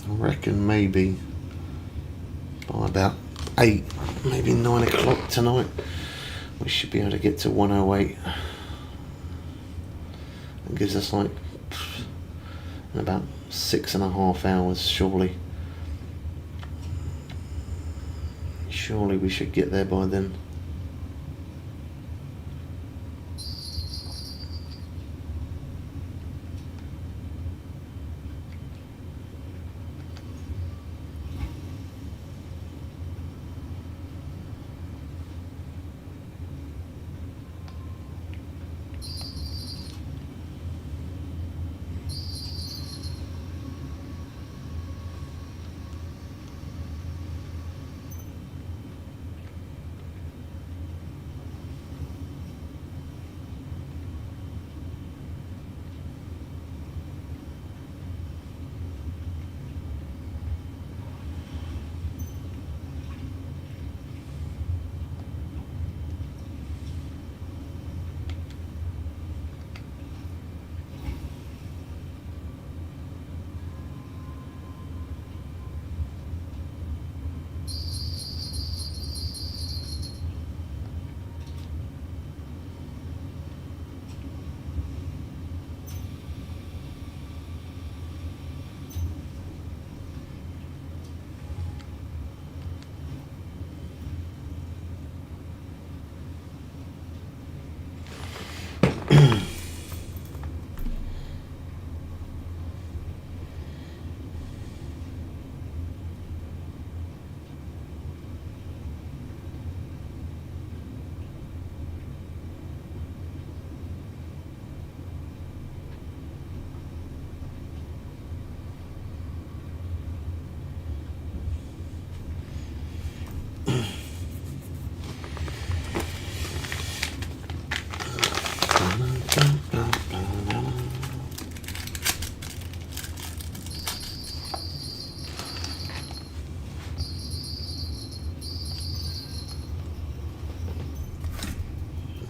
I reckon maybe by about 8, maybe 9 o'clock tonight, we should be able to get to 108. It gives us like about 6.5 hours, surely. Surely we should get there by then.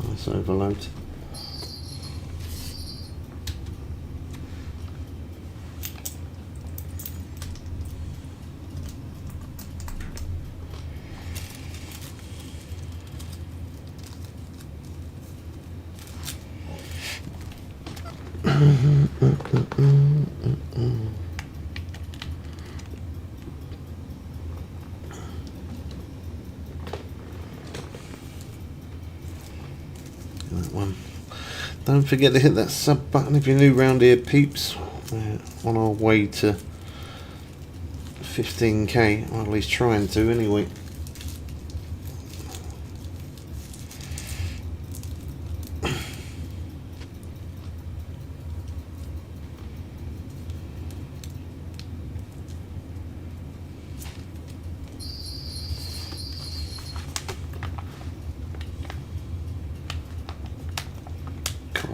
Nice overload. That one. Don't forget to hit that sub button if you're new round here, peeps. On our way to 15k, or at least trying to anyway.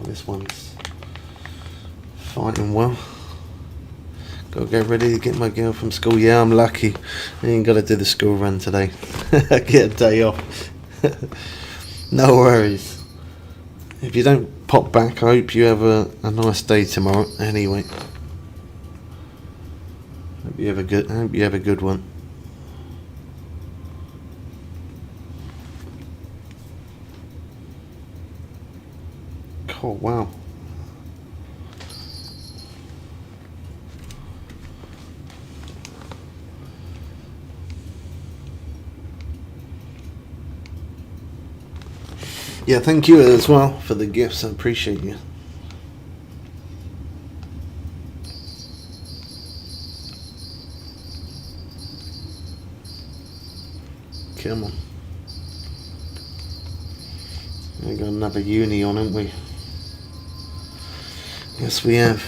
This one's fighting well. Gotta get ready to get my girl from school. Yeah, I'm lucky. I ain't gotta do the school run today. Get a day off. No worries. If you don't pop back, I hope you have a nice day tomorrow. Anyway, hope you have a good one. Oh wow. Yeah, thank you as well for the gifts. I appreciate you. Come on. We got another uni on, haven't we? Yes, we have.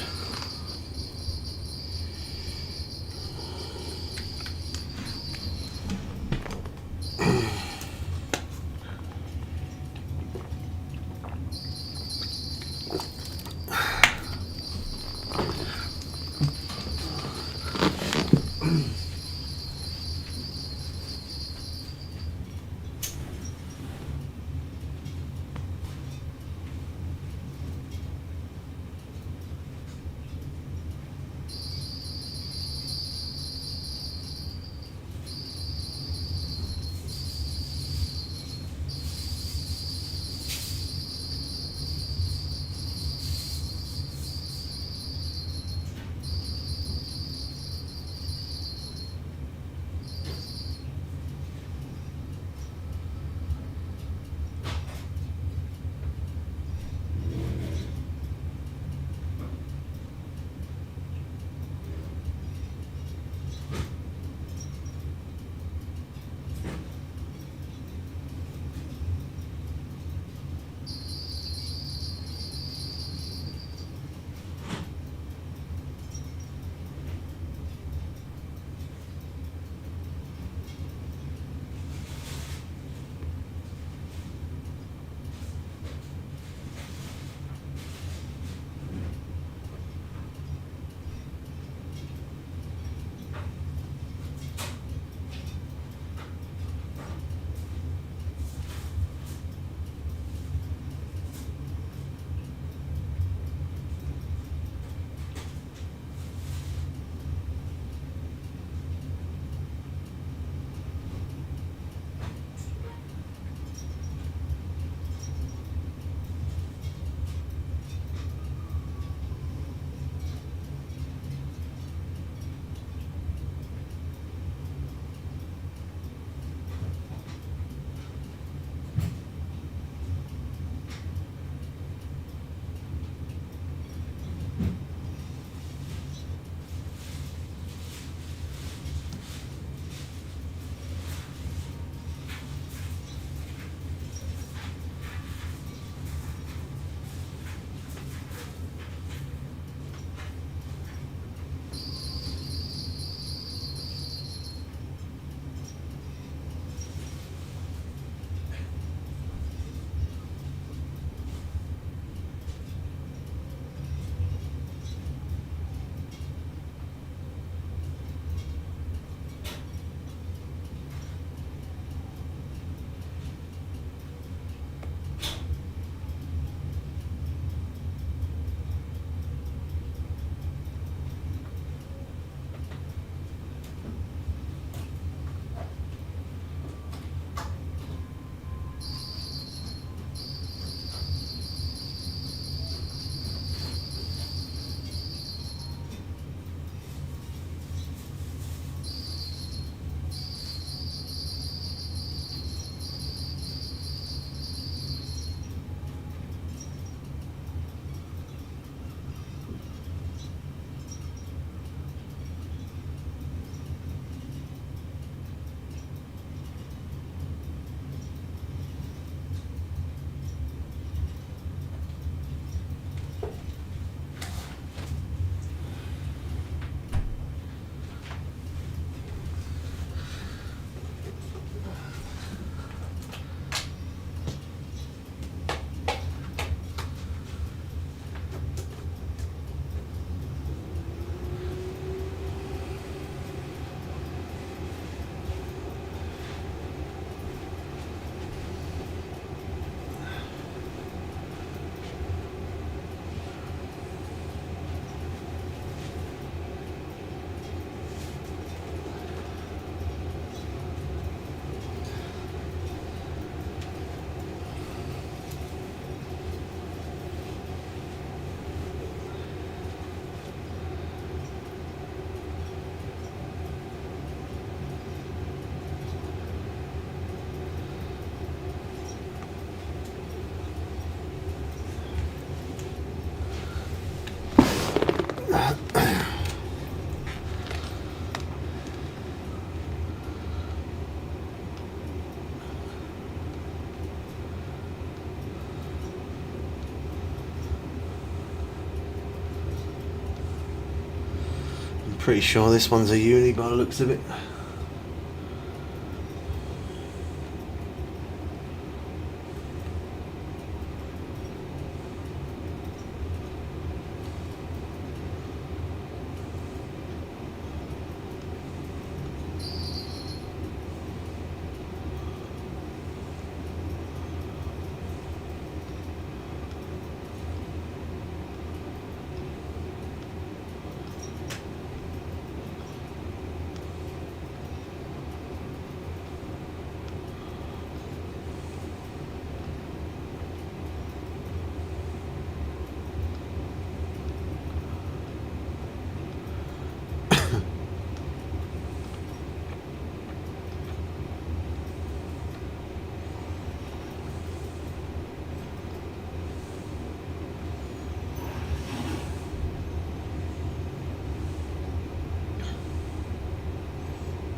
Pretty sure this one's a uni by the looks of it.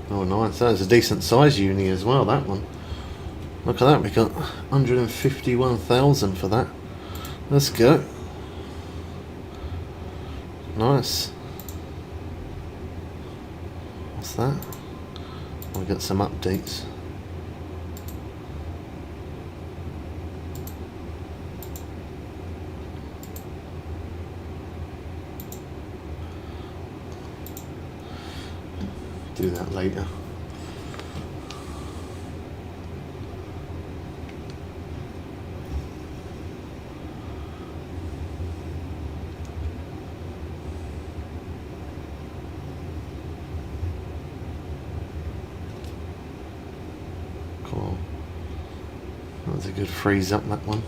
Oh nice, that's a decent size uni as well, that one. Look at that, we got 151,000 for that. Let's go. Nice. What's that? We got some updates. Do that later. Cool. That was a good freeze up, that one.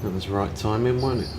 That was right timing, wasn't it?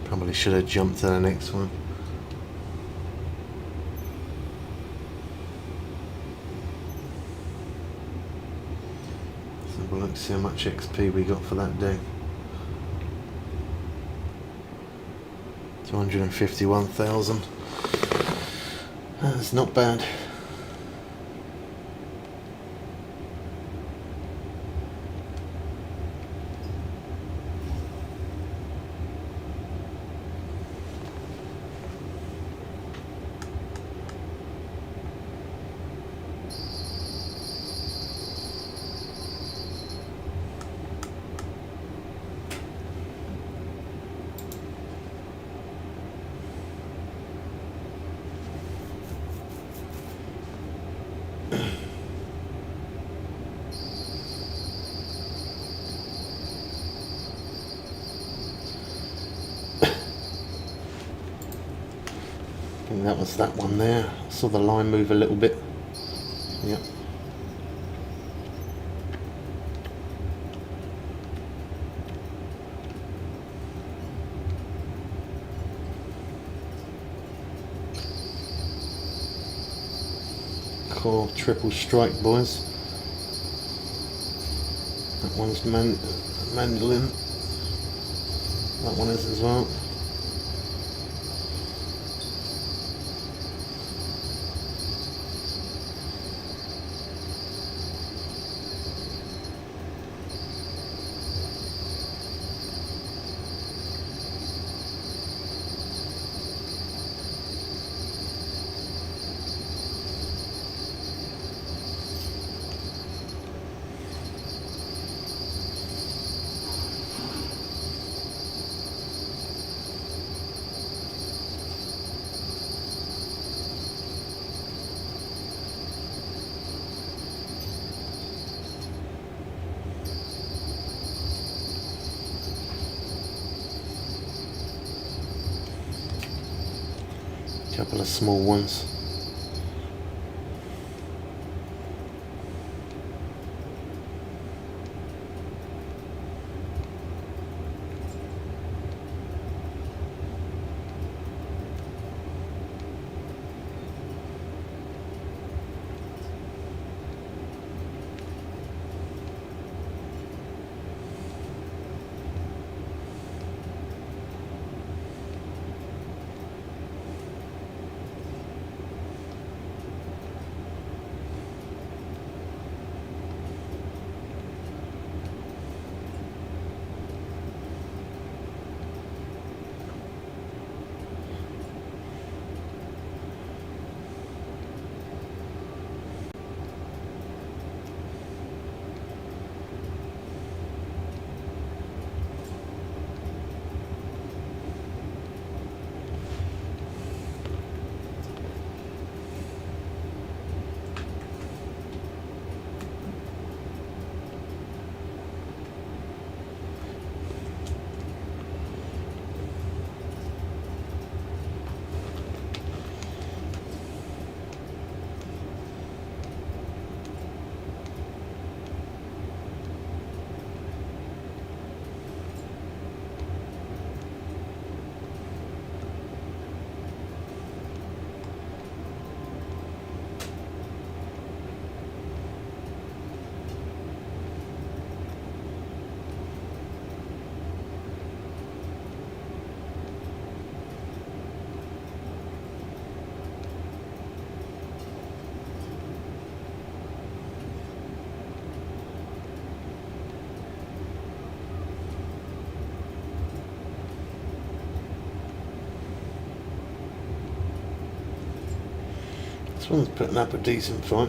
Probably should have jumped to the next one. So we'll look, see how much XP we got for that day. 251,000. That's not bad. I think that was that one there. I saw the line move a little bit. Yep. hardcore triple strike, boys. That one's mandolin. That one is as well. Couple of small ones. This one's putting up a decent fight.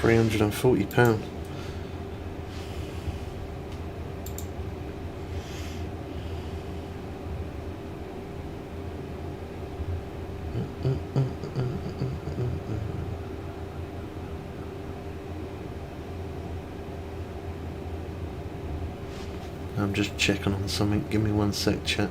£340. I'm just checking on something. Give me one sec, chat.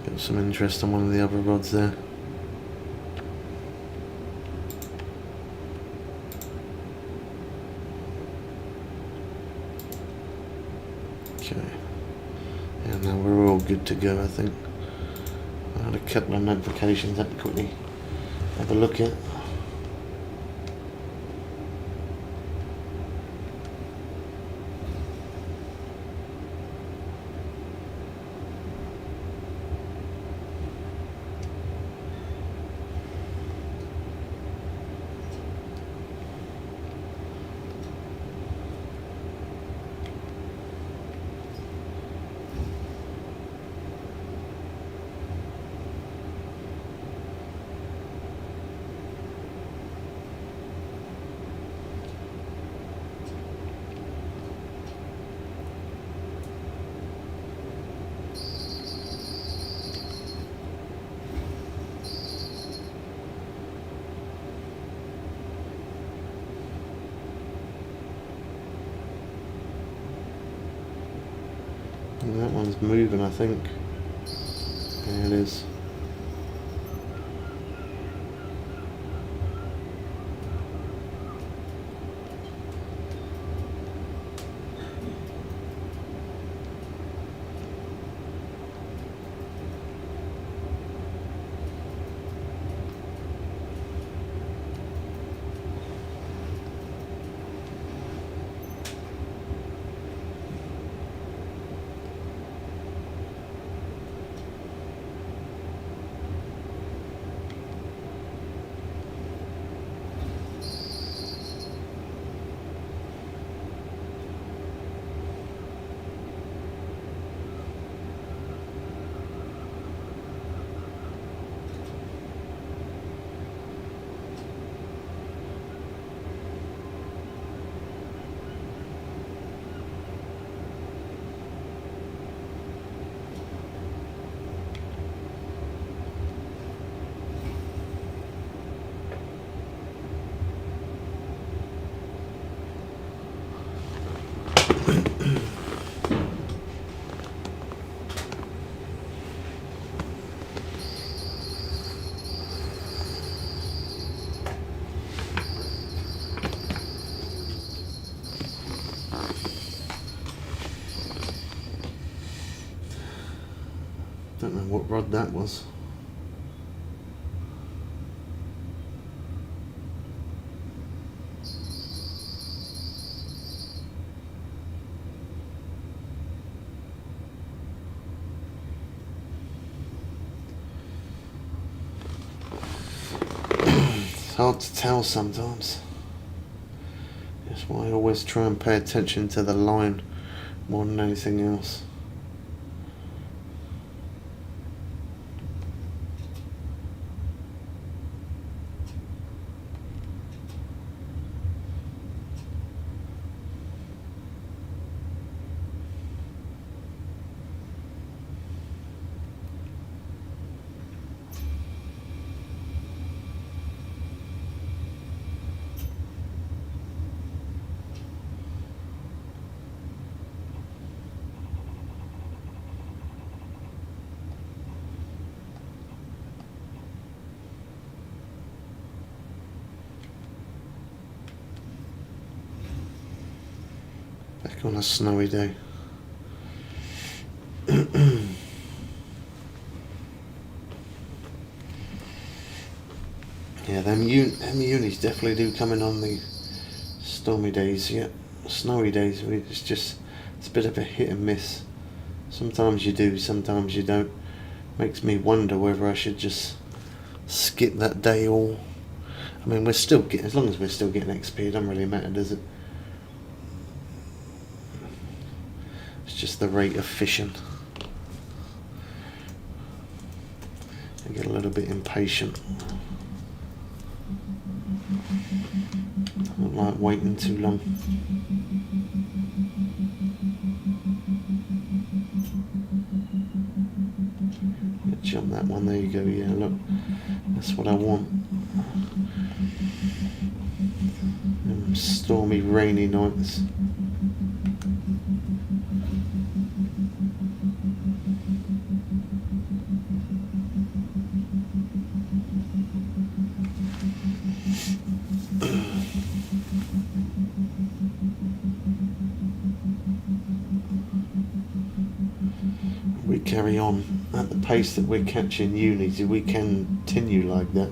Got some interest on one of the other rods there. Okay. Yeah, now we're all good to go, I think. I had a couple of notifications I had to quickly have a look at. And that one's moving, I think. Yeah, it is. Don't know what rod that was. It's hard to tell sometimes. That's why I always try and pay attention to the line more than anything else. like on a snowy day. Yeah, them unis definitely do come in on the stormy days. Yeah, snowy days. It's a bit of a hit and miss. Sometimes you do, sometimes you don't. Makes me wonder whether I should just skip that day all. I mean, we're still getting, as long as we're still getting XP, it doesn't really matter, does it? It's just the rate of fishing. I get a little bit impatient. I don't like waiting too long. Jump that one, there you go, yeah, look, that's what I want. Stormy, rainy nights. We carry on at the pace that we're catching unis. If we continue like that,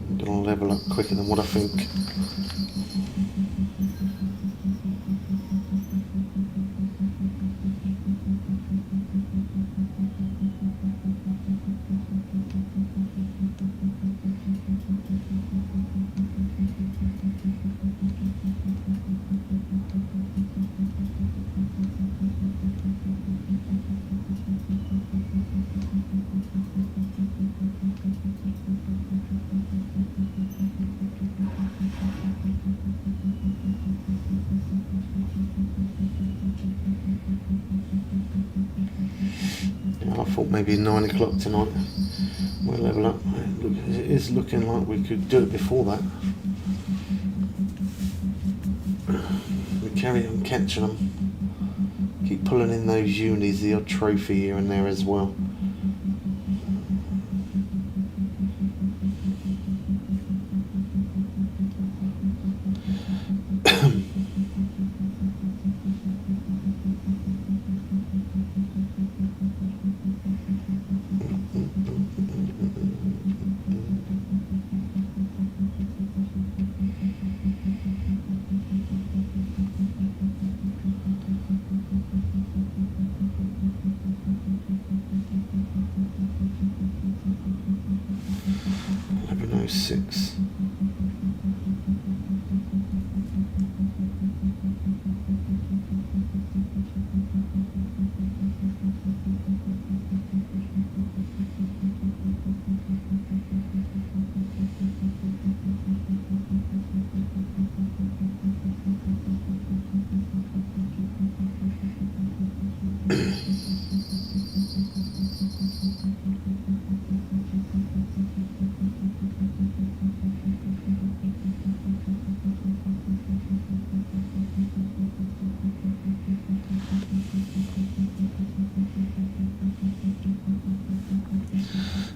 we're going to level up quicker than what I think. I thought maybe 9 o'clock tonight we'll level up. It is looking like we could do it before that. We carry on catching them. Keep pulling in those unis, the odd trophy here and there as well. Six.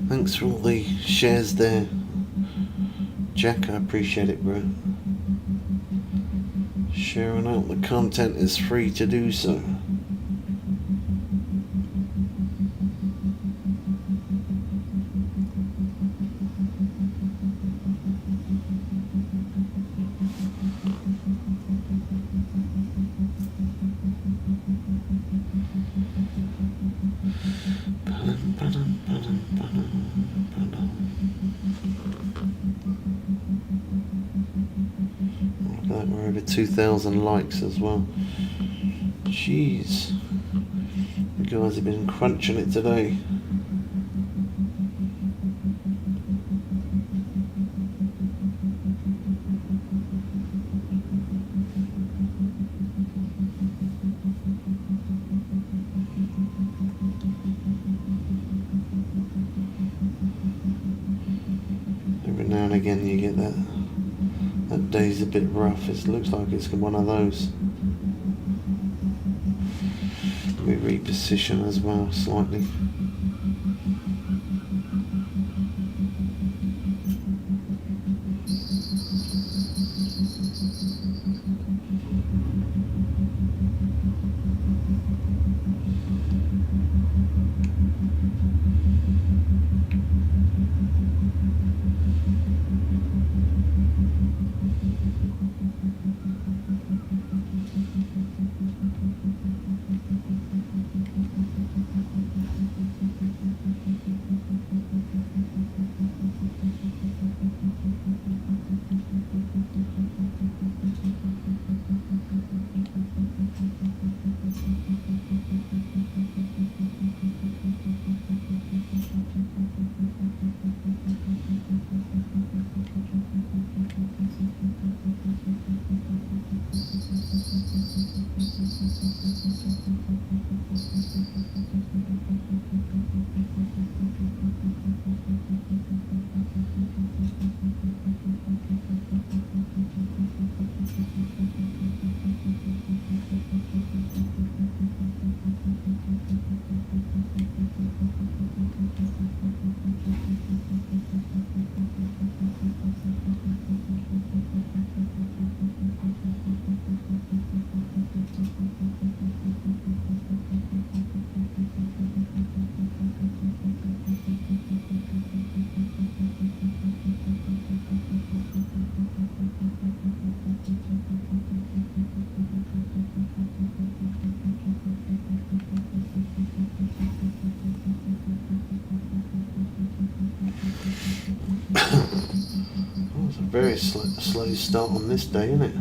Thanks for all the shares there, Jack. I appreciate it, bro. Sharing out the content is free to do so. We're over 2,000 likes as well. Jeez, you guys have been crunching it today. Every now and again you get that day's a bit rough. It looks like it's one of those. We reposition as well slightly. Oh, it's a very slow start on this day, isn't it?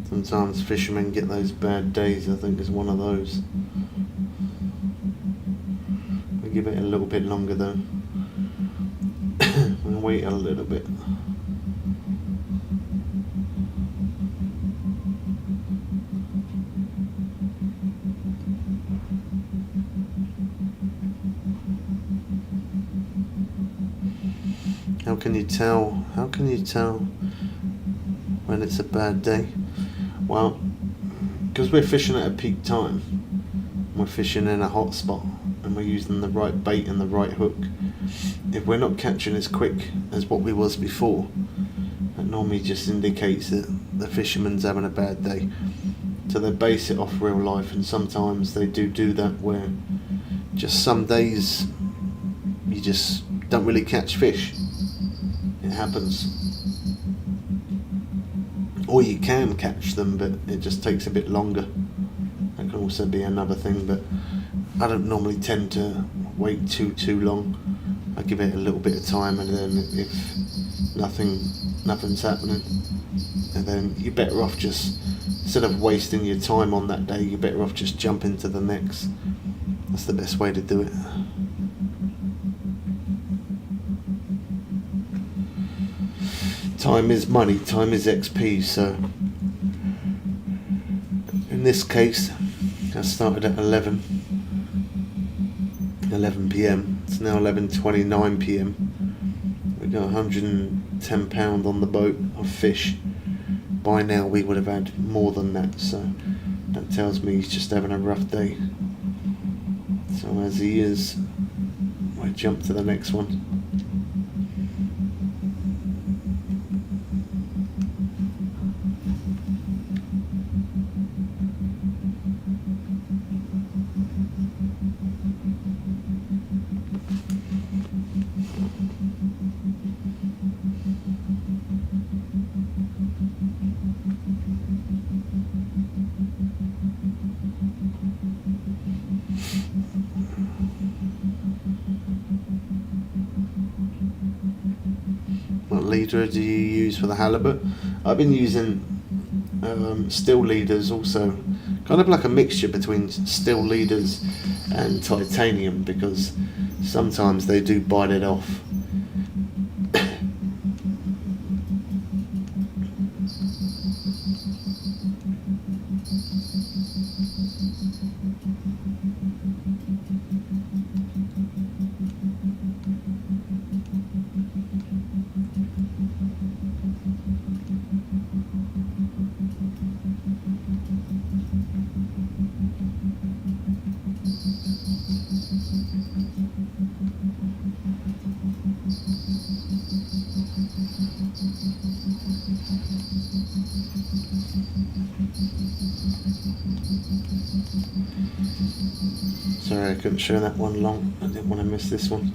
Sometimes fishermen get those bad days. I think it's one of those. We'll give it a little bit longer though. We'll wait a little bit. How can you tell? How can you tell when it's a bad day? Well, because we're fishing at a peak time, we're fishing in a hot spot, and we're using the right bait and the right hook. If we're not catching as quick as what we was before, that normally just indicates that the fisherman's having a bad day. So they base it off real life, and sometimes they do that where just some days you just don't really catch fish. It happens. Or you can catch them, but it just takes a bit longer. That can also be another thing, but I don't normally tend to wait too long. I give it a little bit of time, and then if nothing's happening, and then you're better off just, instead of wasting your time on that day, you're better off just jumping to the next. That's the best way to do it. Time is money, time is XP, so in this case I started at 11 PM. It's now 11:29 PM. We got £110 on the boat of fish. By now we would have had more than that, so that tells me he's just having a rough day. So as he is, I jump to the next one. What leader do you use for the halibut? I've been using steel leaders also, kind of like a mixture between steel leaders and titanium, because sometimes they do bite it off. Sorry I couldn't show that one long, I didn't want to miss this one.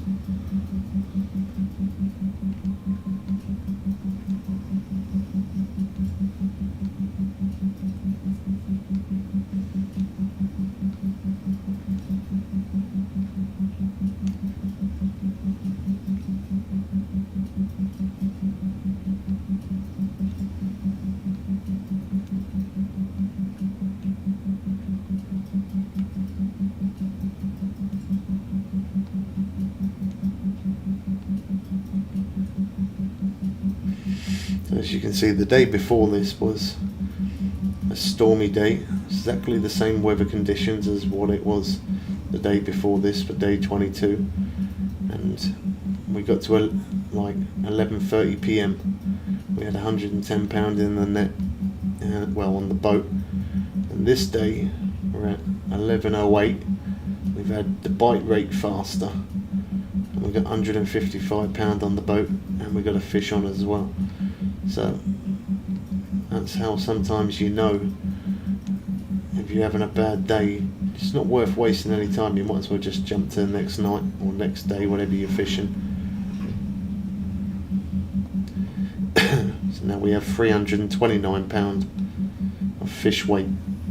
So as you can see, the day before this was a stormy day, exactly the same weather conditions as what it was the day before this for day 22, and we got to like 11:30 p.m. we had £110 in the net, well, on the boat. And this day we're at 11:08. We've had the bite rate faster, and we got £155 on the boat, and we got a fish on as well. So that's how sometimes you know if you're having a bad day, it's not worth wasting any time. You might as well just jump to the next night or next day, whatever you're fishing. So now we have £329 of fish weight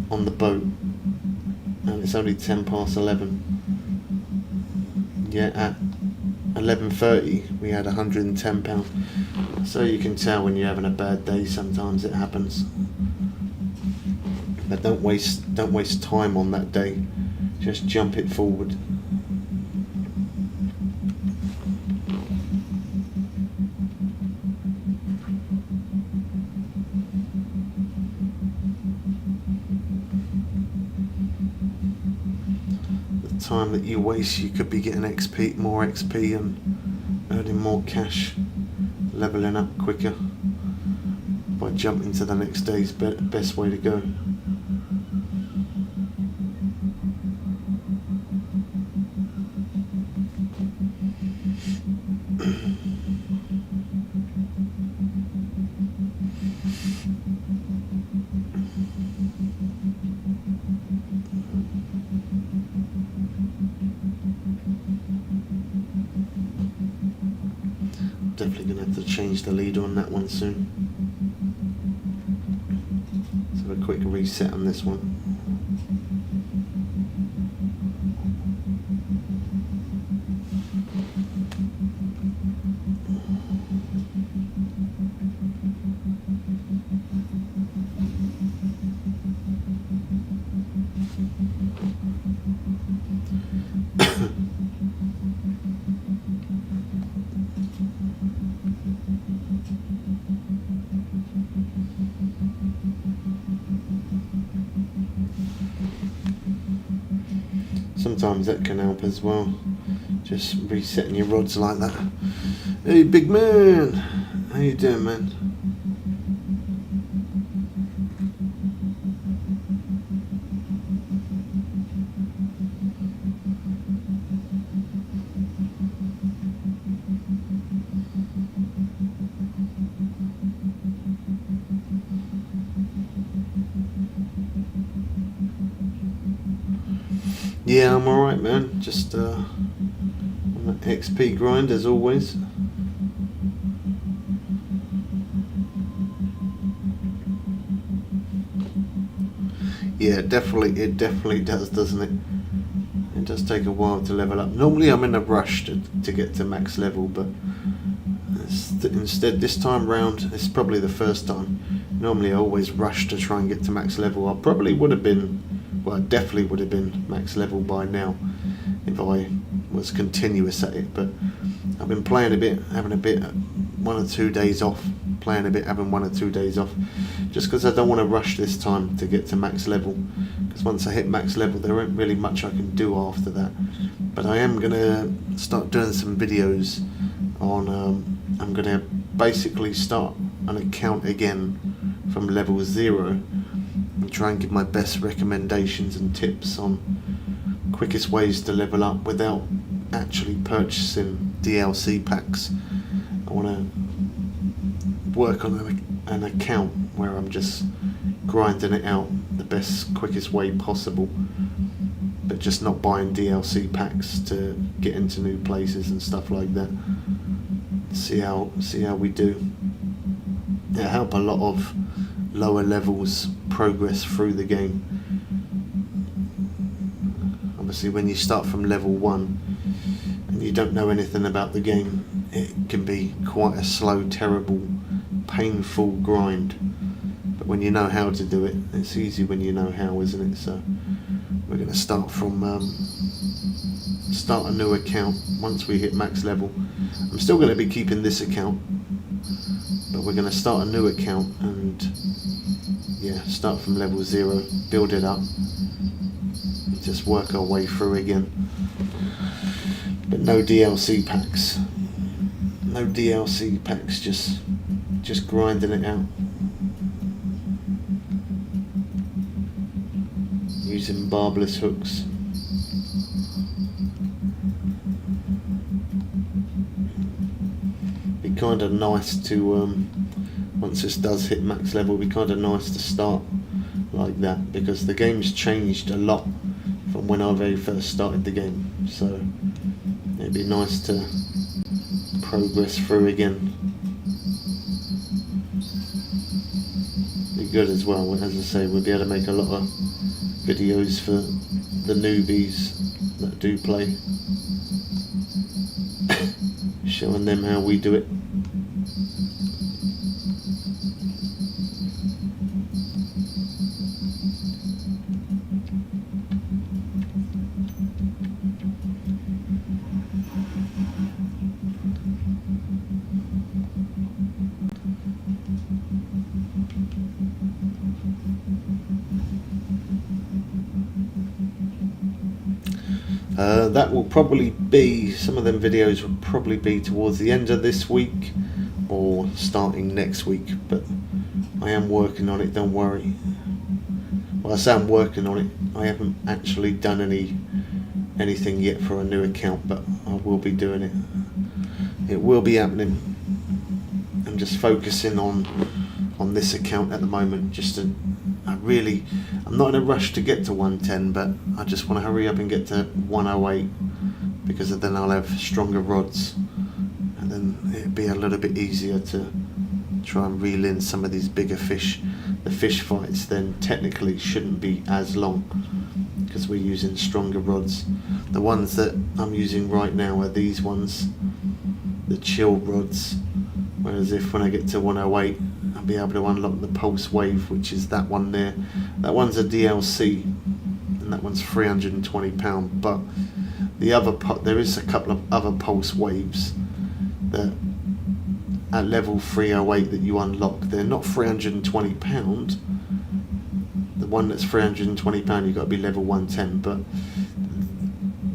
on the boat, and it's only 11:10. Yeah, at 11:30 we had £110. So you can tell when you're having a bad day, sometimes it happens. But don't waste time on that day. Just jump it forward. The time that you waste, you could be getting XP, more XP, and earning more cash, leveling up quicker by jumping to the next day's best way to go. Definitely going to have to change the leader on that one soon. Let's have a quick reset on this one. Sometimes that can help as well, just resetting your rods like that. Hey big man, how you doing, man? Yeah, I'm alright, man. Just on that XP grind as always. Yeah, it definitely does, doesn't it? It does take a while to level up. Normally I'm in a rush to get to max level, but instead this time round, it's probably the first time. Normally I always rush to try and get to max level. I probably would have been, well, I definitely would have been max level by now if I was continuous at it, but I've been playing a bit, having a bit, 1 or 2 days off, playing a bit, having 1 or 2 days off, just because I don't want to rush this time to get to max level, because once I hit max level there ain't really much I can do after that. But I am going to start doing some videos on, I'm going to basically start an account again from level 0 and try and give my best recommendations and tips on quickest ways to level up without actually purchasing DLC packs. I want to work on an account where I'm just grinding it out the best, quickest way possible, but just not buying DLC packs to get into new places and stuff like that. See how we do. It'll help a lot of lower levels progress through the game. Obviously when you start from level 1 and you don't know anything about the game, it can be quite a slow, terrible, painful grind. But when you know how to do it, it's easy when you know how, isn't it? So we're going to start from start a new account once we hit max level. I'm still going to be keeping this account but we're going to start a new account and yeah, start from level 0, build it up, and just work our way through again. But no DLC packs. No DLC packs, just grinding it out. Using barbless hooks. Be kind of nice to, once this does hit max level, be kind of nice to start like that, because the game's changed a lot from when I very first started the game. So it'd be nice to progress through again. Be good as well, as I say, we'll be able to make a lot of videos for the newbies that do play, showing them how we do it. That will probably be, some of them videos will probably be towards the end of this week or starting next week, but I am working on it, don't worry. Well, I say I'm working on it, I haven't actually done anything yet for a new account, but I will be doing it. It will be happening. I'm just focusing on this account at the moment, just to, I'm not in a rush to get to 110, but I just want to hurry up and get to 108, because then I'll have stronger rods, and then it'll be a little bit easier to try and reel in some of these bigger fish. The fish fights then technically shouldn't be as long, because we're using stronger rods. The ones that I'm using right now are these ones, the chill rods, whereas if when I get to 108 I'll be able to unlock the pulse wave, which is that one there. That one's a DLC and that one's £320, but the other there is a couple of other pulse waves that at level 308 that you unlock. They're not £320. The one that's £320 you've got to be level 110, but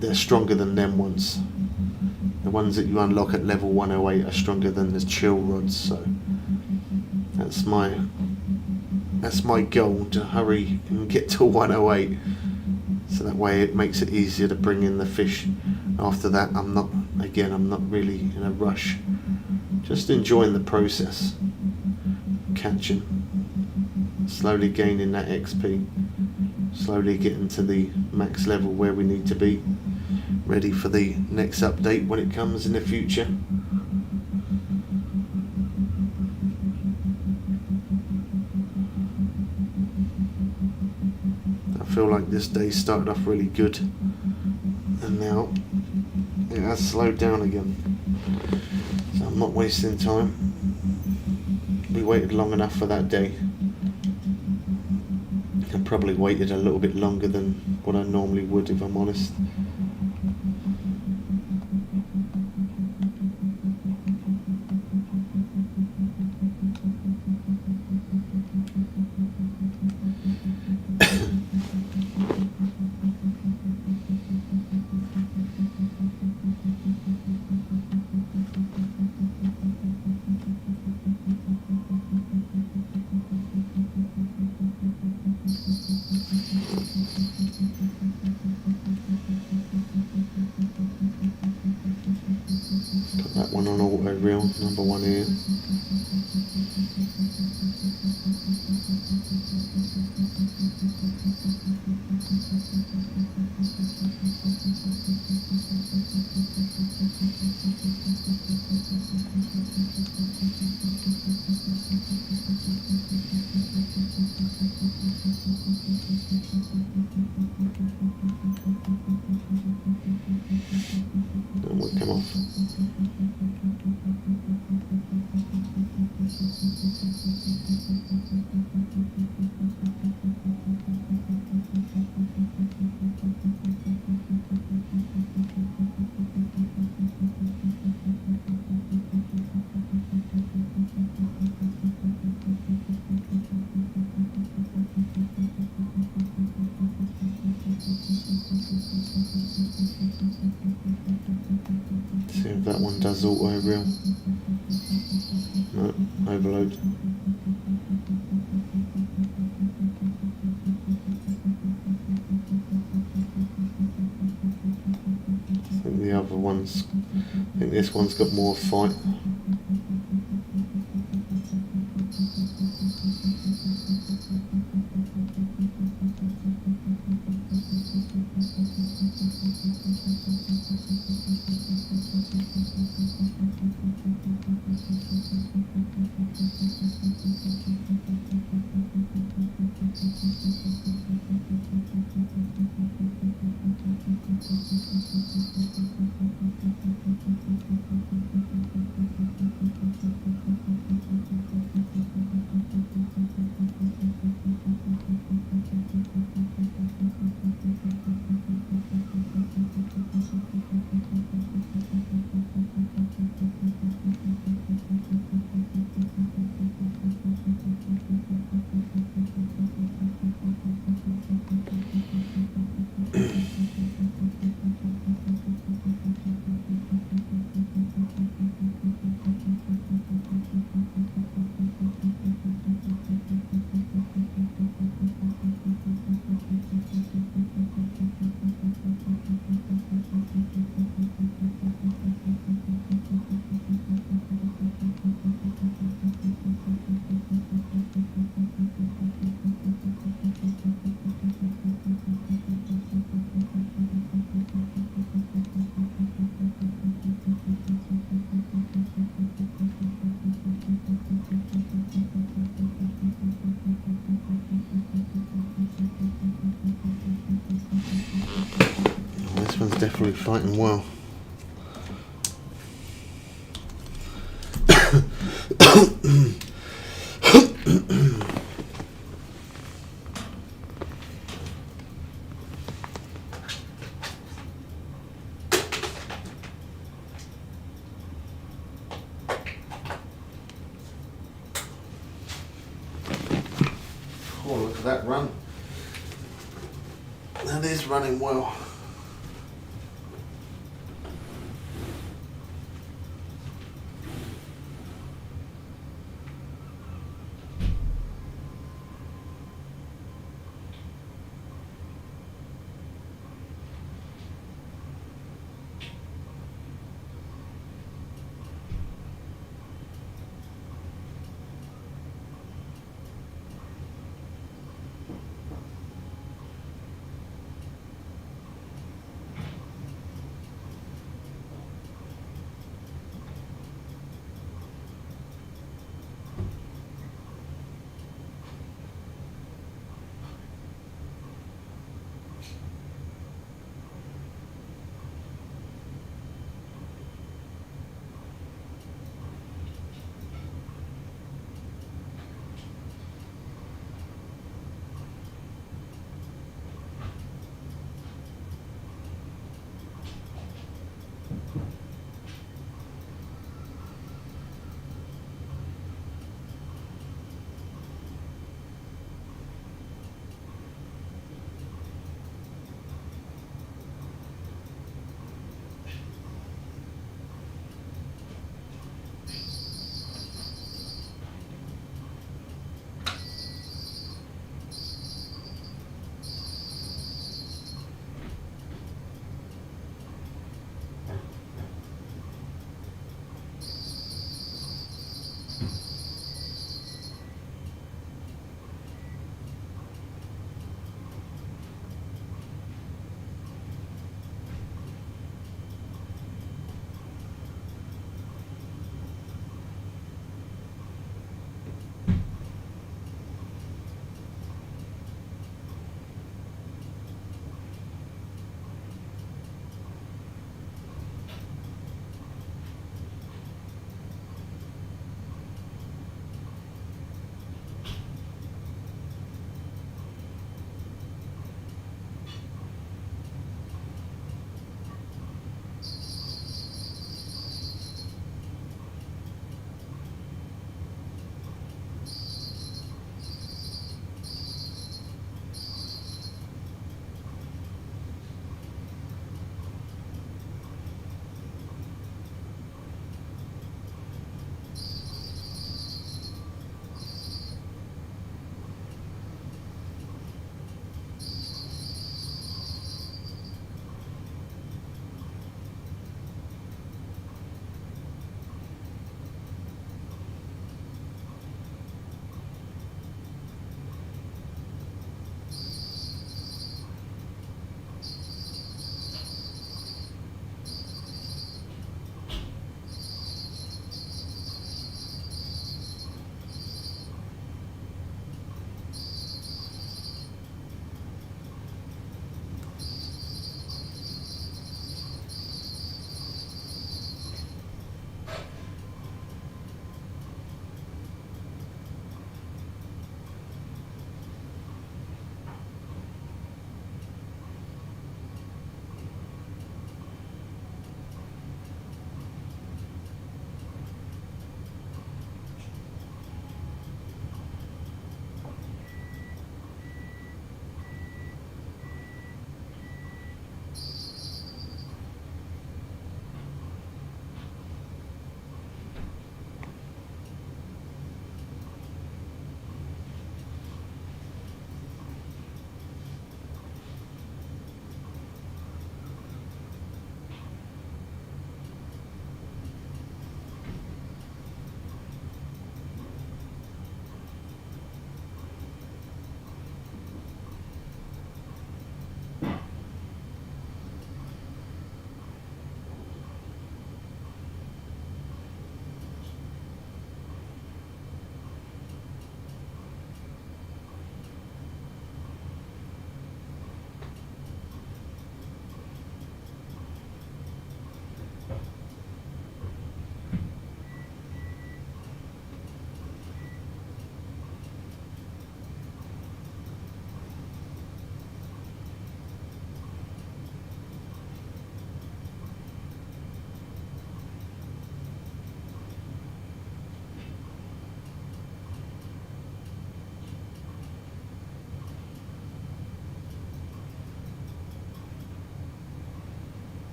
they're stronger than them ones. The ones that you unlock at level 108 are stronger than the chill rods, so that's my goal, to hurry and get to 108, so that way it makes it easier to bring in the fish. After that I'm not really in a rush, just enjoying the process, catching, slowly gaining that XP, slowly getting to the max level where we need to be, ready for the next update when it comes in the future. I feel like this day started off really good, and now it has slowed down again, so I'm not wasting time. We waited long enough for that day. I probably waited a little bit longer than what I normally would, if I'm honest. Put that one on auto reel, number one here. And we'll come off. does auto reel. No, overload. I think the other one's, I think this one's got more fight. This one's definitely fighting well. Oh, look at that run. That is running well.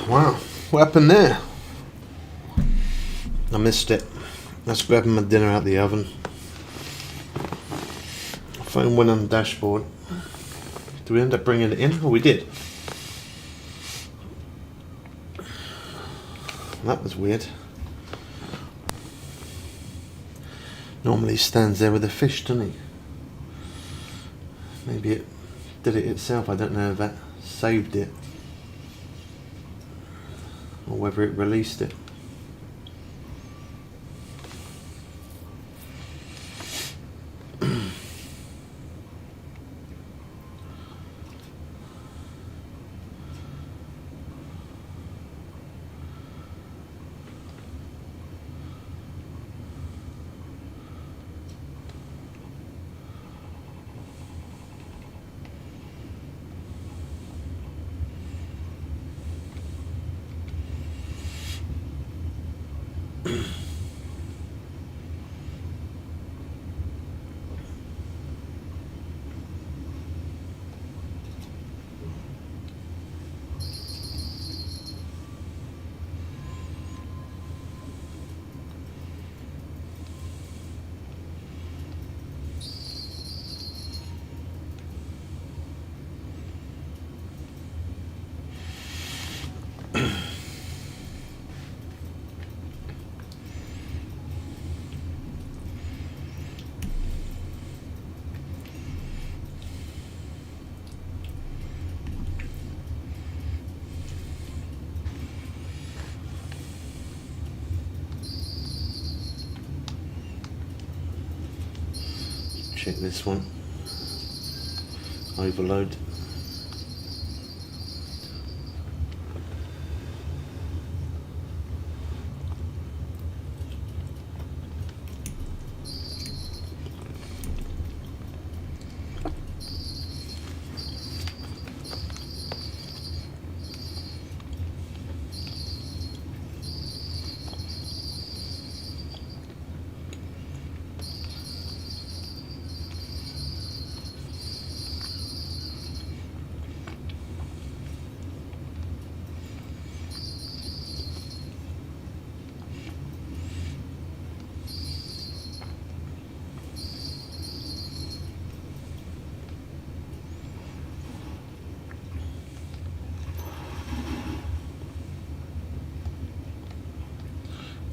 Wow, what happened there? I missed it. That's grabbing my dinner out the oven. Phone went on the dashboard. Did we end up bringing it in? Oh, we did. That was weird. Normally he stands there with a fish, doesn't he? Maybe it did it itself. I don't know if that saved it or whether it released it. Check this one. Overload.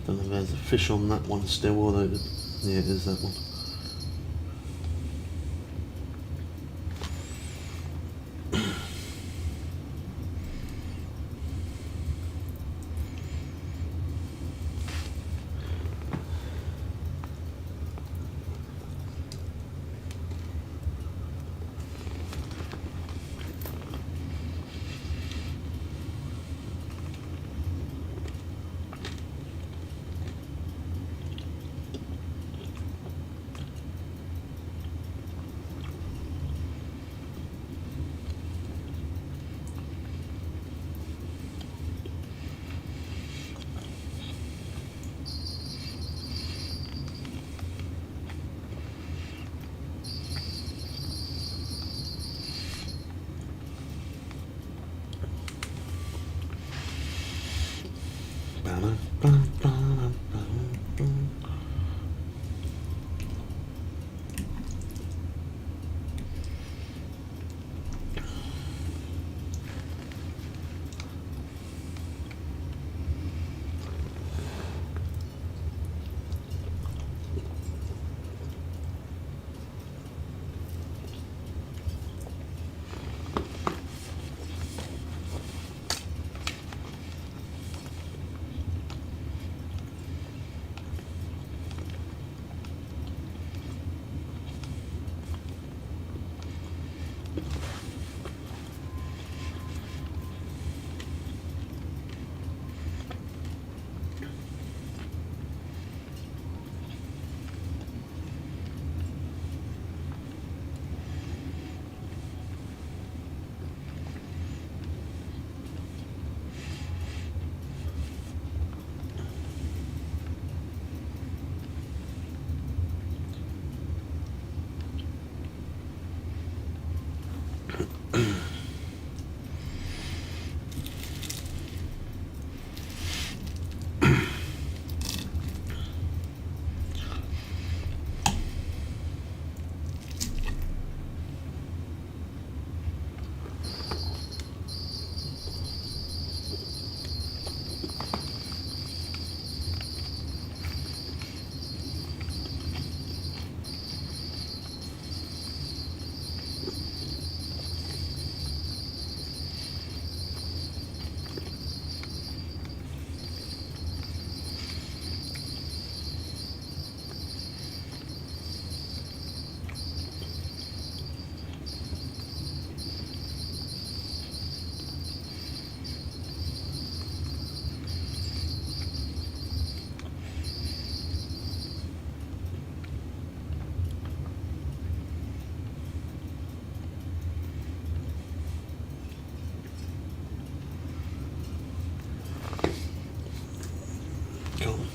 Don't know if there's a fish on that one still, although yeah, it is that one.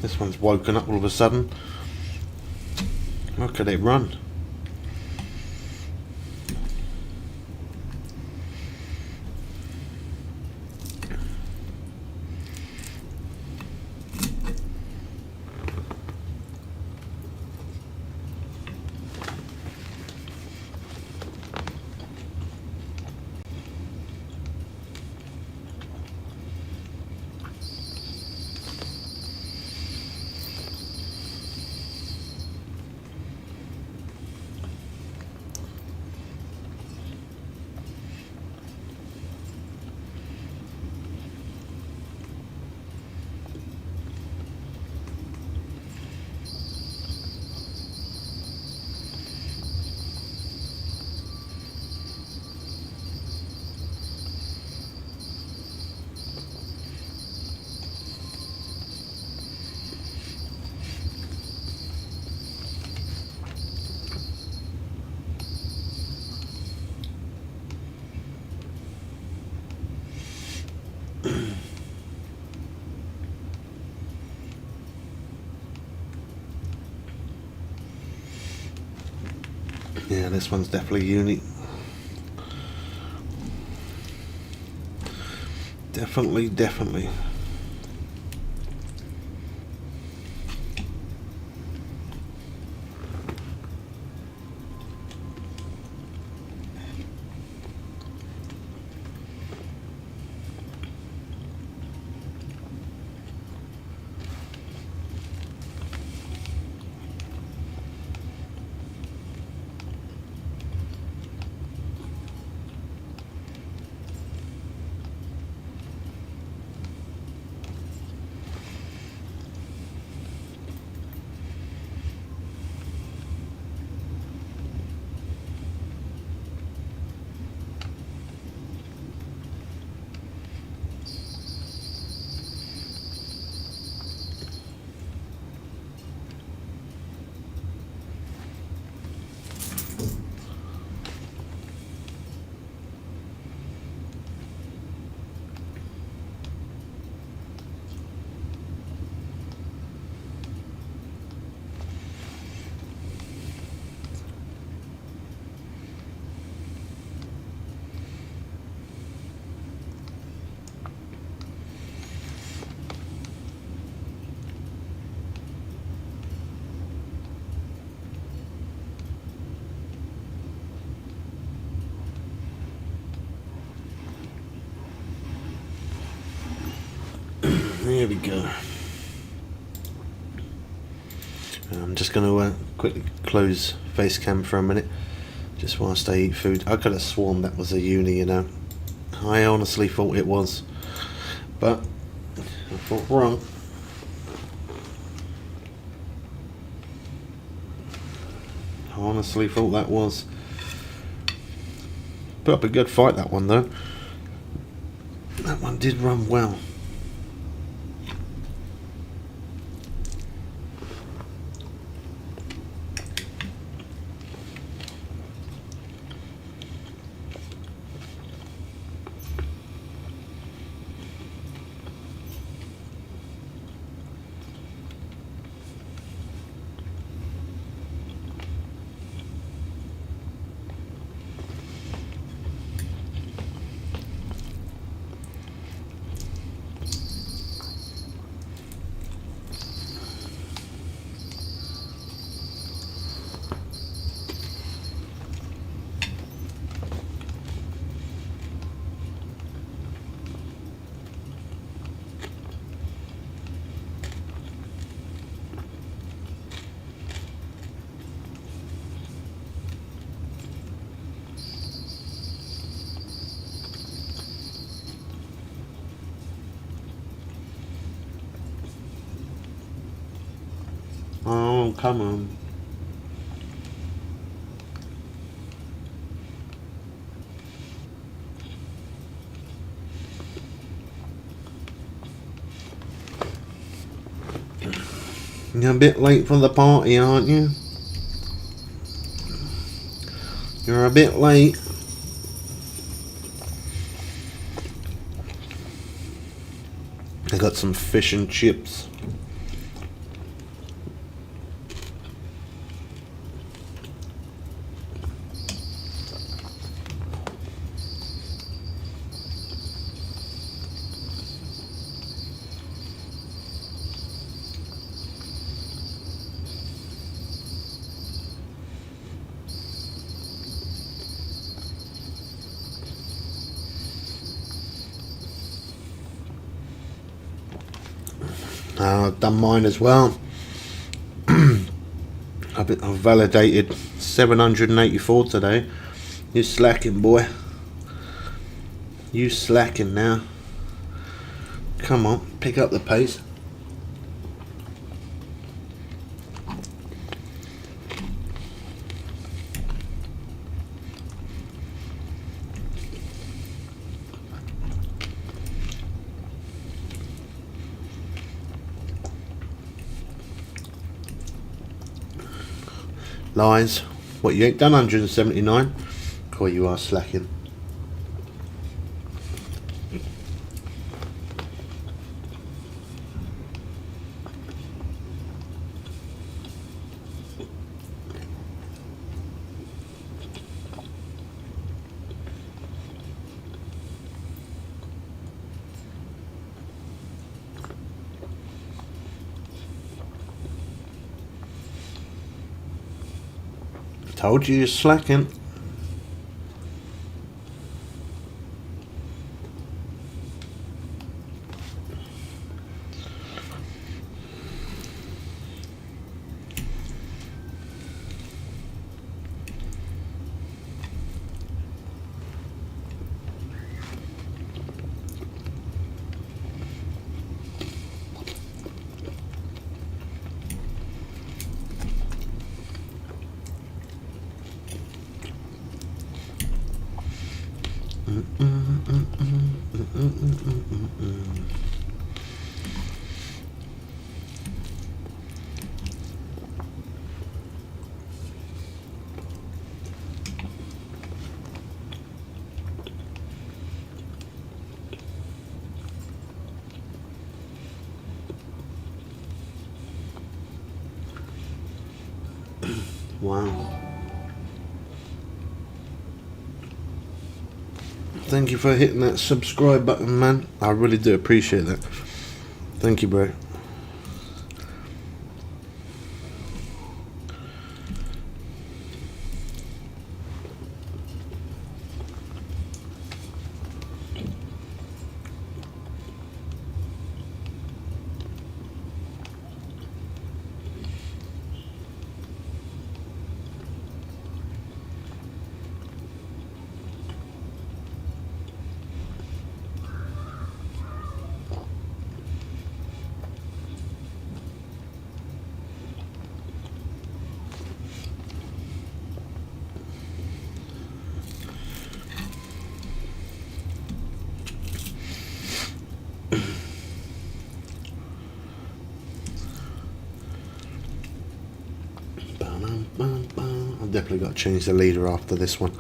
This one's woken up all of a sudden. Look at it run. Yeah, this one's definitely unique. Definitely. There we go. I'm just going to quickly close face cam for a minute, just whilst I eat food. I could have sworn that was a uni, you know. I honestly thought it was, but I thought wrong. I honestly thought that was. Put up a good fight, that one though. That one did run well. Oh, come on. You're a bit late for the party, aren't you? You're a bit late. I got some fish and chips. I've done mine as well. I've validated 784 today. You slacking, boy. You slacking now. Come on, pick up the pace. Lies. What, you ain't done 179? Cool, you are slacking. Told you you're slacking. Wow. Thank you for hitting that subscribe button, man. I really do appreciate that. Thank you, bro. I've definitely got to change the leader after this one.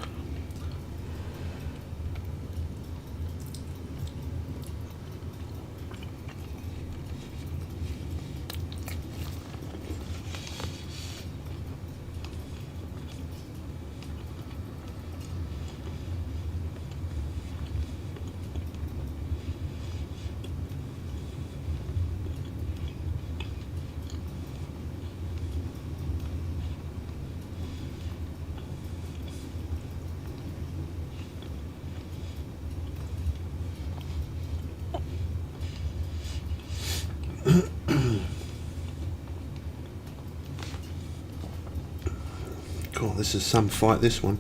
God, this is some fight, this one.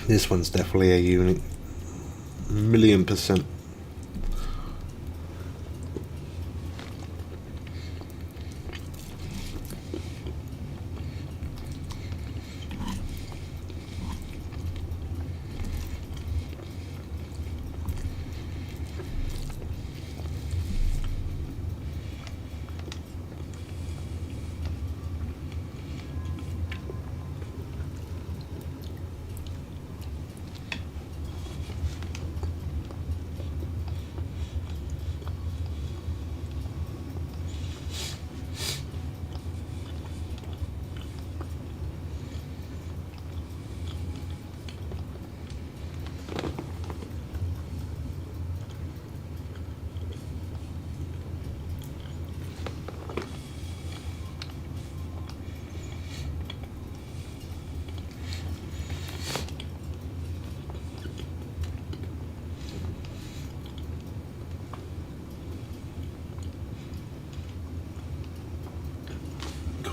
This one's definitely a unit. 1,000,000%.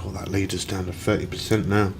Oh, that leads us down to 30% now.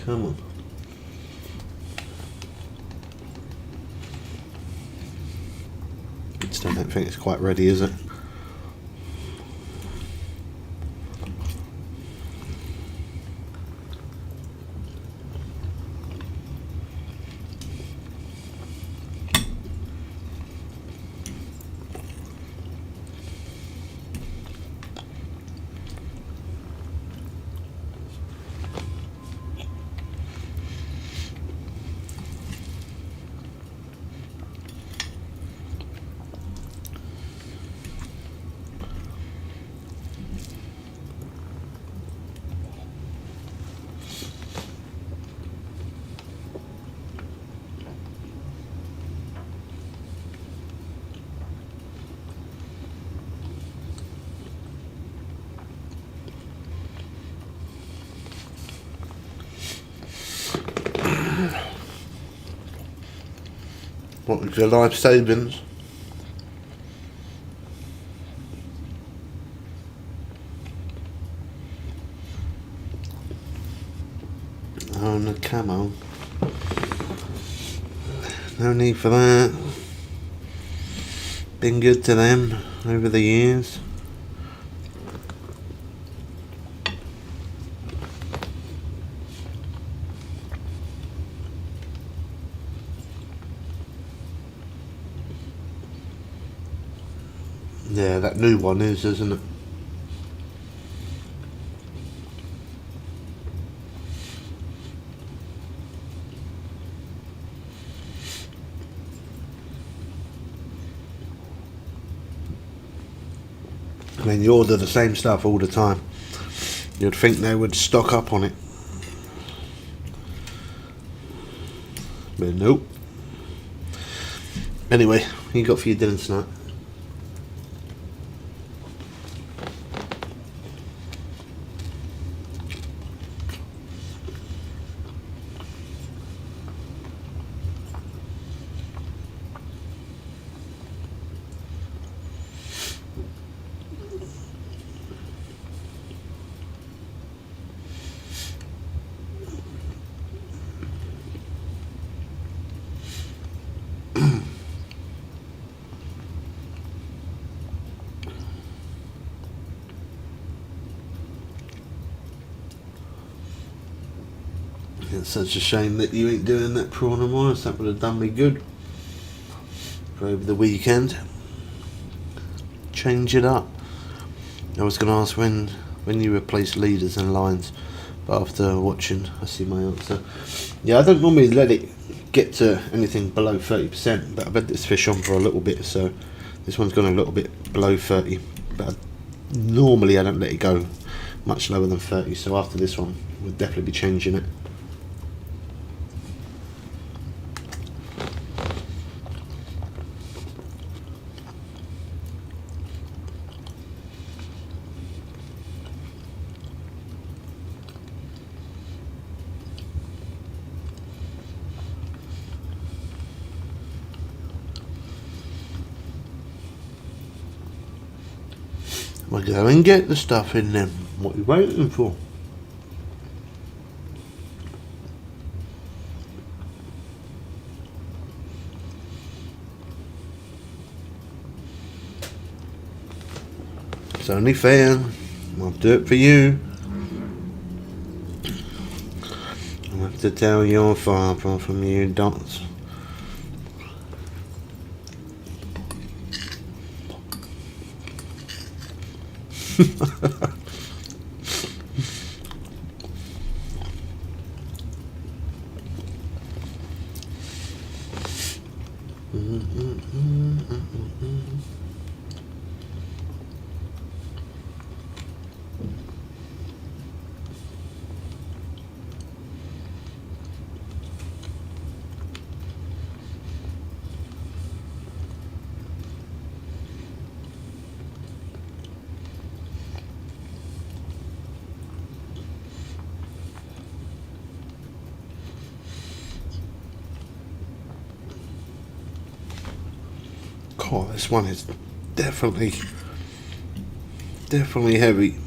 Come on. Still don't think it's quite ready, is it? What was your life savings? Oh, no, come on. No need for that. Been good to them over the years. Yeah, that new one is, isn't it? I mean, you order the same stuff all the time. You'd think they would stock up on it. But nope. Anyway, what you got for your dinner tonight? It's such a shame that you ain't doing that prawn and rice. That would have done me good for over the weekend. Change it up. I was going to ask when you replace leaders and lines, but after watching, I see my answer. Yeah, I don't normally let it get to anything below 30%, but I've had this fish on for a little bit, so this one's gone a little bit below 30. But normally I don't let it go much lower than 30, so after this one, we'll definitely be changing it. Well, go and get the stuff in them. What are you waiting for? It's only fair. I'll do it for you. I have to tell you're far from you, Dots. Oh, this one is definitely heavy.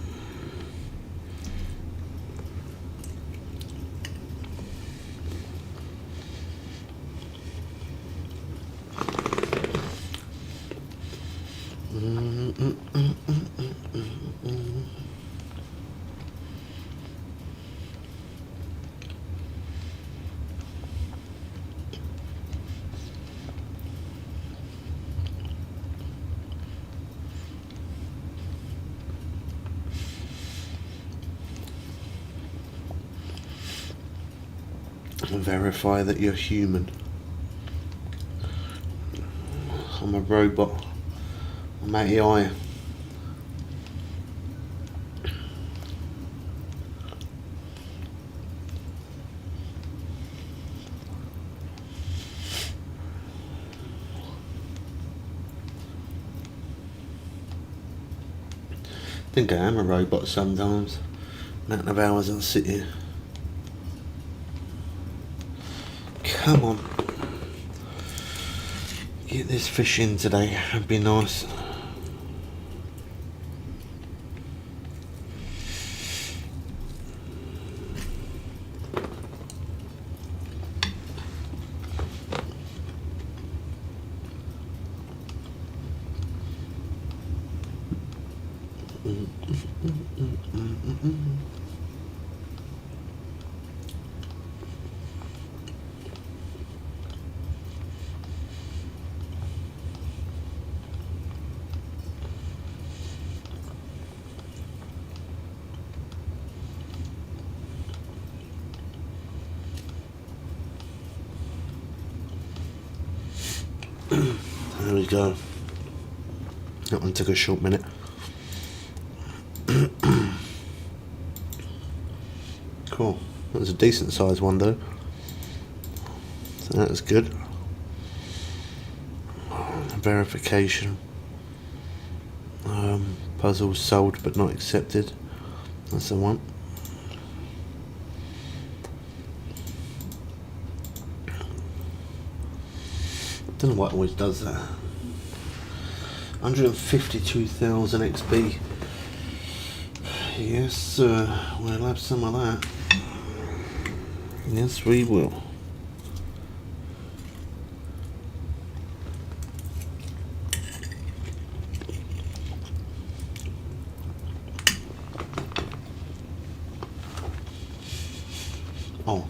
Verify that you're human. I'm a robot. I'm AI. I think I am a robot sometimes. Amount of hours I sit here. Come on. Get this fish in today. That'd be nice. There we go. That one took a short minute. Cool. That was a decent sized one though. So that was good. Verification. Puzzles sold but not accepted. That's the one. Don't know what always does that. 152,000 XP. Yes, sir. We'll have some of that. Yes, we will. Oh.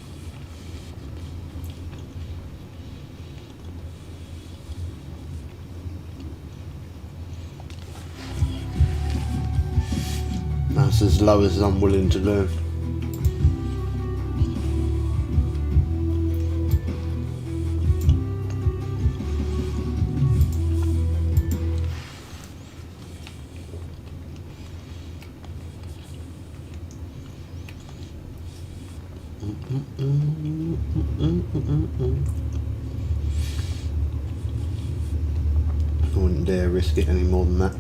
That's as low as I'm willing to do. I wouldn't dare risk it any more than that.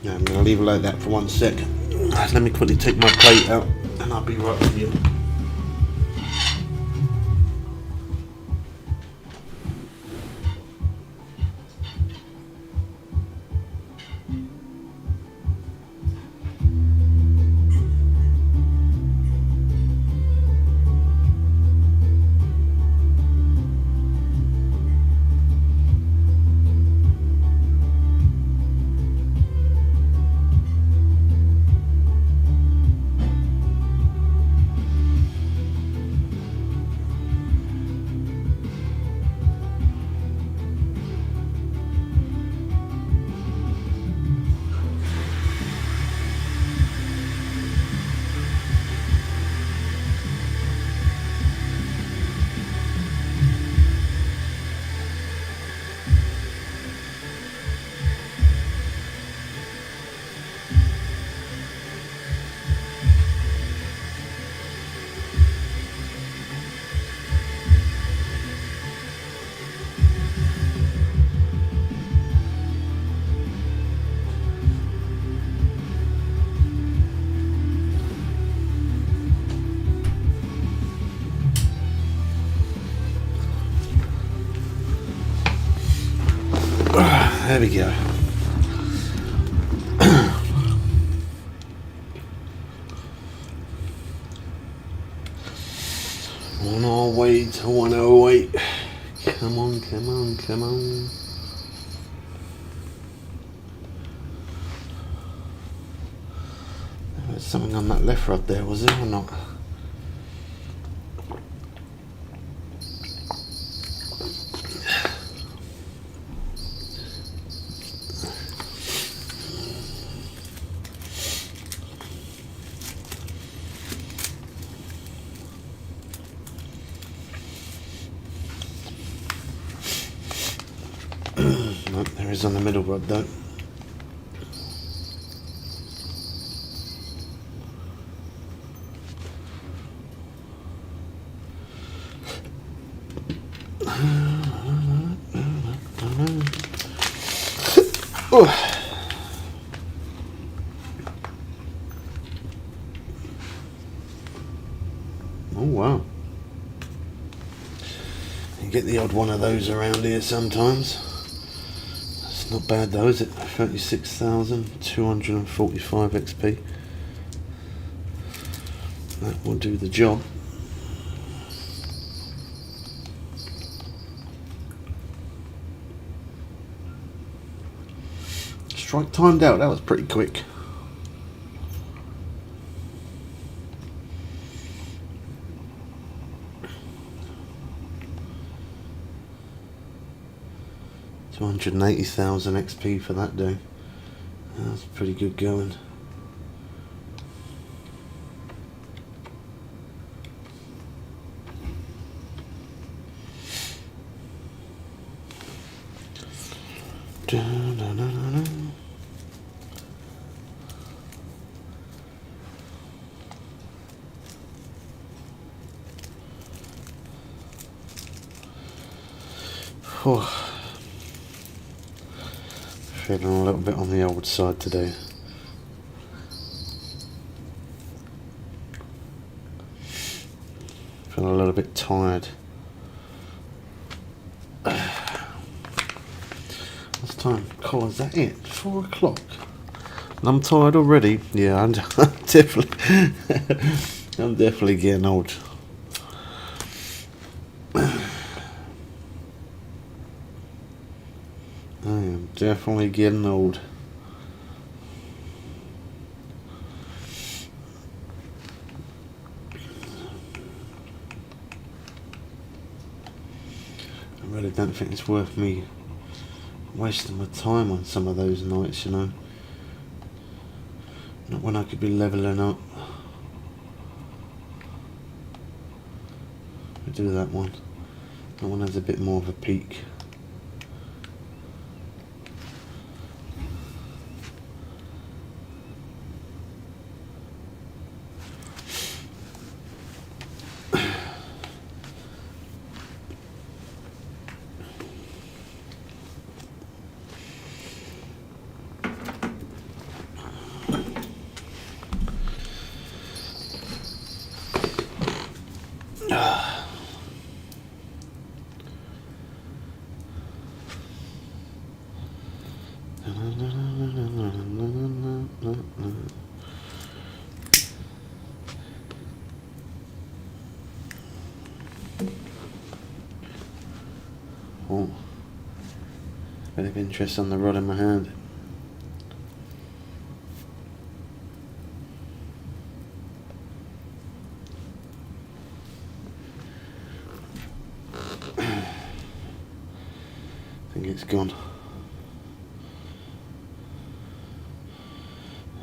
Yeah, I'm going to leave it like that for 1 second. Let me quickly take my plate out and I'll be right with you. There we go. On our way to 108. Come on, come on, come on. There was something on that left rod there, was there or not? focus on the middle rod though. Oh wow. You get the odd one of those around here sometimes. It's not bad though, is it? 36,245 XP. That will do the job. Strike timed out, that was pretty quick. $280,000 XP for that day. That's pretty good going. Feeling a little bit on the old side today. Feeling a little bit tired. What's time? Call, is that it? 4 o'clock. And I'm tired already. Yeah, I'm definitely I'm definitely getting old. I am definitely getting old. I really don't think it's worth me wasting my time on some of those nights, you know. Not when I could be leveling up. We do that one. That one has a bit more of a peak. Oh, bit of interest on the rod in my hand. I think it's gone.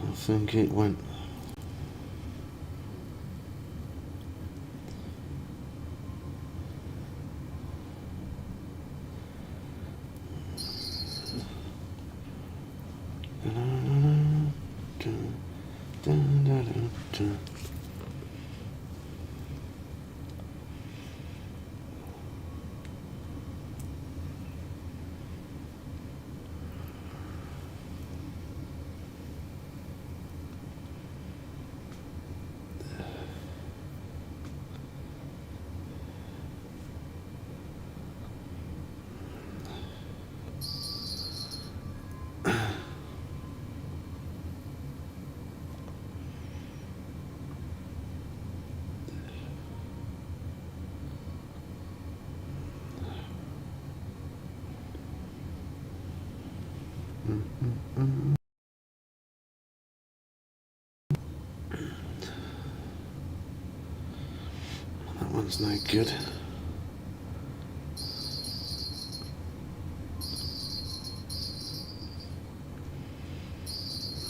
I think it went. That one's no good.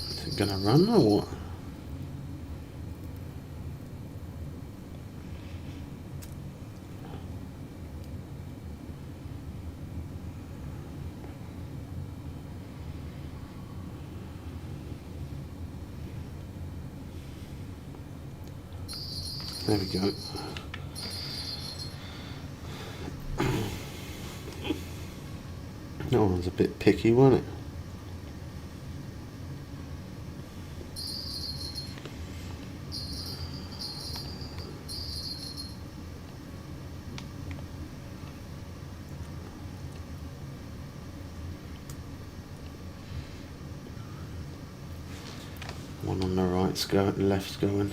Is it gonna run or what? There we go. That one was a bit picky, wasn't it? One on the right's going, left's going.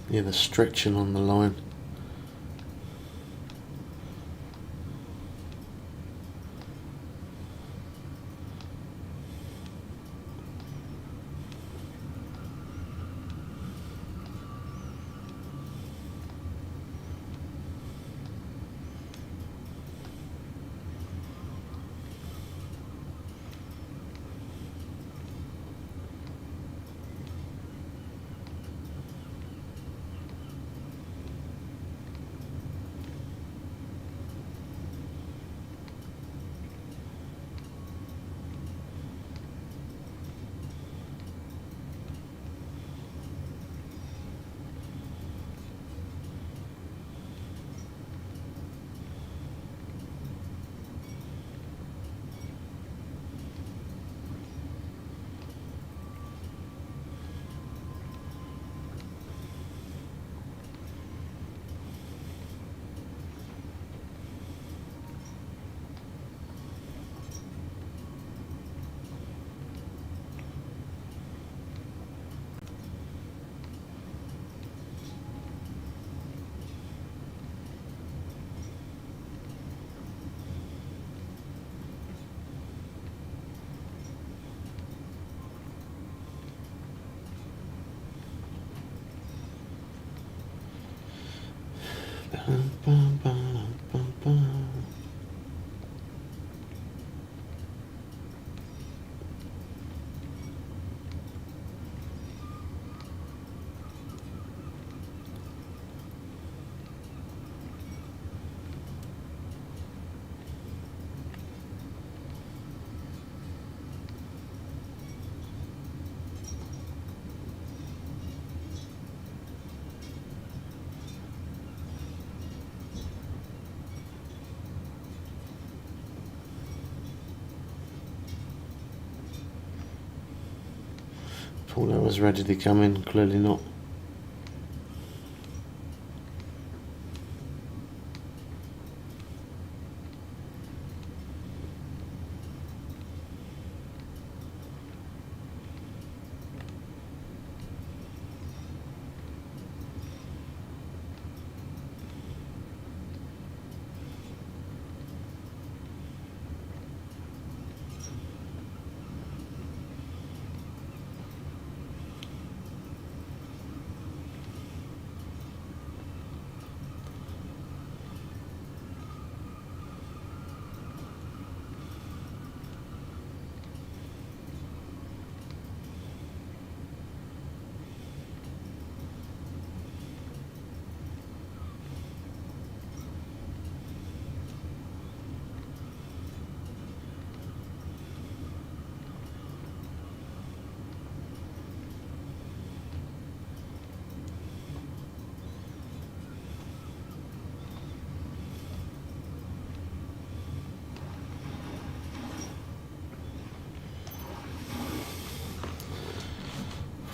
Yeah, the stretching on the line. Thought I was ready to come in, clearly not.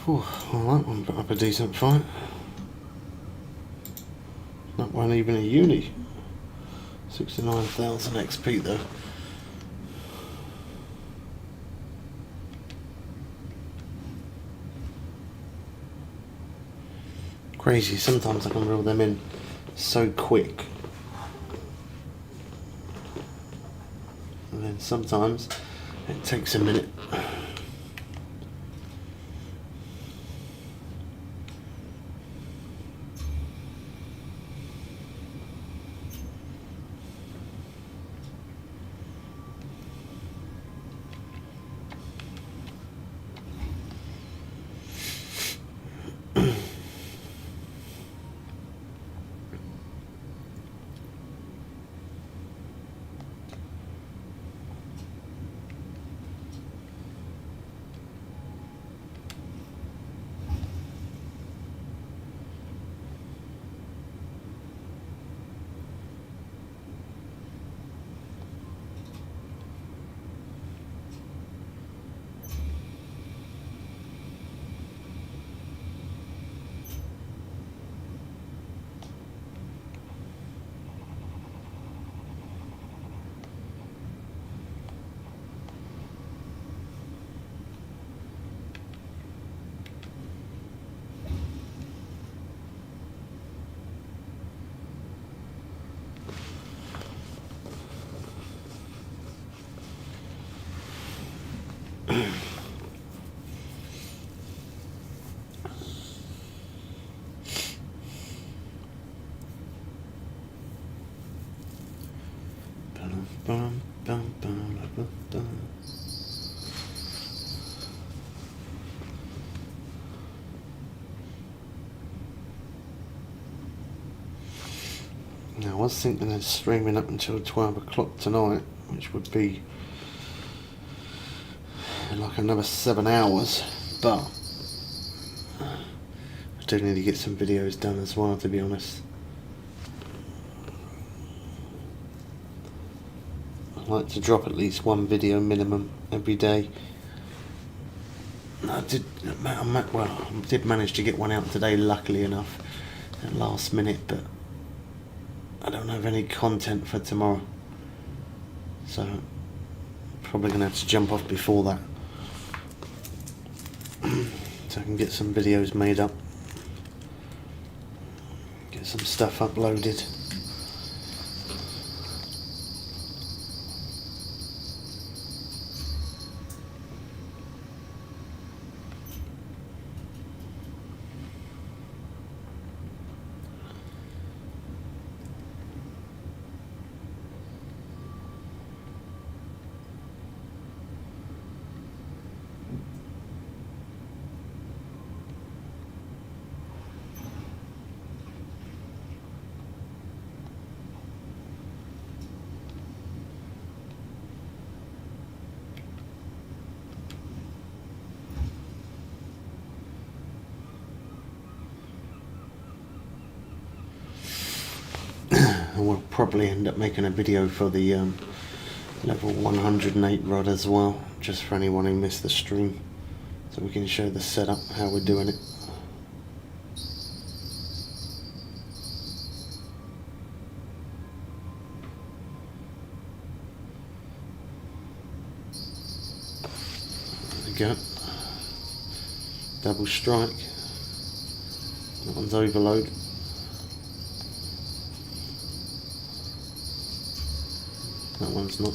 Well, that one put up a decent fight. That one even a uni. 69,000 XP though. Crazy, sometimes I can reel them in so quick. And then sometimes it takes a minute. Now I was thinking of streaming up until 12 o'clock tonight, which would be like another 7 hours, but I do need to get some videos done as well, to be honest. I'd like to drop at least one video minimum every day. I did manage to get one out today, luckily enough, at last minute, but I don't have any content for tomorrow, so probably gonna have to jump off before that so I can get some videos made up, get some stuff uploaded. I will probably end up making a video for the level 108 rod as well, just for anyone who missed the stream so we can show the setup, how we're doing it. There we go. Double strike. That one's overload. That one's not.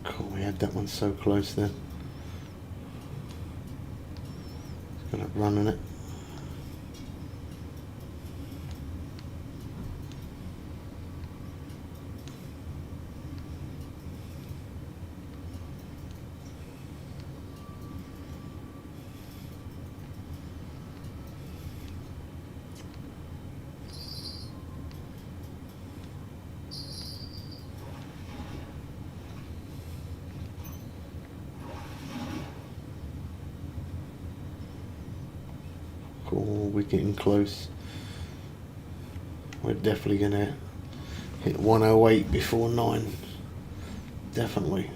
Cool, we had that one so close there. It's got it running it. Cool, we're getting close. We're definitely gonna hit 108 before 9. Definitely.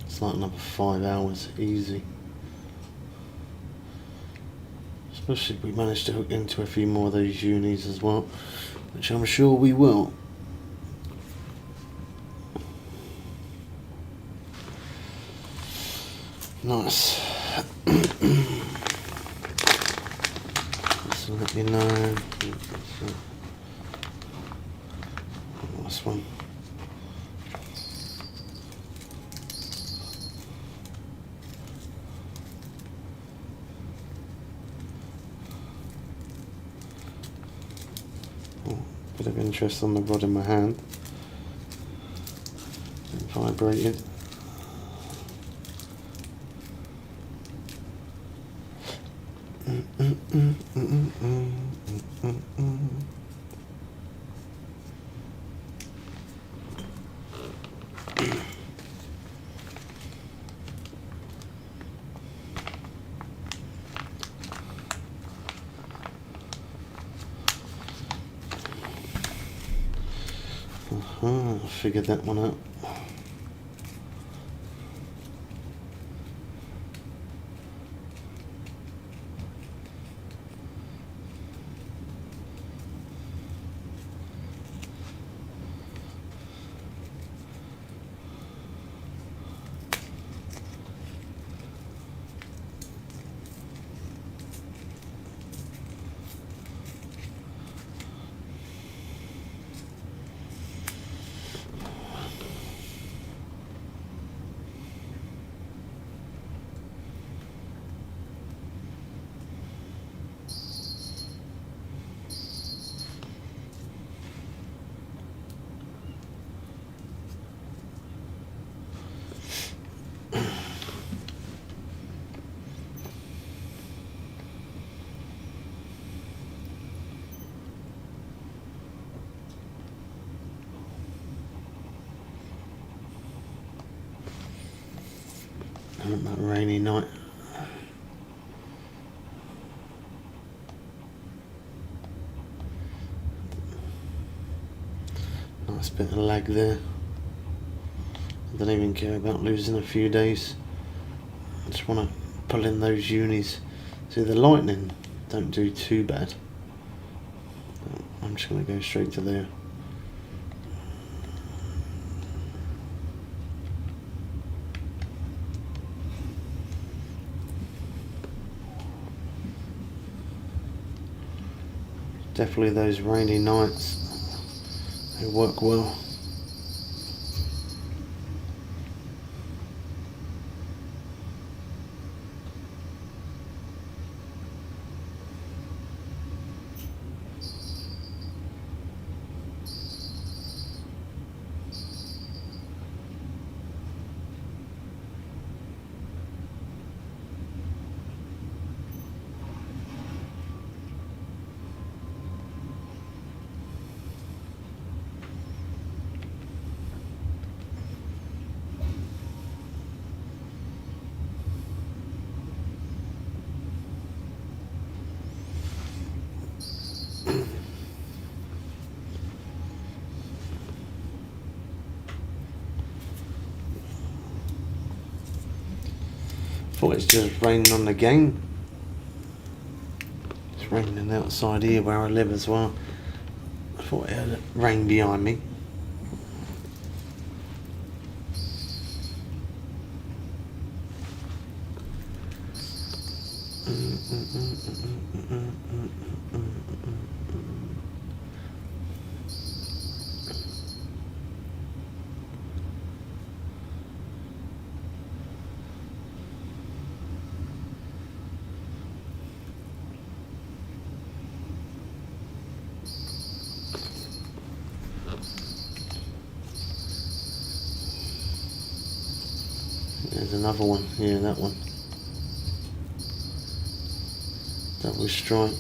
It's like another 5 hours, easy. Especially if we manage to hook into a few more of those unis as well, which I'm sure we will. Nice. So let me know. Nice one. Oh, bit of interest on the rod in my hand. It vibrated. Figured that one out. on that rainy night. Nice bit of lag there. I don't even care about losing a few days. I just want to pull in those unis. See, the lightning don't do too bad. I'm just going to go straight to there. Definitely those rainy nights, they work well. Thought it's just raining on the game. It's raining outside here where I live as well. I thought it had rain behind me. There's another one. Yeah, that one. Double strike.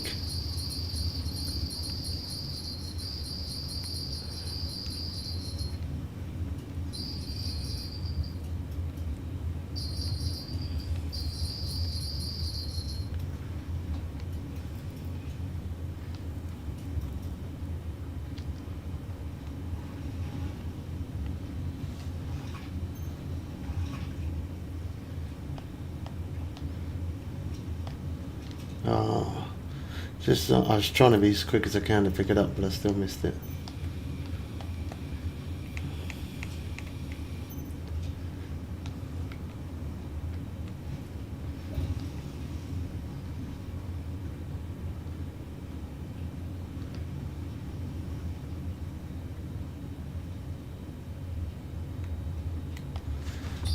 Oh, just I was trying to be as quick as I can to pick it up, but I still missed it.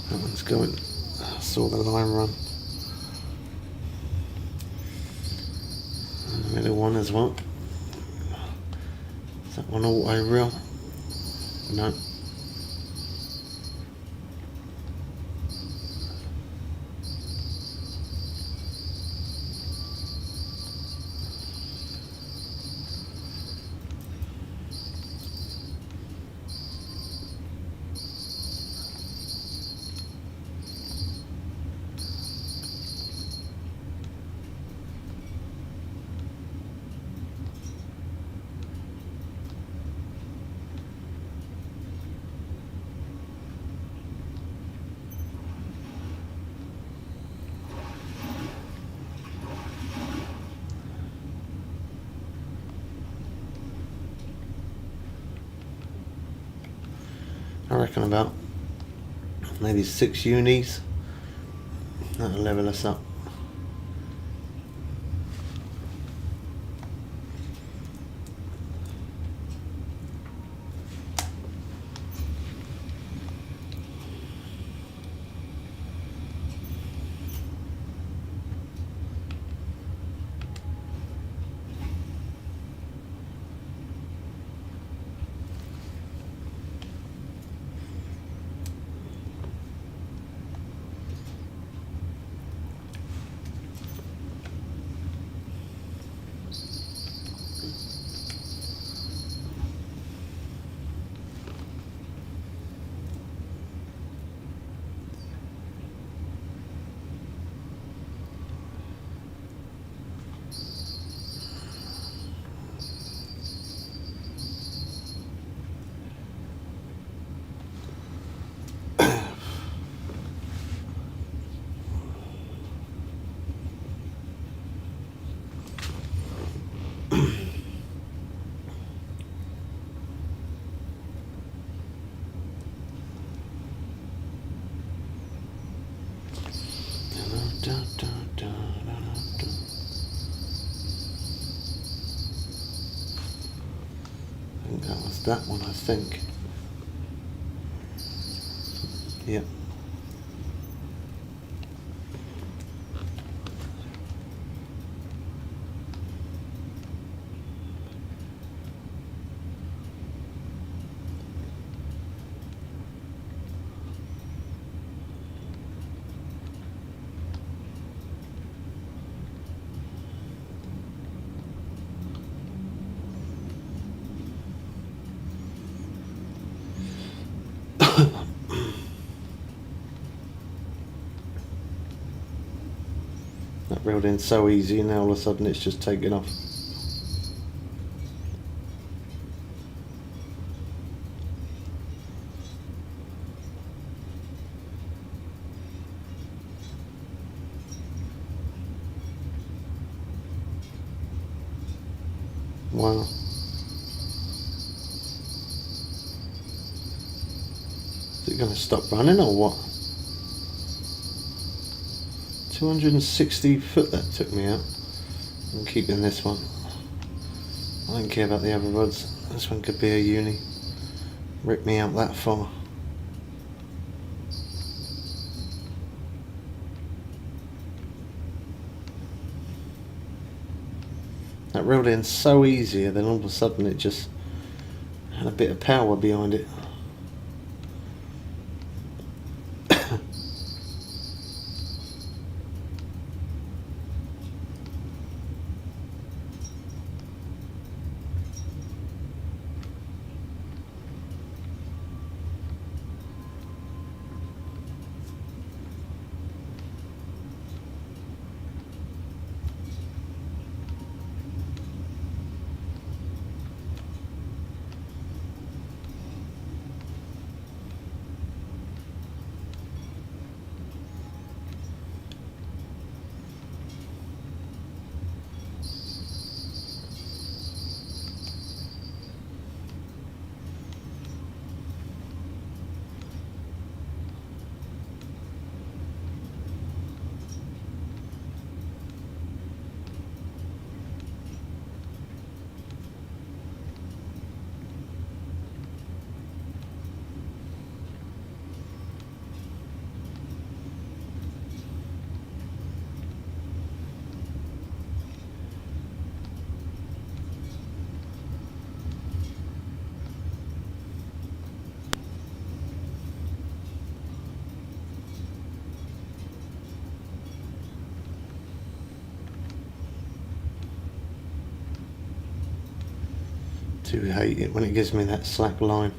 That one's going. I saw the line run. And the middle one as well. Is that one auto reel? No. I reckon about maybe 6 unis. That'll level us up. think that was that one, I think. Yep. That reeled in so easy, and now all of a sudden it's just taken off. Wow. Is it going to stop running or what? 260 foot that took me out. I'm keeping this one. I don't care about the other rods. This one could be a uni. Rip me out that far. That reeled in so easy, and then all of a sudden it just had a bit of power behind it. Do hate it when it gives me that slack line.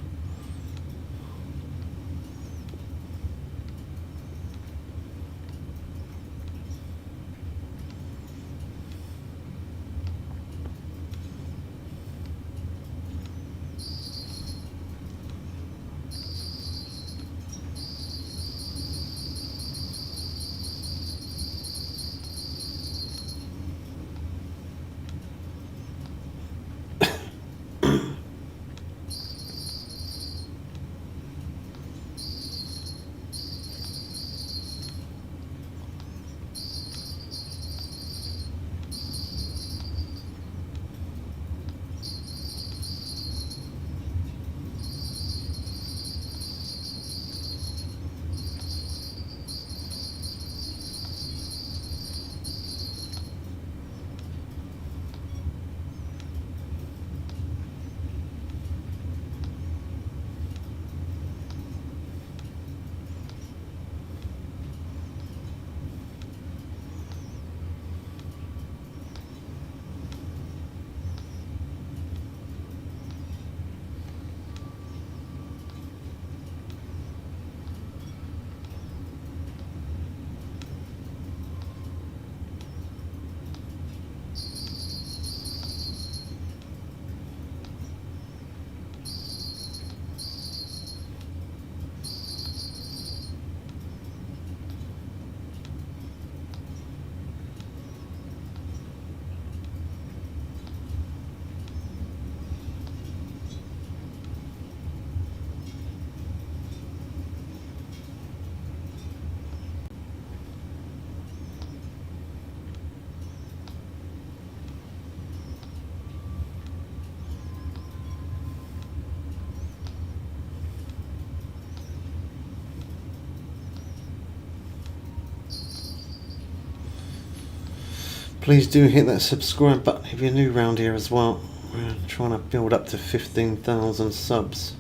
Please do hit that subscribe button if you're new around here as well. We're trying to build up to 15,000 subs.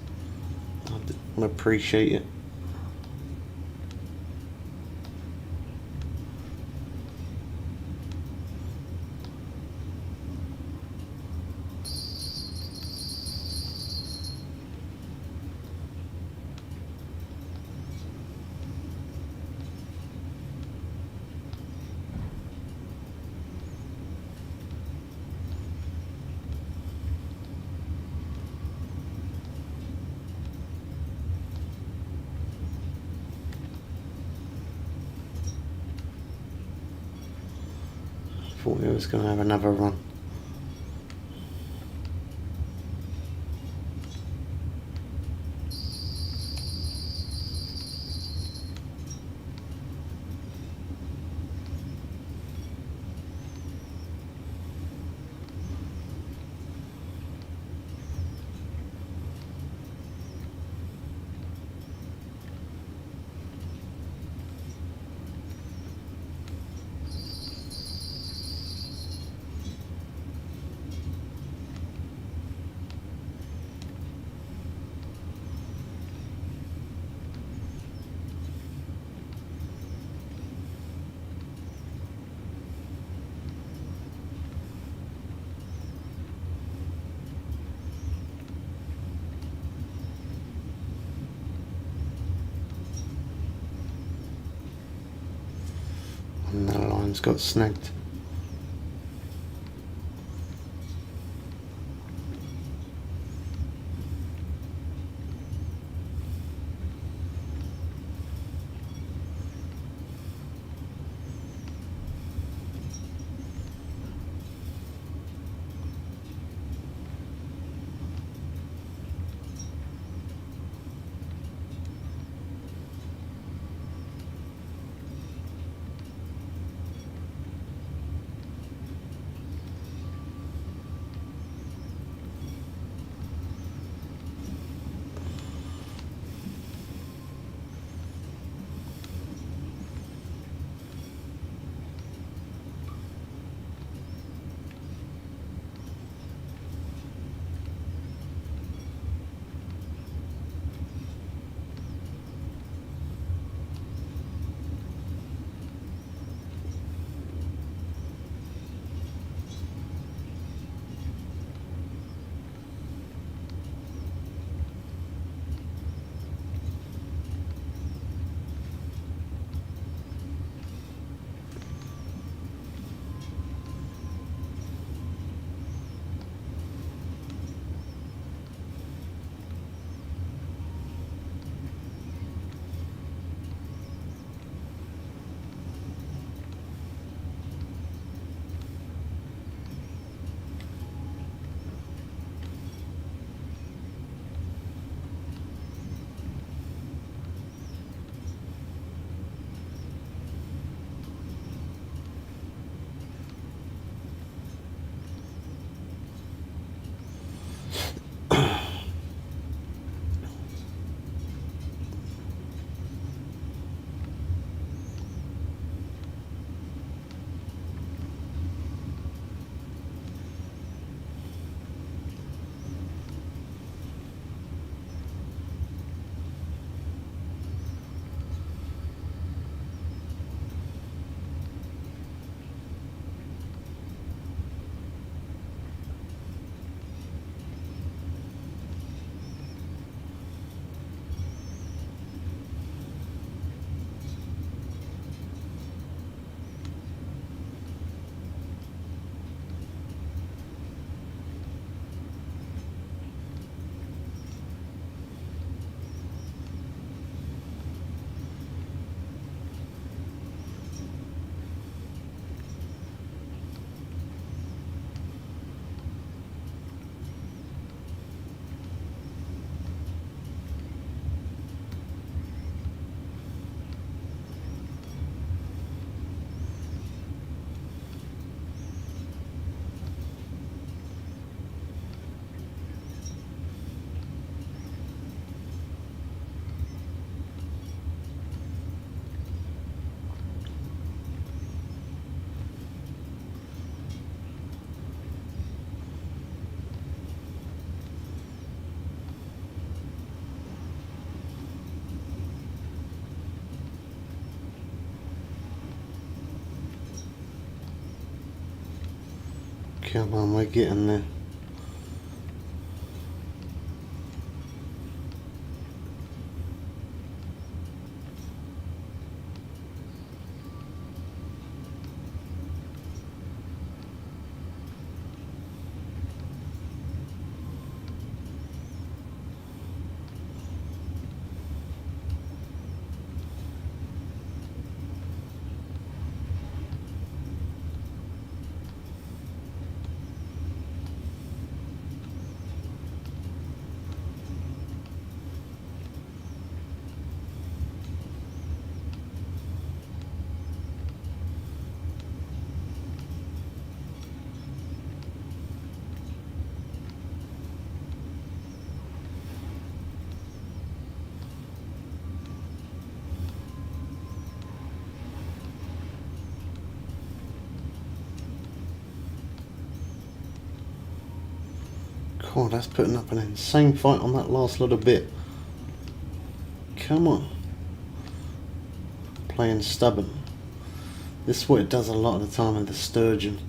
I appreciate it. Thought we was going to have another run. And the line's got snagged. Come on, we're getting there. God, that's putting up an insane fight on that last little bit. Come on. Playing stubborn. This is what it does a lot of the time with the sturgeon.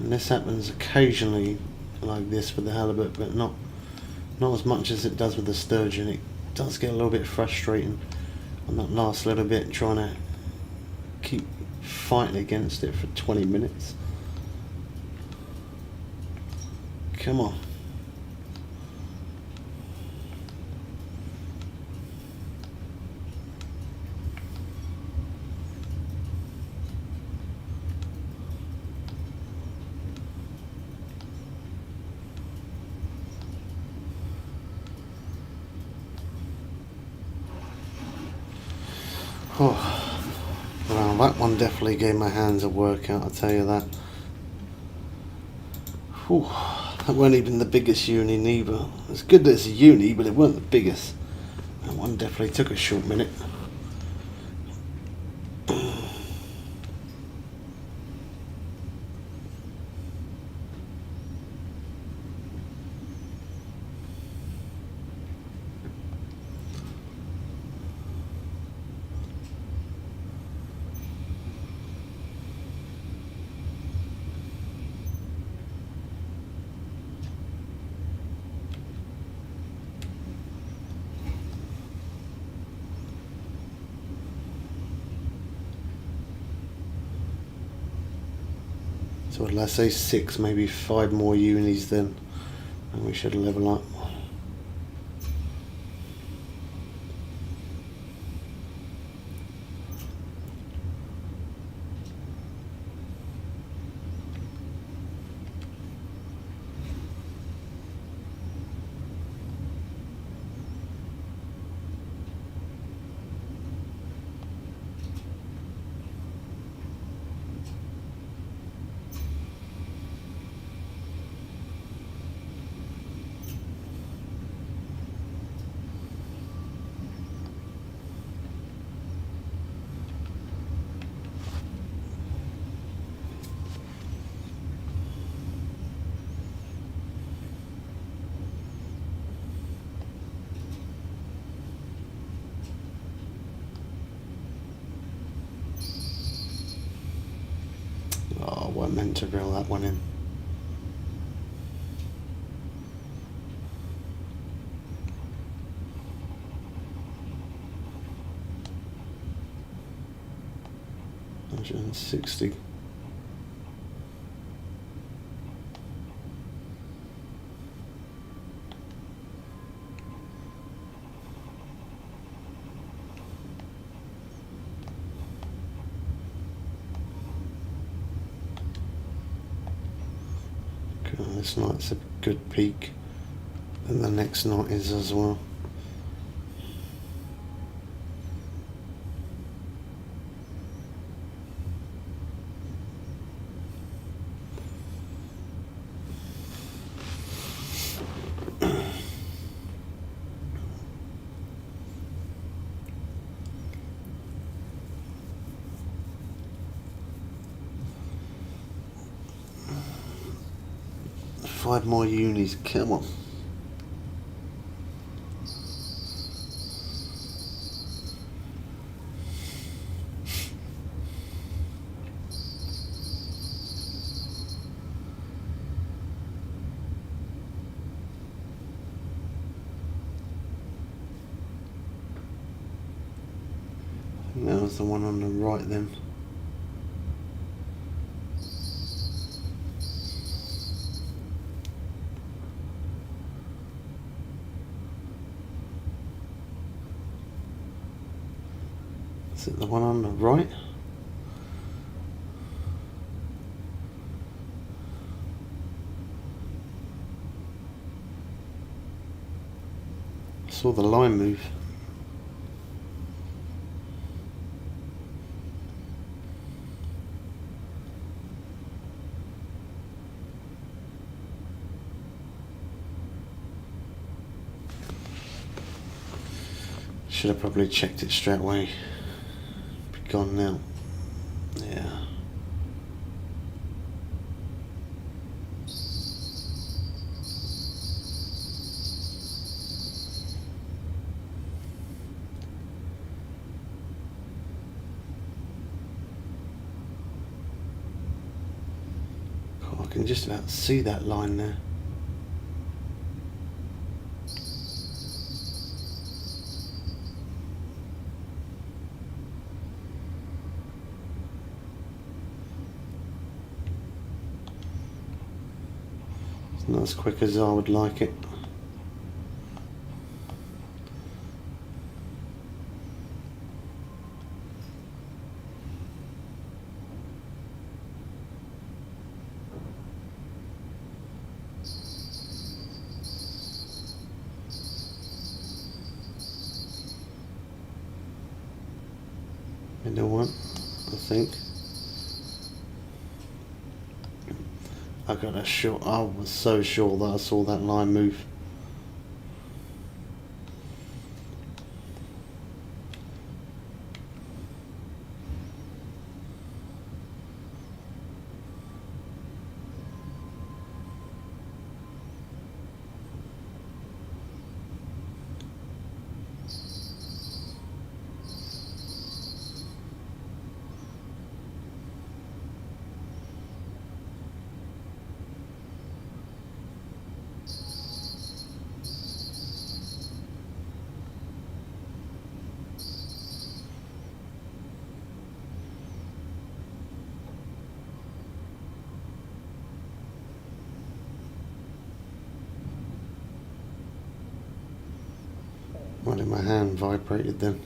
And this happens occasionally like this with the halibut, but not as much as it does with the sturgeon. It does get a little bit frustrating on that last little bit, trying to keep fighting against it for 20 minutes. Come on. Oh, well, that one definitely gave my hands a workout, I'll tell you that. Whew, that weren't even the biggest uni neither. It's good that it's a uni, but it weren't the biggest. That one definitely took a short minute. So let's say 6, maybe 5 more unis then, and we should level up. Oh, weren't meant to reel that one in. $160. This night's a good peak, and the next night is as well. Five more unis, come on. was the one on the right then. Is it the one on the right? I saw the line move. Should have probably checked it straight away. Be gone now. Yeah. God, I can just about see that line there. Not as quick as I would like it. Middle one, I think. I got a shot. I was so sure that I saw that line move. Well, in my hand vibrated then.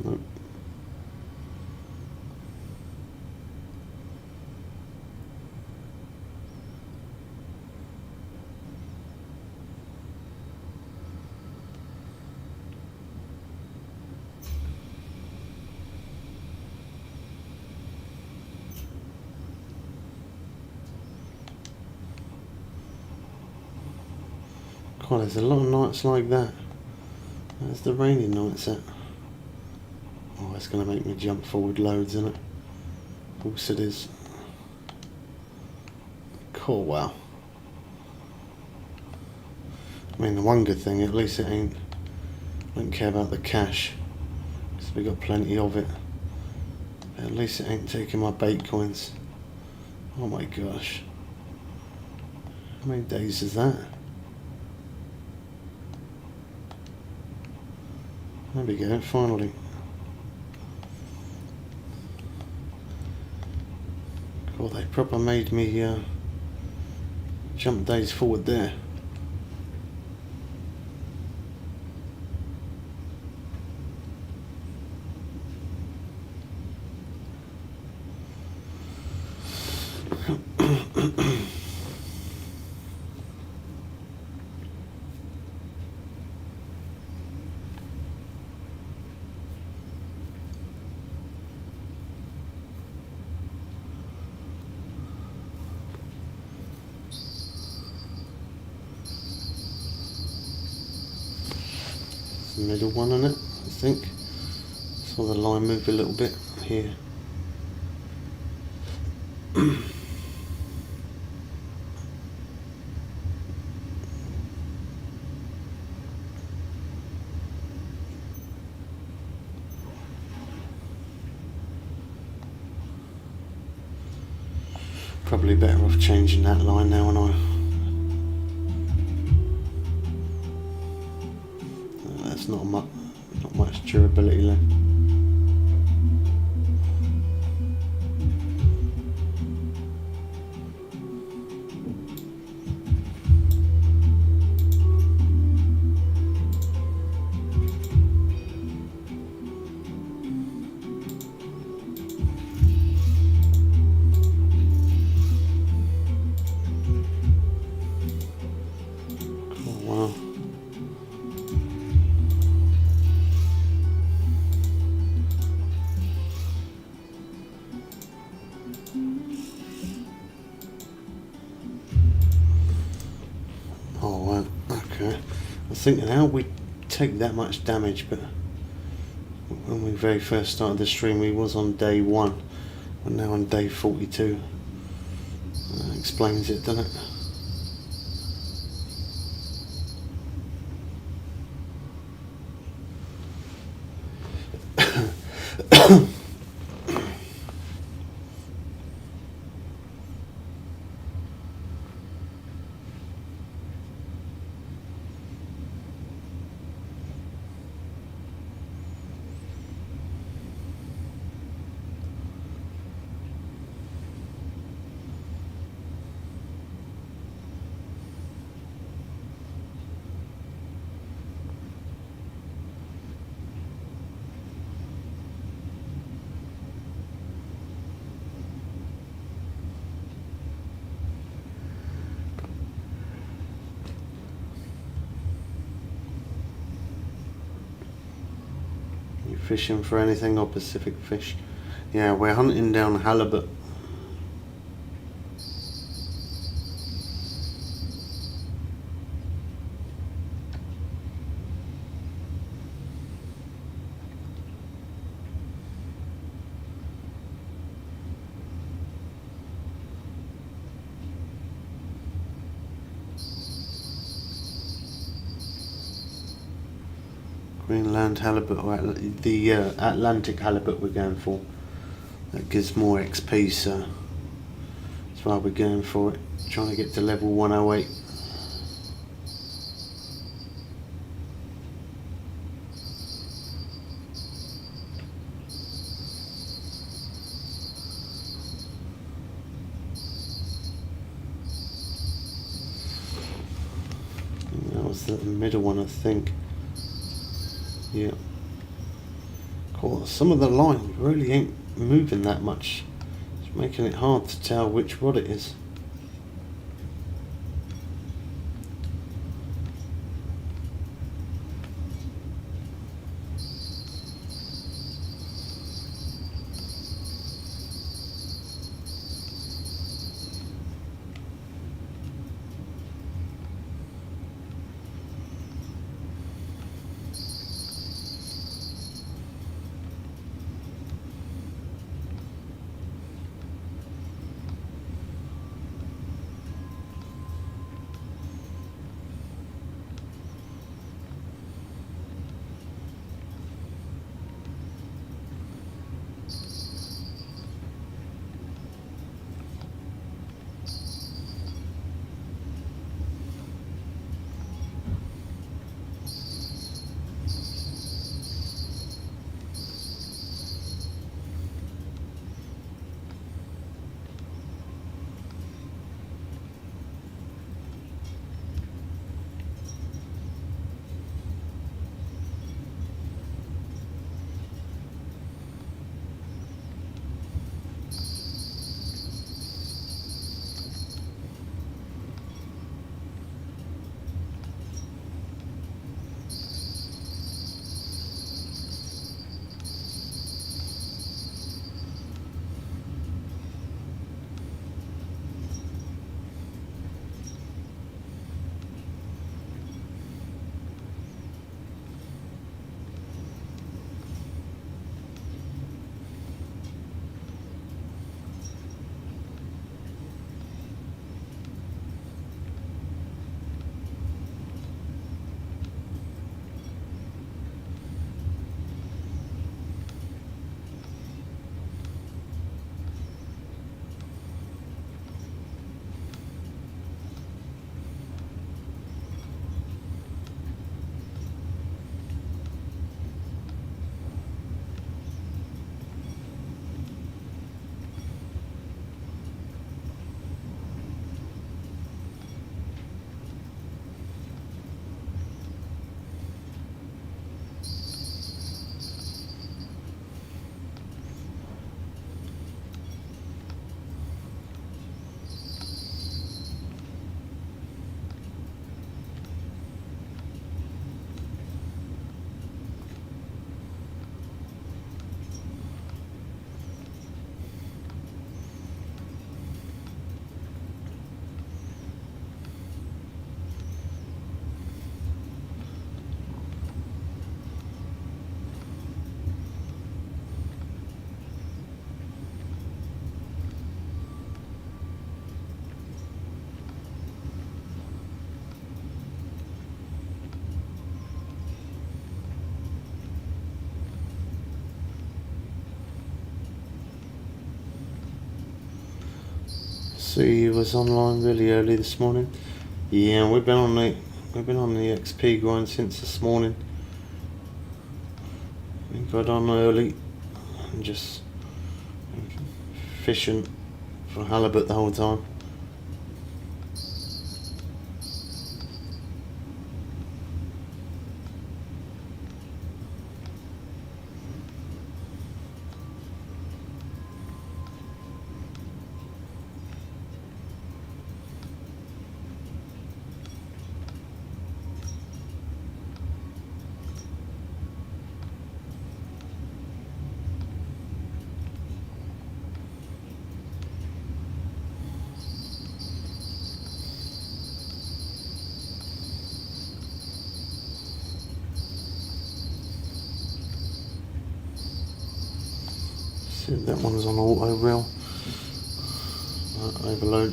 Nope. God, there's a lot of nights like that. Where's the rainy nights at? Oh, it's going to make me jump forward loads, isn't it? Of course it is. Cool, wow. I mean, the one good thing, at least it ain't... I don't care about the cash, because we got plenty of it. But at least it ain't taking my bait coins. Oh my gosh. How many days is that? There we go, finally. God, they proper made me jump days forward there. The middle one on it, I think. Saw the line move a little bit here. Probably better off changing that line now, and There's not much durability left. Wow. Oh, wow. Okay. I was thinking how we take that much damage, but when we very first started the stream, we was on day 1. We're now on day 42. That explains it, doesn't it? You fishing for anything or Pacific fish? Yeah, we're hunting down halibut. Greenland halibut, or the Atlantic halibut we're going for. That gives more XP, so that's why we're going for it. Trying to get to level 108. That was the middle one, I think. Yeah. Cool. Some of the line really ain't moving that much. It's making it hard to tell which rod it is. see you was online really early this morning. Yeah, we've been on the XP grind since this morning. We got on early and just fishing for halibut the whole time. See, that one's on auto reel. Overload.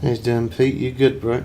How you doing, Pete? You good, bro?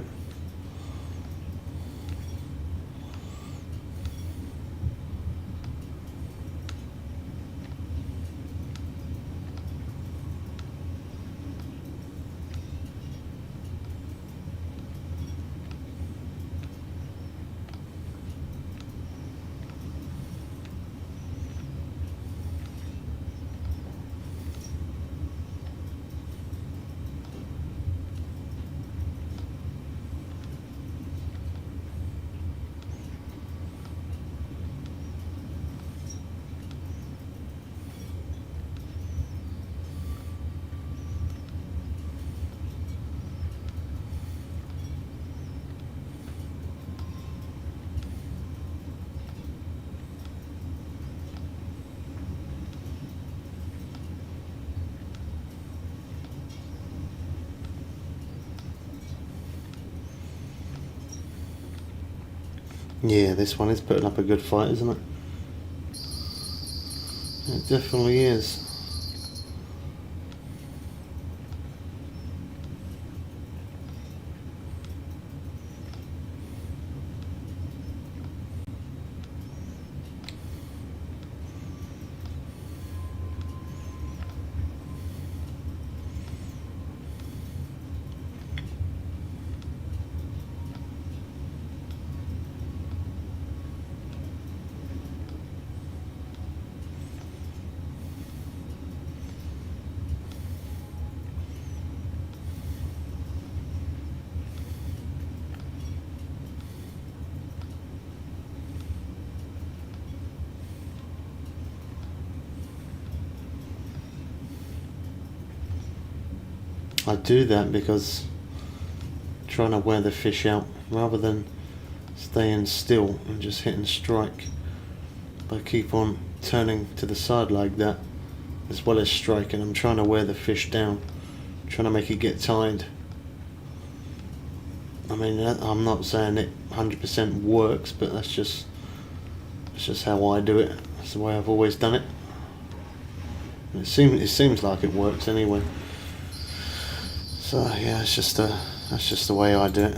Yeah, this one is putting up a good fight, isn't it? It definitely is. I do that because I'm trying to wear the fish out rather than staying still and just hitting strike. I keep on turning to the side like that as well as striking. I'm trying to wear the fish down, trying to make it get tired. I mean, I'm not saying it 100% works, but that's just how I do it. That's the way I've always done it. It seems like it works anyway. So yeah, that's just the way I do it.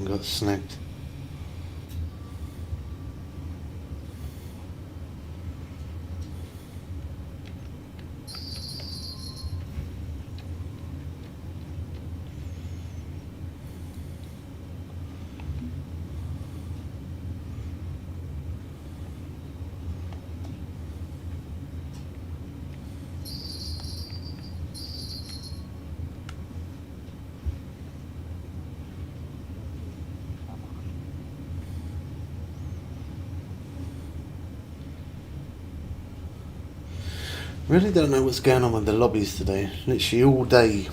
got snagged. Really don't know what's going on with the lobbies today. Literally all day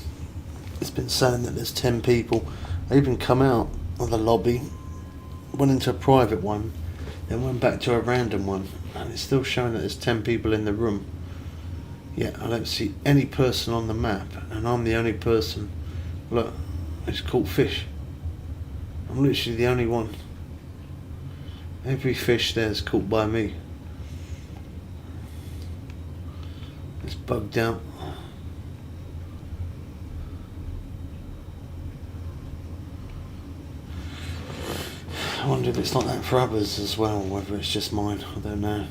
it's been saying that there's 10 people. I even come out of the lobby, went into a private one, then went back to a random one, and it's still showing that there's 10 people in the room. Yet I don't see any person on the map, and I'm the only person. Look, it's caught fish. I'm literally the only one. Every fish there's caught by me. It's bugged out. I wonder if it's like that for others as well, whether it's just mine, I don't know.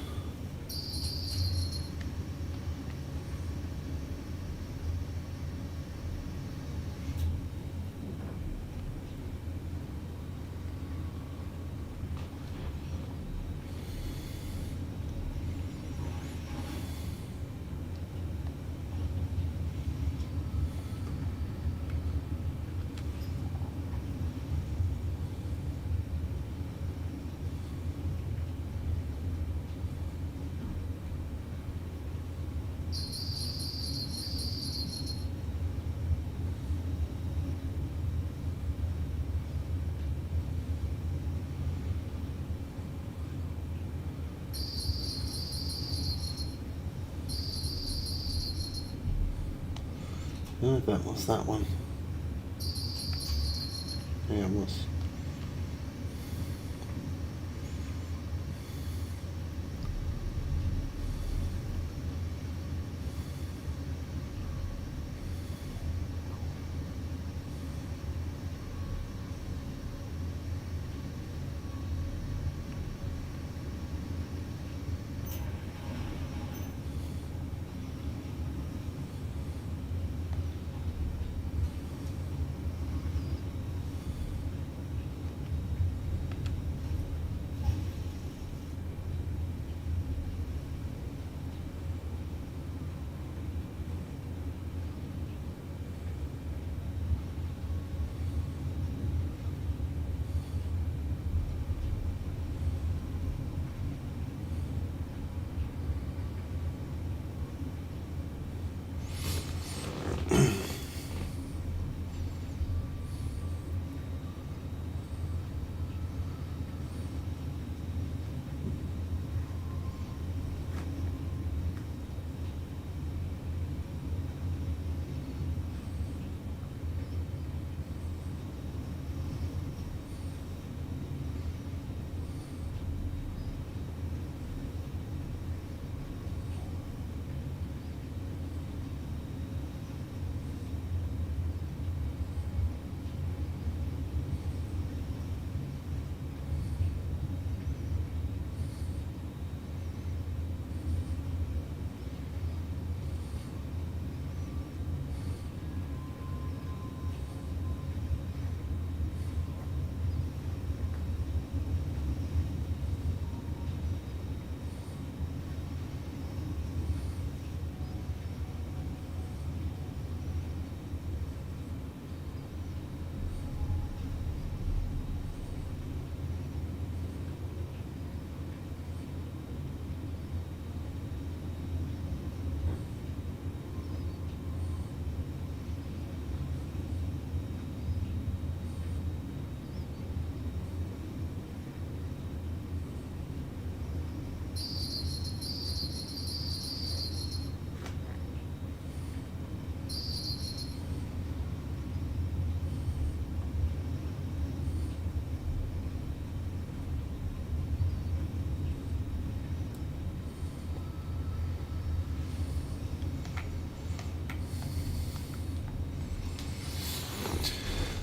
No, that was that one. Yeah, it was.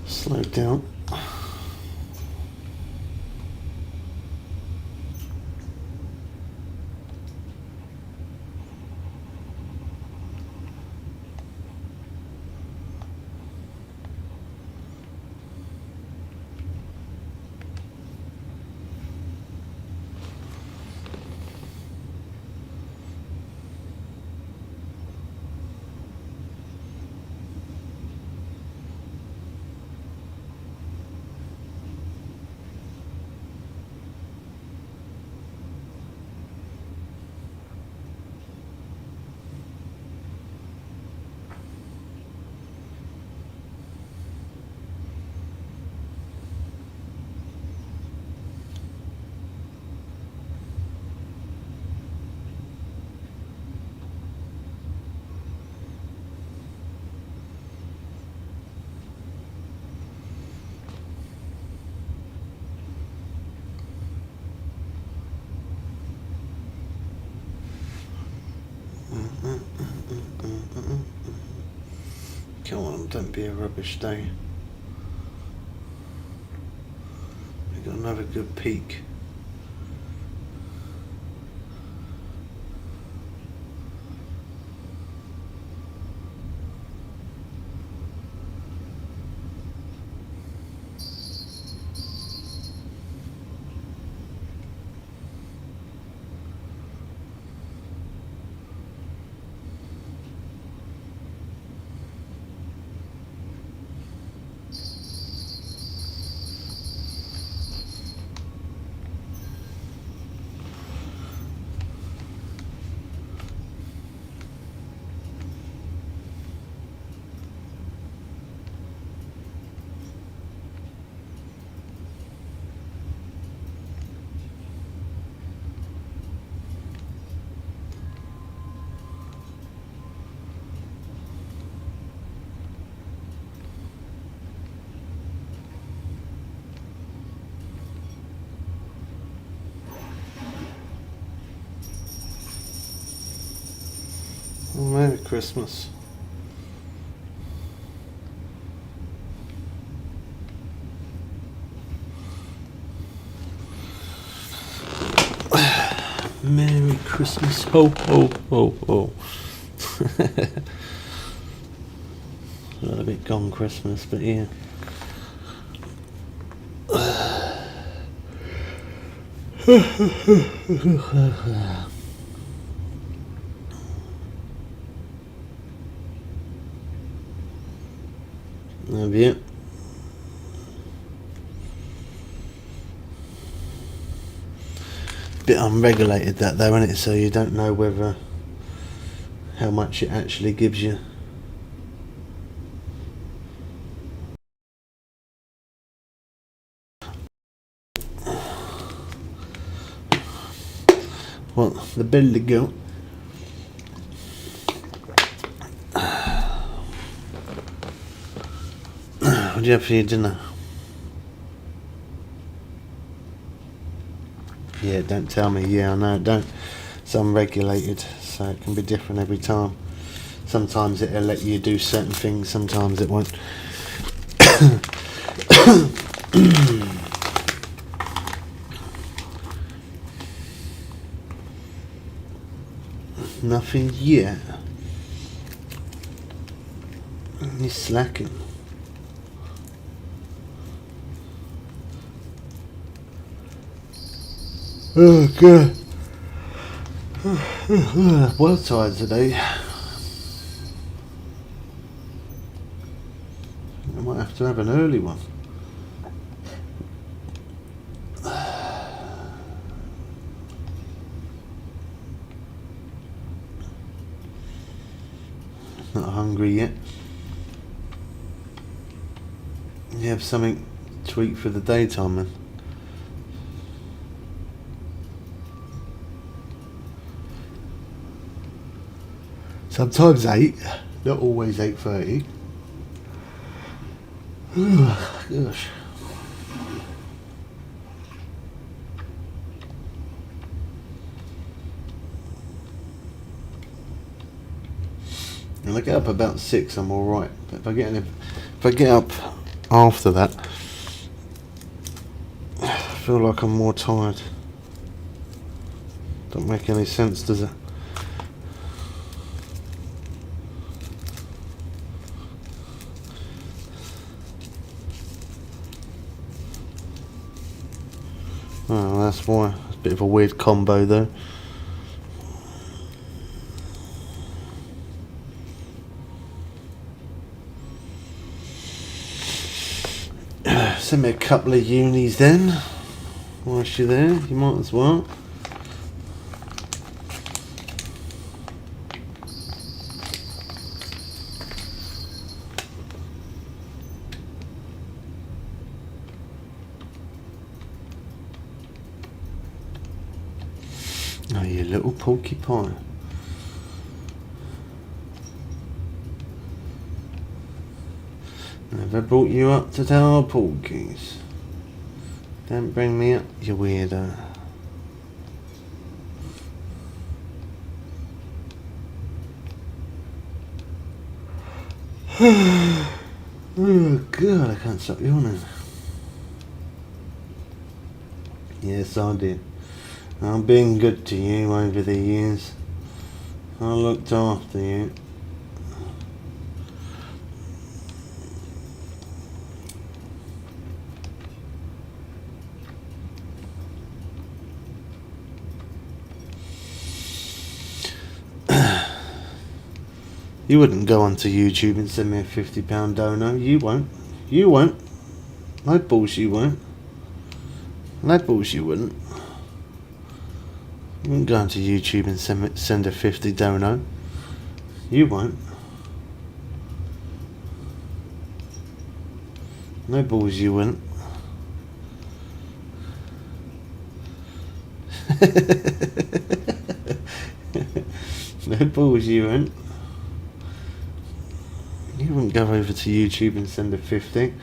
Slow down. Don't be a rubbish day. We got another good peak. Merry Christmas. Merry Christmas. Ho, ho, ho, ho. A little bit gone Christmas, but yeah. Have you? Bit unregulated that though, isn't it? So you don't know whether how much it actually gives you. Well, the belly go. What do you have for your dinner? Yeah, don't tell me. Yeah, I know it don't. It's unregulated, so it can be different every time. Sometimes it'll let you do certain things, sometimes it won't. Nothing yet. You're slacking. Oh god. Well tired today. I might have to have an early one. Not hungry yet. You have something to eat for the daytime then? Sometimes 8, not always 8:30. Gosh. And I get up about 6, I'm alright. But if I get up after that, I feel like I'm more tired. Don't make any sense, does it? Oh, that's why. It's a bit of a weird combo though. Send me a couple of unis then. Whilst you're there, you might as well. Oh, you little porcupine. Never brought you up to tell porkies. Don't bring me up, you weirdo. Oh God, I can't stop yawning. Yes, I did. I've been good to you over the years. I looked after you. You wouldn't go onto YouTube and send me a £50 dono. You won't. You won't. No balls you won't. No balls you wouldn't. You wouldn't go onto YouTube and send a 50 dono. You won't. No balls you wouldn't. No balls you wouldn't. You wouldn't go over to YouTube and send a 50.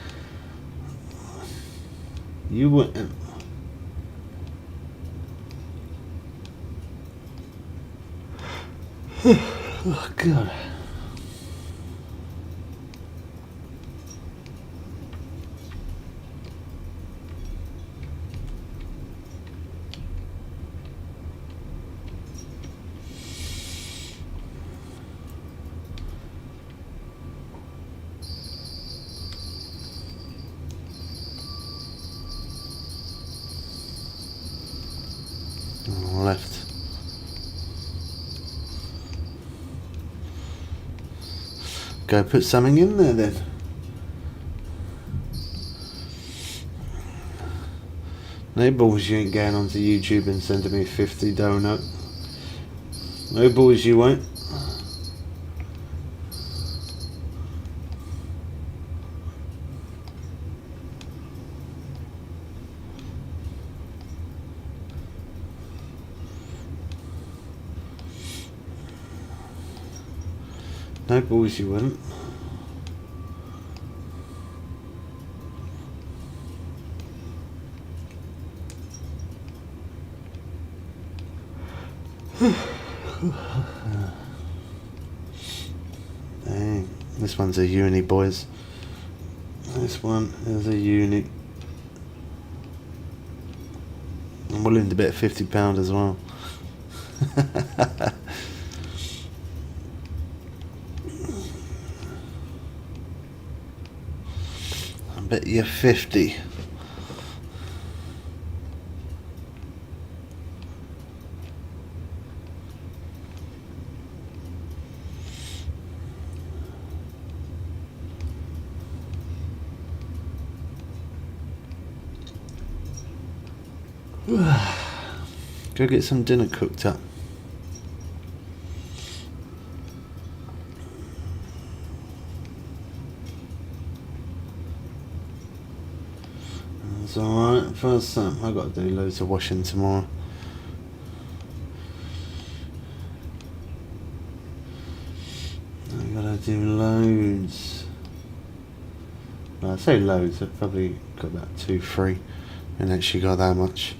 You wouldn't. Oh God. Left. Go put something in there then. No balls you ain't going onto YouTube and sending me 50 donut. No balls you won't. No balls you wouldn't. Dang, this one's a uni, boys. This one is a uni. I'm willing to bet £50 as well. I bet you 50. Go get some dinner cooked up. It's alright. First, I've got to do loads of washing tomorrow. I've got to do loads. Well, I say loads, I've probably got about 2, 3. And actually got that much.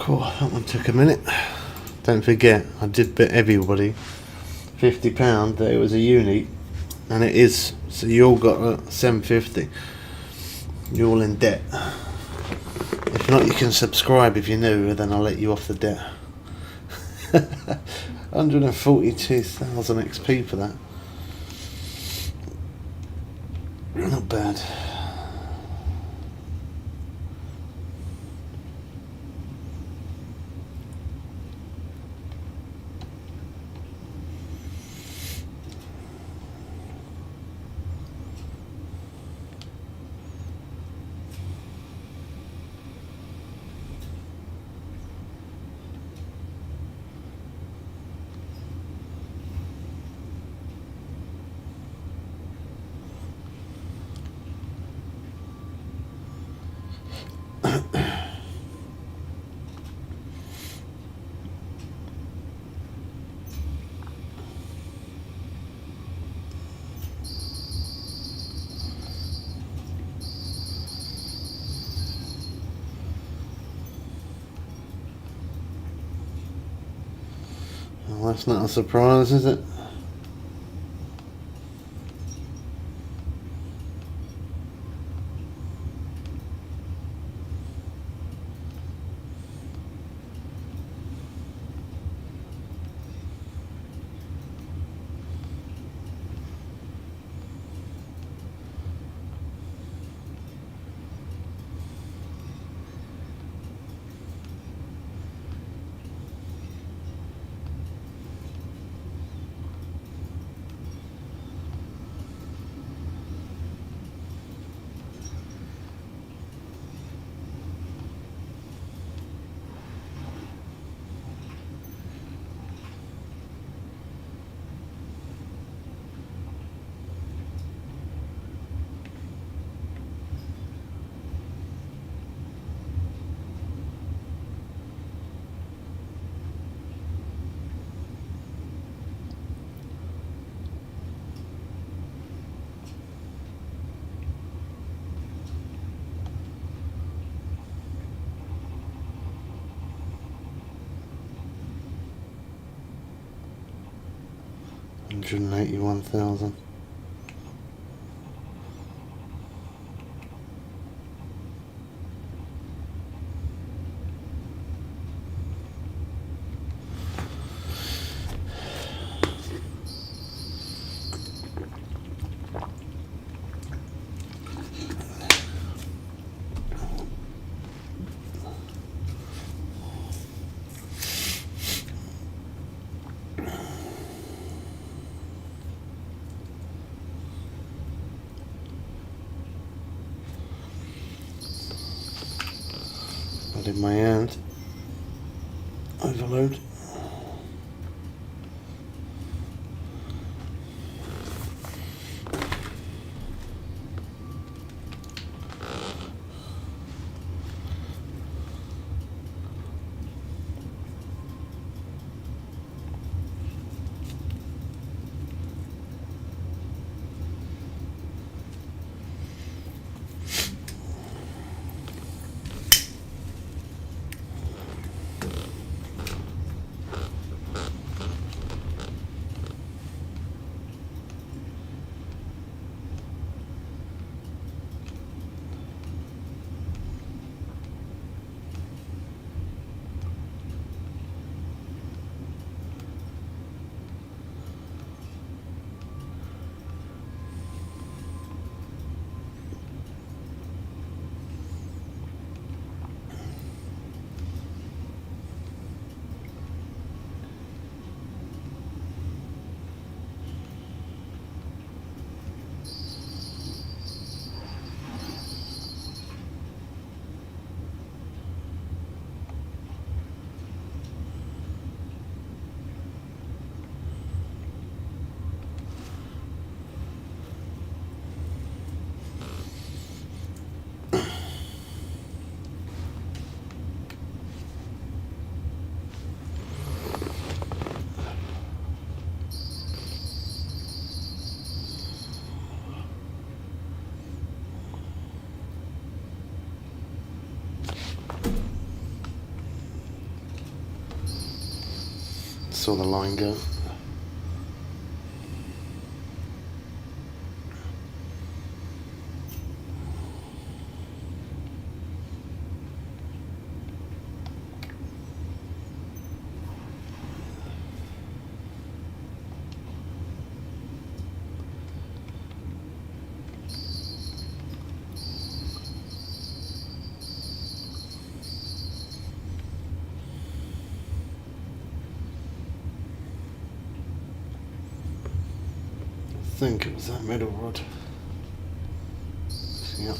Cool, that one took a minute. Don't forget, I did bet everybody £50 that it was a uni, and it is. So you all got £7.50. You're all in debt. If not, you can subscribe if you're new, and then I'll let you off the debt. 142,000 XP for that. Not bad. Well, that's not a surprise, is it? $181,000. Got in my hand. Overload. saw the line go. I think it was that middle rod. Yep.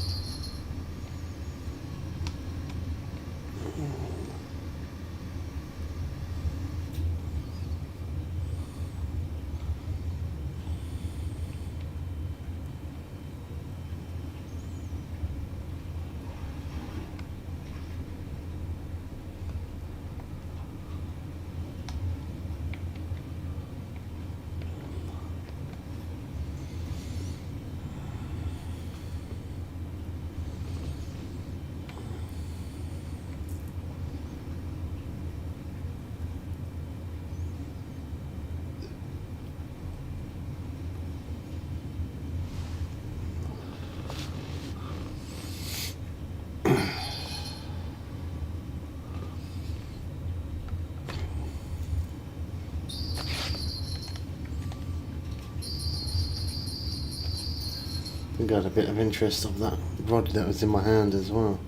I got a bit of interest of that rod that was in my hand as well.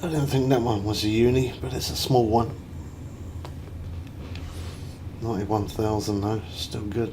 I don't think that one was a uni, but it's a small one. 91,000 though, still good.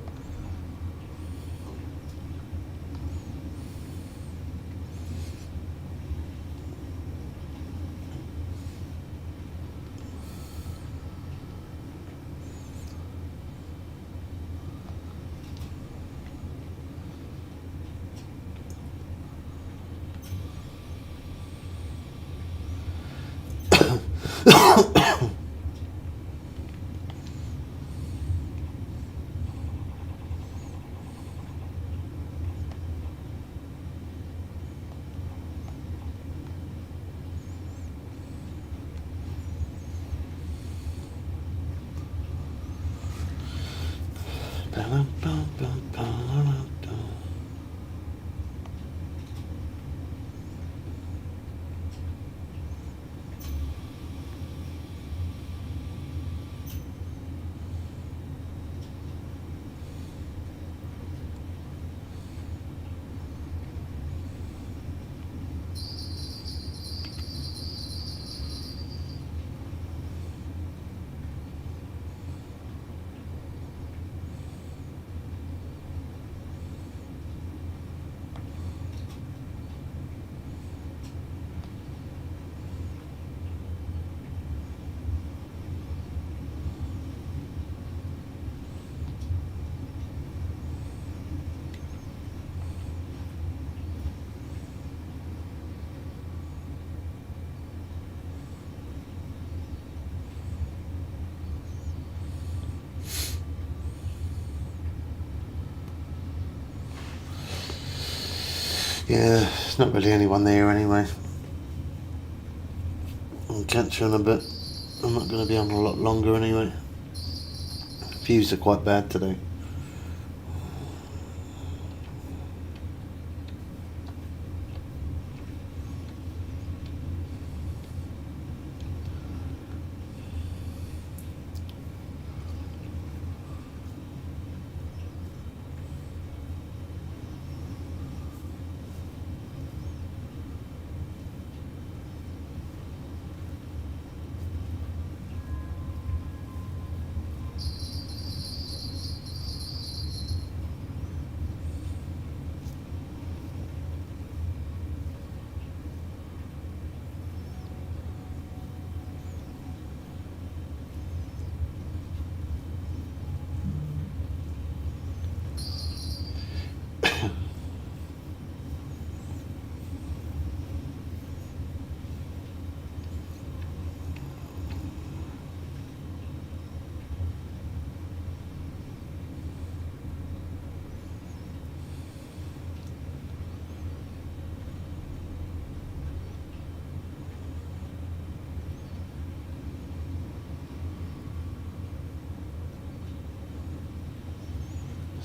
Yeah, there's not really anyone there anyway. I'll catch you in a bit. I'm not going to be on a lot longer anyway. Views are quite bad today.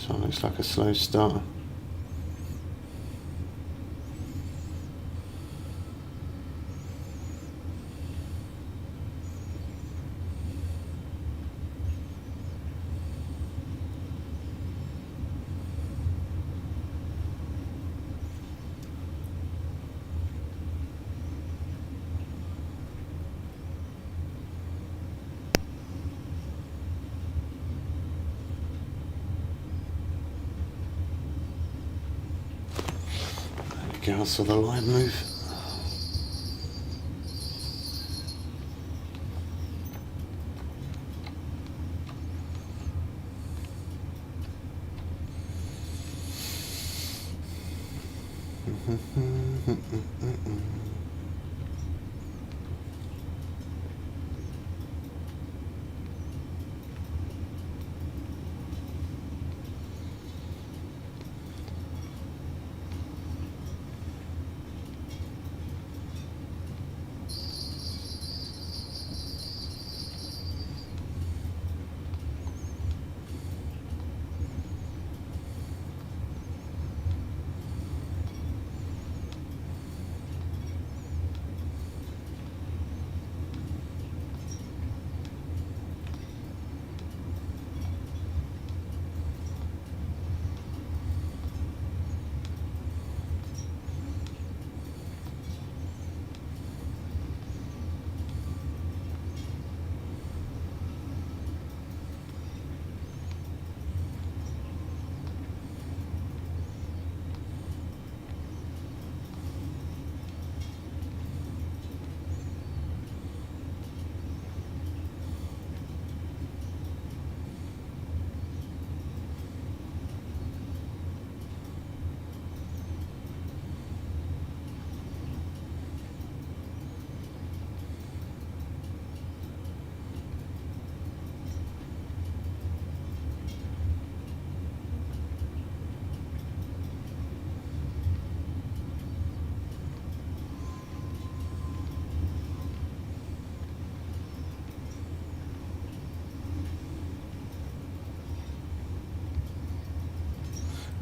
This one looks like a slow starter. There we go, I saw the line move.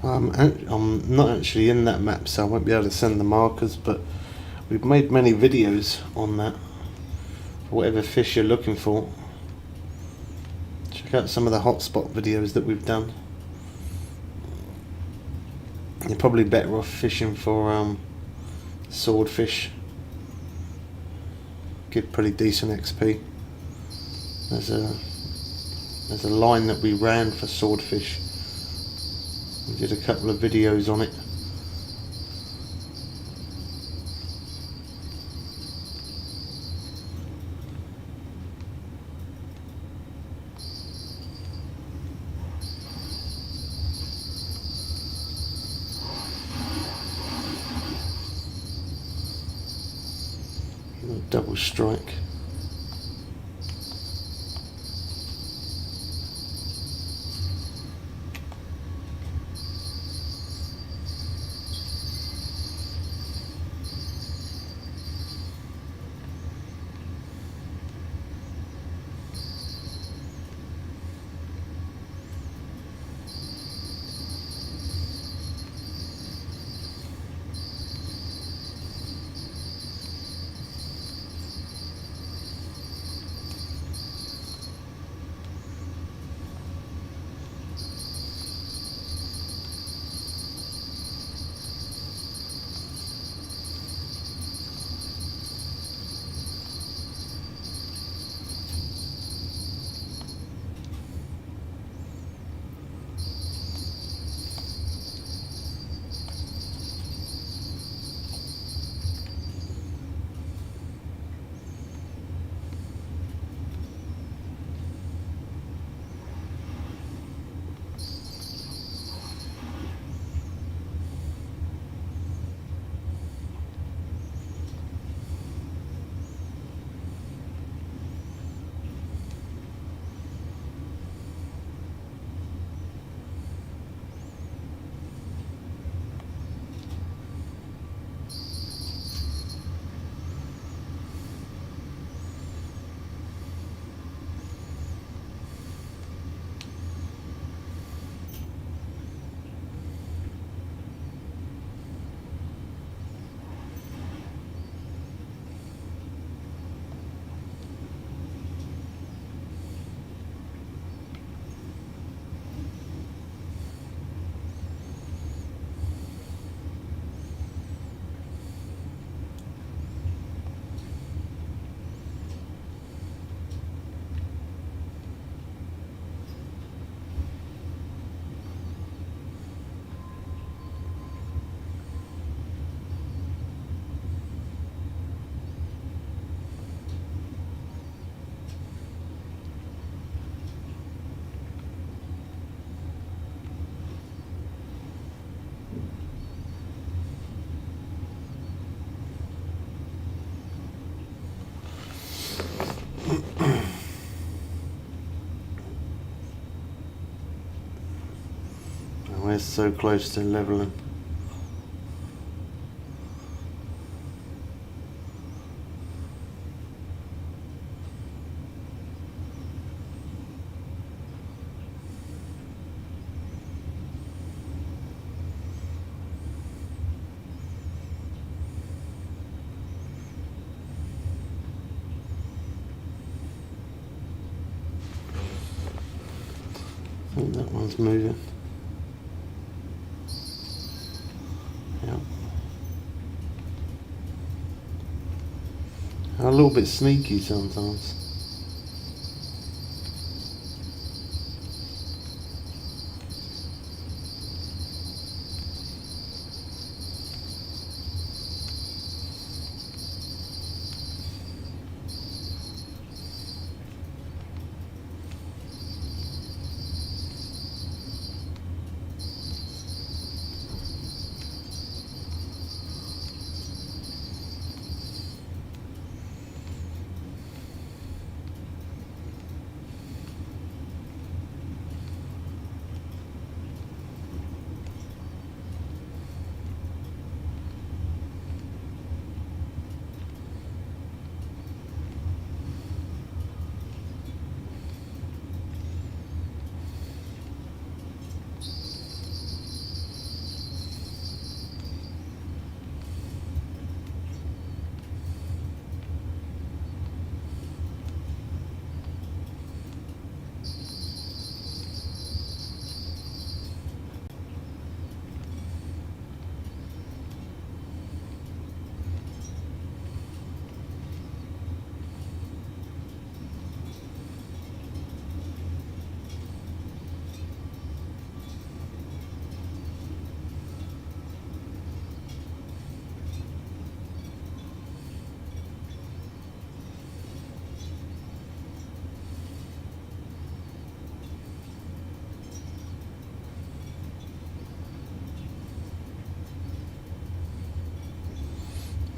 I'm not actually in that map, so I won't be able to send the markers, but we've made many videos on that for whatever fish you're looking for. Check out some of the hotspot videos that we've done. You're probably better off fishing for swordfish. Give pretty decent XP. There's a line that we ran for swordfish. We did a couple of videos on it. Double strike. so close to leveling. I think that one's moving. Yep. A little bit sneaky sometimes.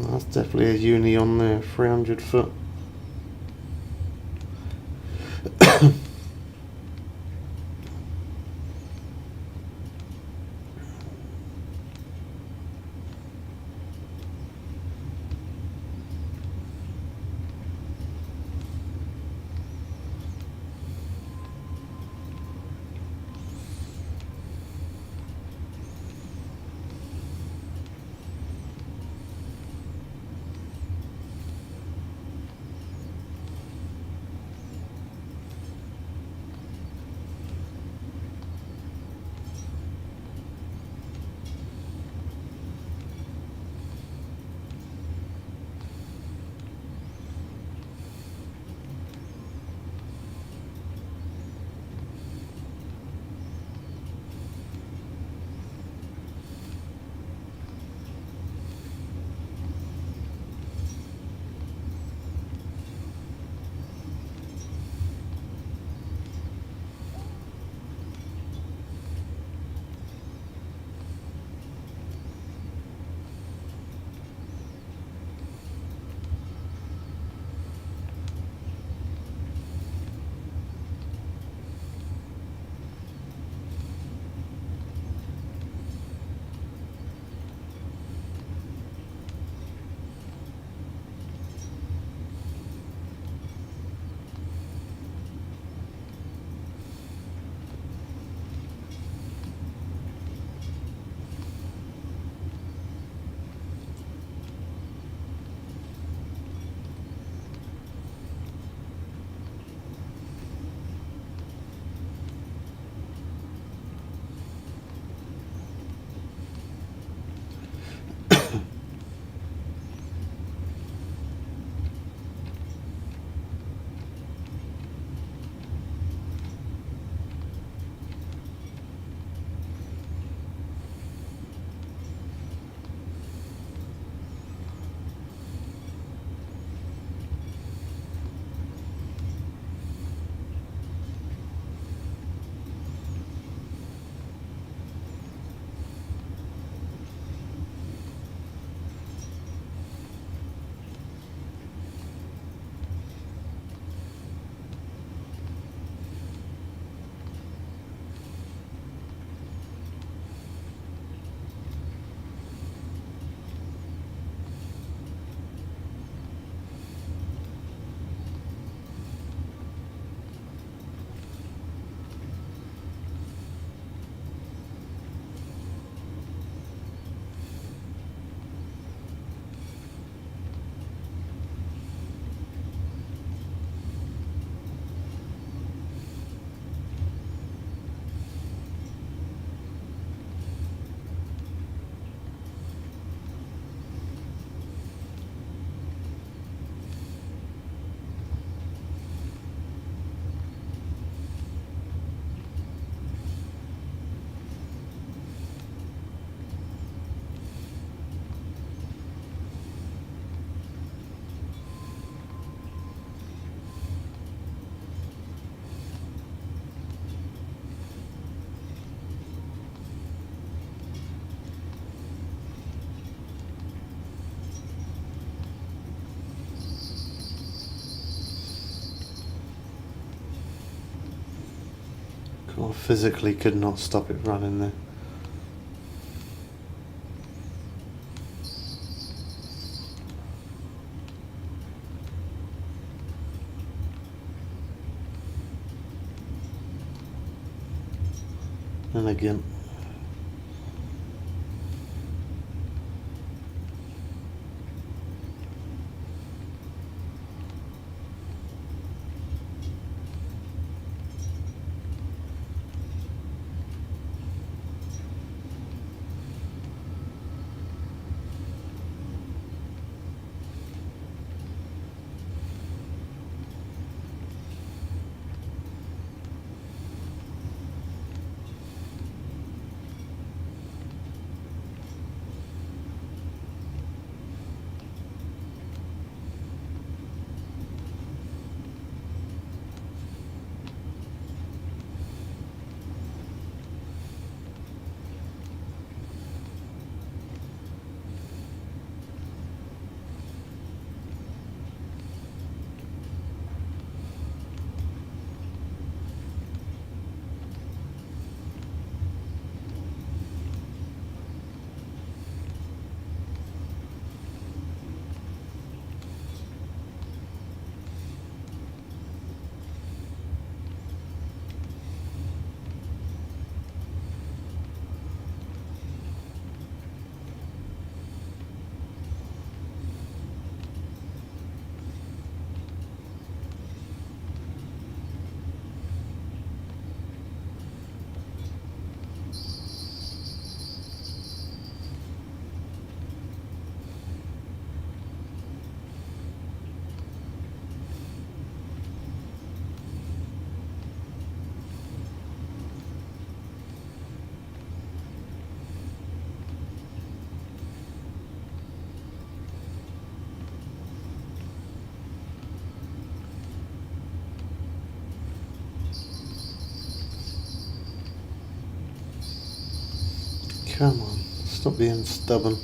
That's definitely a uni on there, 300 foot. I physically could not stop it running there. And again. Come on, stop being stubborn.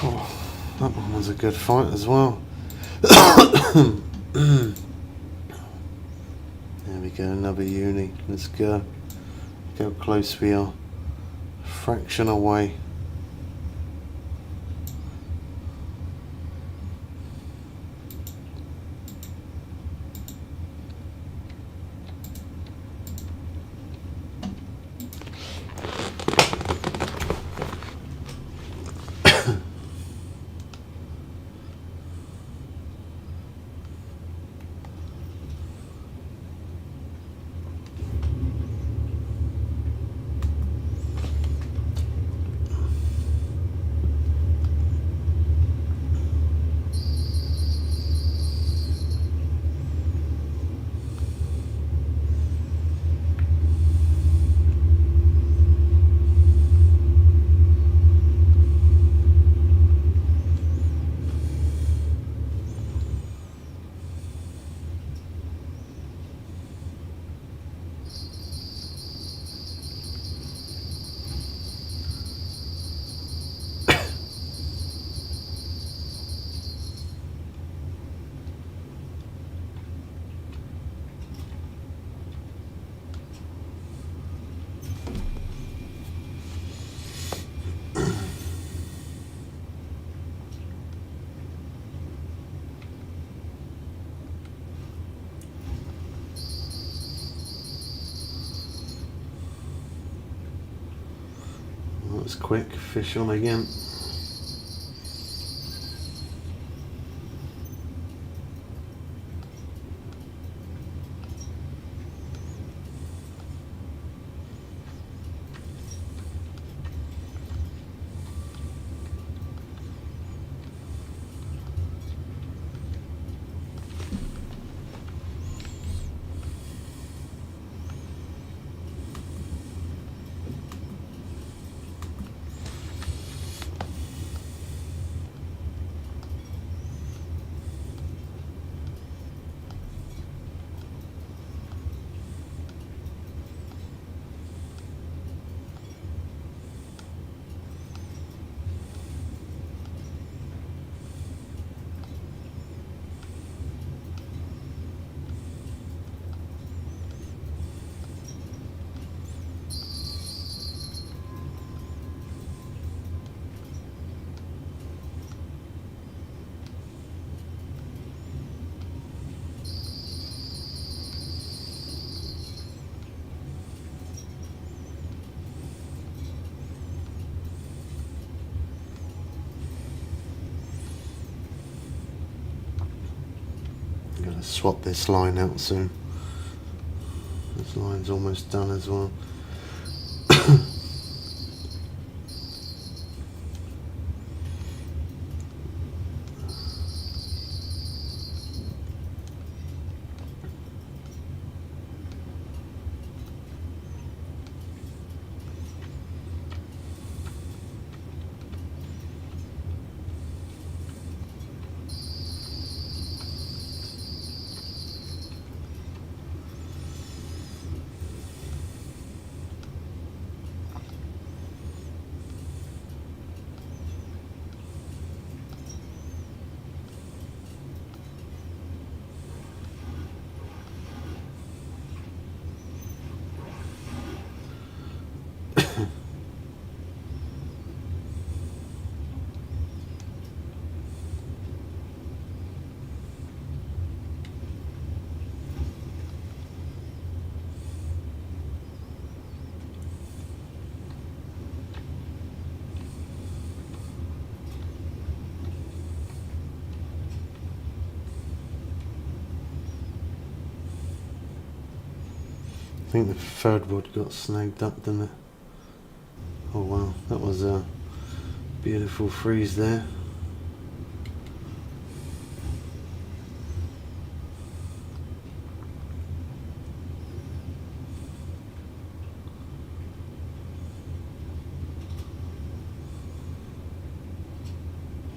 Oh, that one was a good fight as well. There we go, another uni. Let's go. Look how close we are. Fraction away. was quick. Fish on again. I'm going to swap this line out soon. This line's almost done as well. I think the third wood got snagged up, didn't it? Oh wow, that was a beautiful freeze there.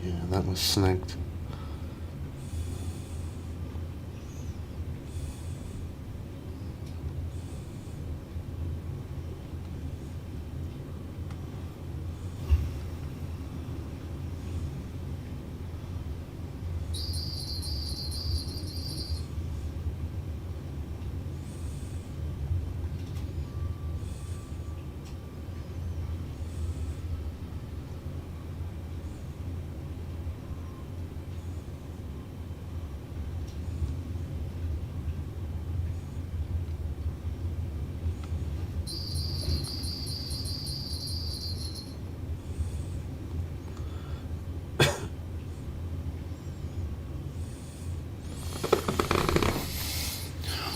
Yeah, that was snagged.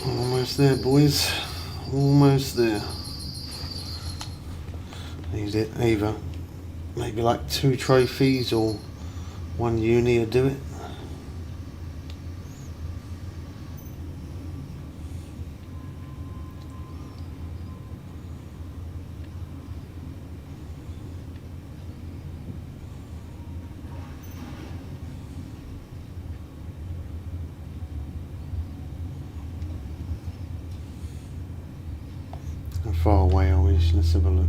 Almost there, boys. Almost there. Need it either maybe like 2 trophies or 1 uni to do it. How far away are we? Let's have a look.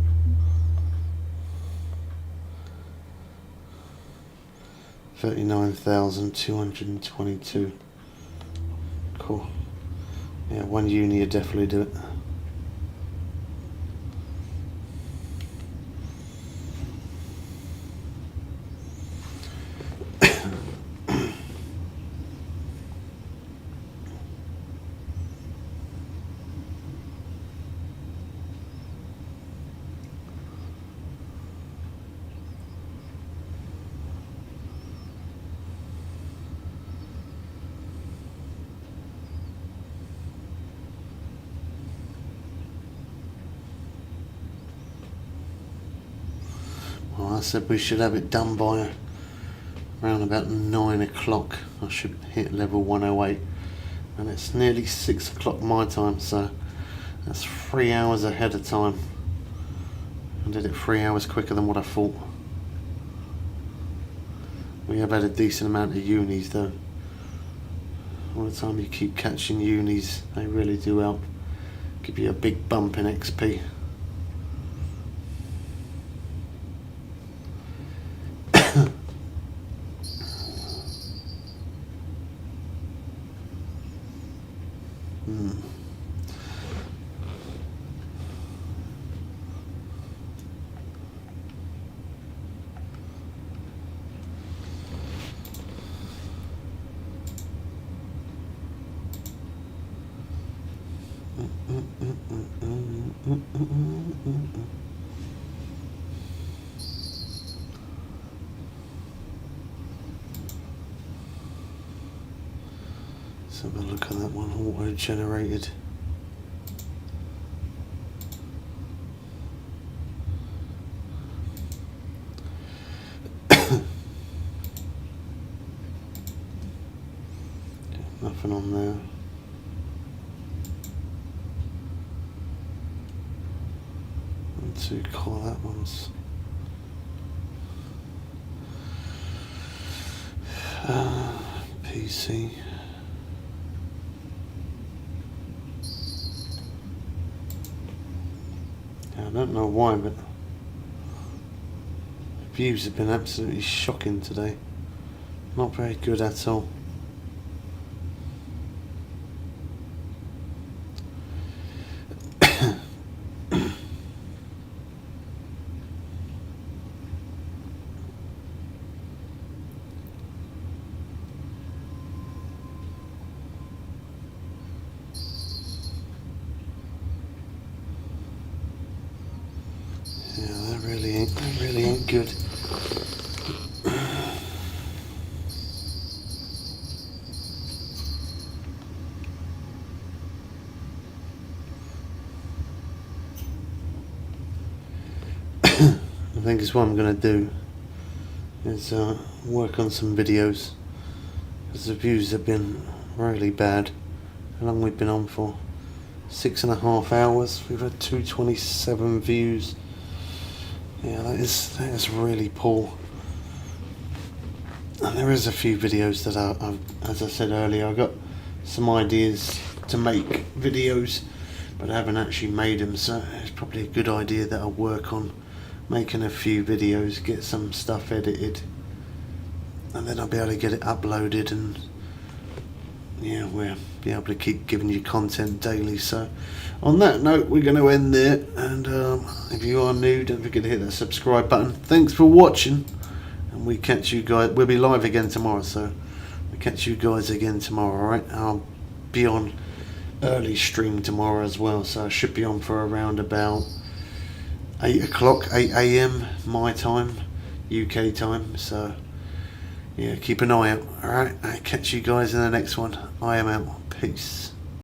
$39,222. Cool. Yeah, 1 uni would definitely do it. said we should have it done by around about 9 o'clock. I should hit level 108, and it's nearly 6 o'clock my time, so that's 3 hours ahead of time. I did it 3 hours quicker than what I thought. We have had a decent amount of unis though. All the time you keep catching unis, they really do help. Give you a big bump in XP. Let's have a look at that one, auto-generated. Nothing on there. To call that one's PC. I don't know why, but views have been absolutely shocking today. Not very good at all. Yeah, that really ain't good. I think it's what I'm going to do is work on some videos, because the views have been really bad. How long we've been on for? 6.5 hours. We've had 227 views. Yeah, that is really poor. And there is a few videos that I've, as I said earlier, I've got some ideas to make videos, but I haven't actually made them, so it's probably a good idea that I work on making a few videos, get some stuff edited, and then I'll be able to get it uploaded, and yeah, we'll be able to keep giving you content daily. So on that note, we're going to end there, and if you are new, don't forget to hit that subscribe button. Thanks for watching, and we catch you guys. We'll be live again tomorrow, so we'll catch you guys again tomorrow. Alright, I'll be on early stream tomorrow as well, so I should be on for around about 8 o'clock, 8 AM my time, UK time. So yeah, keep an eye out. Alright, I'll catch you guys in the next one. I am out. Peace.